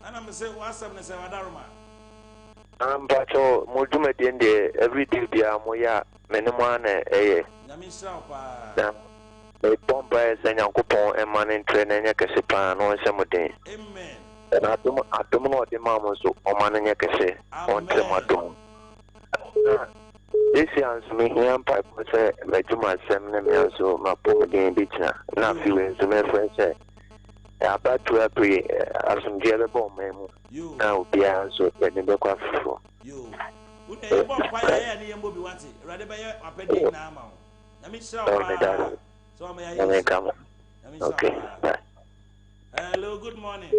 And I'm say what's up say wadaruma. I'm but modume de every day bia moya menema na Nyamisha pa. Me bomba ese nyankopon e man entre na nya kese pa no nse moden. Amen. Na atom no de mama so o man nya kese on tremadon. This year, me here, pipe say, my Juma seminar, so my poor game beachna. Now, feeling to my friend say, about to agree as some jelly bomb, you now be answered when you look for you. Would a bomb fire any and Bobby wanted, rather by a penny now. Let me show so may I come. Okay, hello, good morning.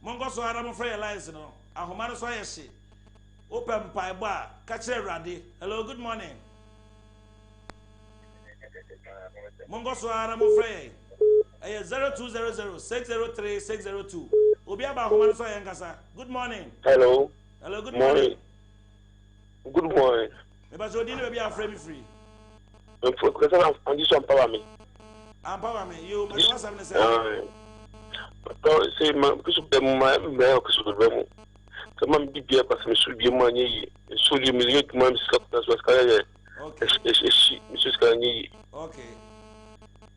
Mongo so Adam for your lines, no. A Homano so I see. Open pie bar, catch a raddy. Hello, good morning. Mongo so Adam Frey. 0200 603 602. Obiaba Homano so Yankasa. Good morning. Hello. Hello, good morning. Good morning. Maybe so didn't be a free. Because I'm just empower me. Empower me. You, but what's happening? Say, but say, man, because of them, my because of them. Come on, be a person should be money. So you may get money, that's what's going okay. Mrs. Kanye. Okay.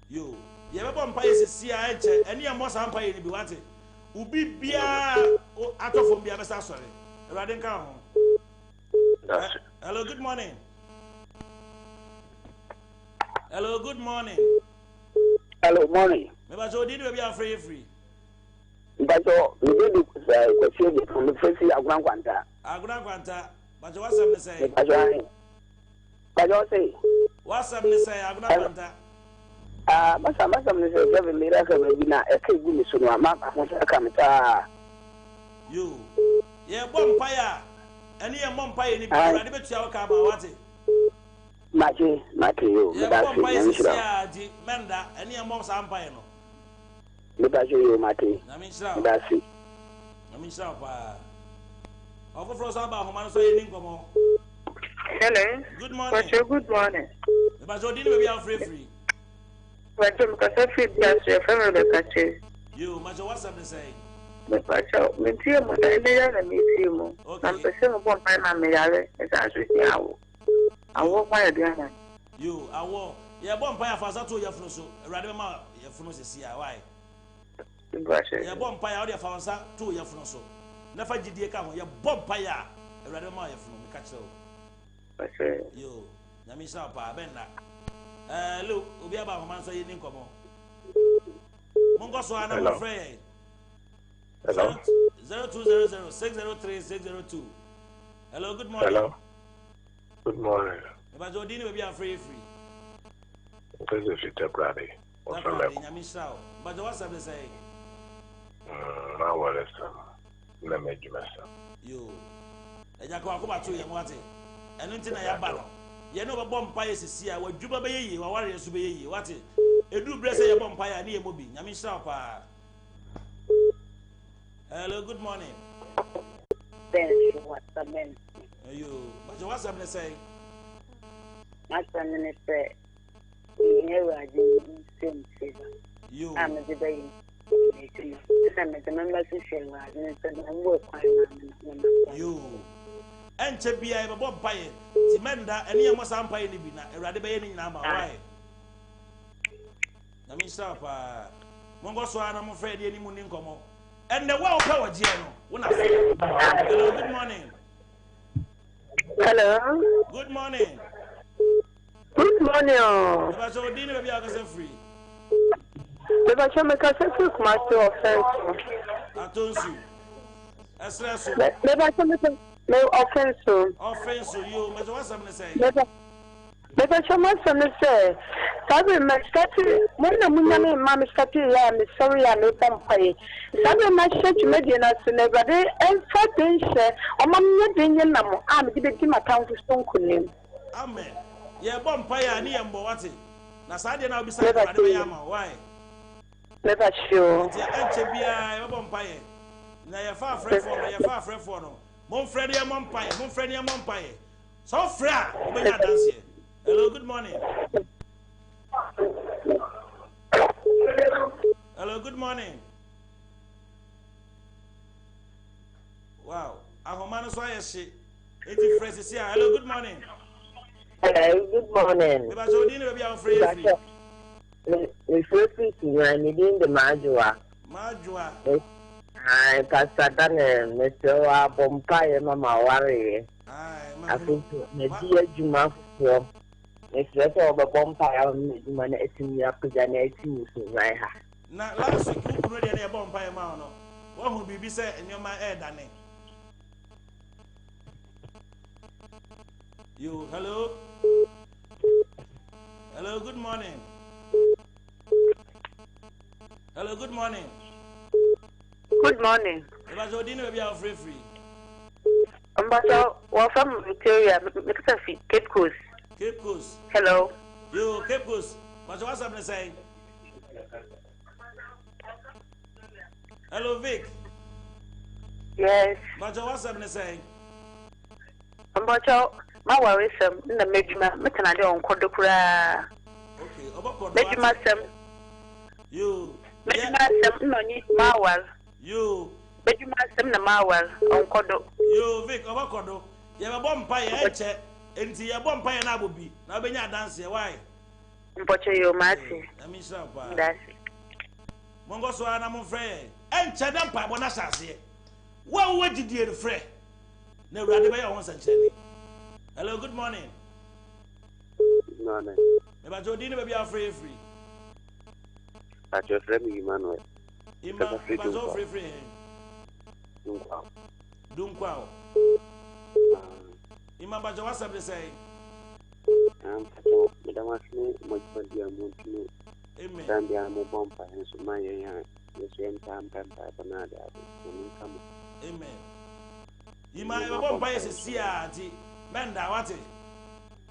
You ever umpire see any more umpire be wanted. Ubi bia out of Bia sorry. Radin come. Hello, good morning. Hello, good morning. Hello, morning. Maybe so did we be free? But you did it from the first year of Grandquanta. Agrandquanta, but what's up to say? But you say, What's up to say? Agrandquanta. Masa mnise 7 mira kama bina ekegu ni sunu mama masa kamta. You. Yeah, bonfire. Any bonfire ni bi rade betua o ka ba wate. Mate yo. Yeah, bonfire si adi menda any mom sampire no. Meda yo mate. Na min sha. Meda si. Na min sha pa. Ofo fro sa ba homa no so ye ni nkomo. Hello. Good morning. Good morning. Eba so di ni be free. But you can say your family catches. You, much what's up to say? But me see him, and me see him. I'm pursuing one by my marriage, as I should say. I walk by a gun. You, I walk. Yeah, bonfire for Sato Yafuso, rather ma Yafunos is here. Why? Yeah, bonfire out there for Sato Yafuso. Never did you come, your bonfire, rather ma Yafun, catch so. You, Namisa Pa, Benda. Look, we'll be about a month so you didn't come on. Mongo so I'm afraid. 0200 603 602. Hello, good morning. Hello. Good morning. But your dinner will be free. This is Peter Brady. But what's up to say? I want to let me do myself. You. And you come back to your water. And until I have battle. You know about bonfire is here. What Juba Bay, or warriors to be what it? A do bless a bonfire near Mobi. Yamisha. Hello, good morning. What's the man? You, but what's up to say? My son said, I didn't sing. You, I'm a debate. I'm a member to share. I'm working. You. And to be a bonfire. Timenda, and you must umpire in a rather by any number. Why? Let me stop. Mongo, I'm afraid any moon in common. And the wow power, Giano. Hello, good morning. Hello. Good morning. Good morning. If I saw dinner, we are free. If I shall make a separate master offense. I told you. As less Maybe I can make no offense. offense to you, but what's I'm say? Maybe I shall make some say. Sabe my stati muna munyame mama stati ya me sorry ya me pampaye. Sabe my church media na sineba de enfa dense o mamnya denye namo am de beti matanfu sonkunim. Amen. Ye bonfire ni embo wate. Na sade na obisa na de yama why? Never sure. Ti enche bia ye bonfire. Na ye fa afre for no. Mon friend ye bonfire. So fra obenya dance here. Hello, good morning. Hello, good morning. Wow. Ahomano so ayeshi. Eti fresh is here. Hello, good morning. Hello, good morning. Beba Jodine will be on free. The first thing I need in the Majua. Majua. I Casatan, Mr. Bompire, Mamma Warrior. I think the dear Juma for Mr. Bompire, man, it's in your pigeon, right? Now, last week, you could ready a bonfire mano. What would be said in your my head, Danny? You, hello? Hello, good morning. Hello, good morning. Good morning. If I told you to be out free. Ambassador, welcome Victoria, Mr. Cape Coast. Cape Coast. Hello. You, Cape Coast. What's happening saying? Hello, Vic. Yes. But what's happening saying? Ambassador, ma worry some na medjuma metana de on kodo kura okay obokodo medjuma sem you medjuma sem no ni ma war you medjuma sem na ma war on kodo you Vic obokodo ye be bom pa ye eche enti ye bom pa ye na abobi na obenya dance ye why mpoche yo mati na mi sha pa that's mongo so ana mo frɛ enche dem pa bo na sase wa wo didie re frɛ na urade be ye ho sanchele. Hello, good morning. Good morning. Me ba jodi ni be bia free. At your friend Emmanuel. Ima me ba zo free. Dunkwa. Ima ba jo WhatsApp de say. Madam Ashley, much for the amount. Amen. Dan dia mo bomba so my ya. Yes, we am pampa banada. Amen. Ima e bomba yes sia ati menda wate.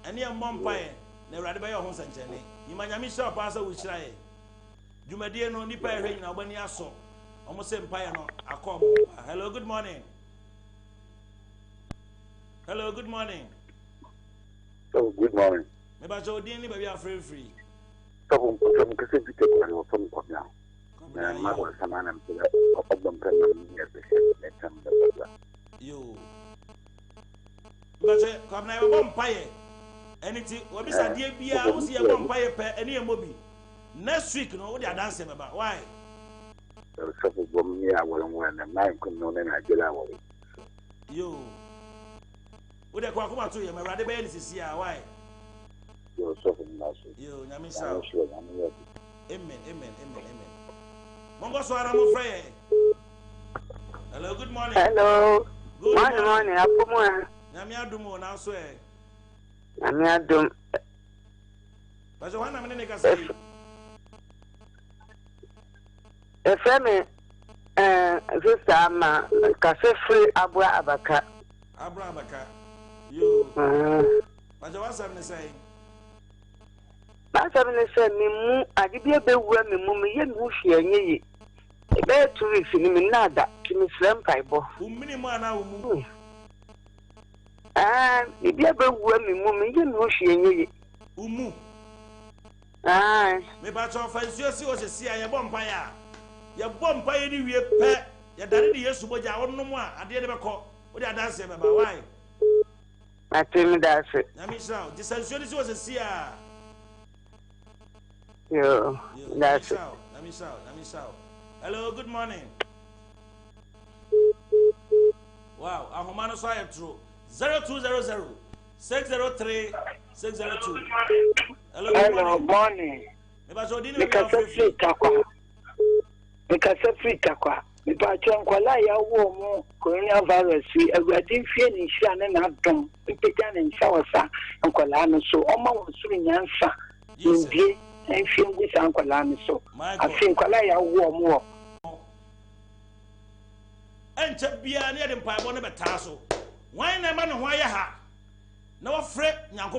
Ene e bomba ye na urade be ye ho sanchene. Ima nyame shop asa wo hirae. Dwumadie no nipa ehwe nyina obani aso. Omo se mpaye no akom. Hello, good morning. Hello, good morning. So good morning. Me ba jodi ni be bia free. So from kase bi te ko from ko now. Na ma ko samana mtila obom kan na be se tam da. Yo. But come na bom paye. Anything obi sadie bia wo se ye bom paye pe ene ye mobi. Next week no wo dey dance me ba. Why? So bom ni awon na mai ko no na ajela wo. Yo. Wo dey kwa kuma to ye me rade be ni sisi a why? Yo so from na so. Yo, nyame sa. Amen. Mongo so ara mo frɛ. Hello, good morning. hello Good morning apomo Nyame adum na so e. nyame adom Ba jo wana me ne ka say. efeme sister ma kase free abua abaka Yo. Ba jo WhatsApp ne say. Masam ne se me mu ade bia be wura me mu me ye me hu hwe anyi be 2 weeks ni me nada ki me frem paibo Umini mu ana umu. bia be wura me mu me ye me hu hwe anyi Umu. Me ba cho fa nsuo si o se sia ye bompa ya. Ye bompa ye ni wie pe. Ye dare de Yesu boja wonnom a ade de bekọ. Wo de adanse me ba why? atemi da se Nyame sha, di sansuo si o se sia. yo that's it. Nyame sha. Hello, good morning. Wow, ahoma no so aye true. 0200 603 602. Hello, good Hello, morning. morning. Me ba so di ni Because free takwa. Me pa cho nkwala ya wo mu coronavirus agwadi fie ni hia ne na dom. Ipeta ne nsa wasa nkwala no so oma wo suru nyansa. Ndie enfie ngu sa nkwala no so. Afi nkwala ya wo mu. Enche bia ne de mpaebo ne beta so. Wan na ma no ho aye ha. Na wo frɛ nyanko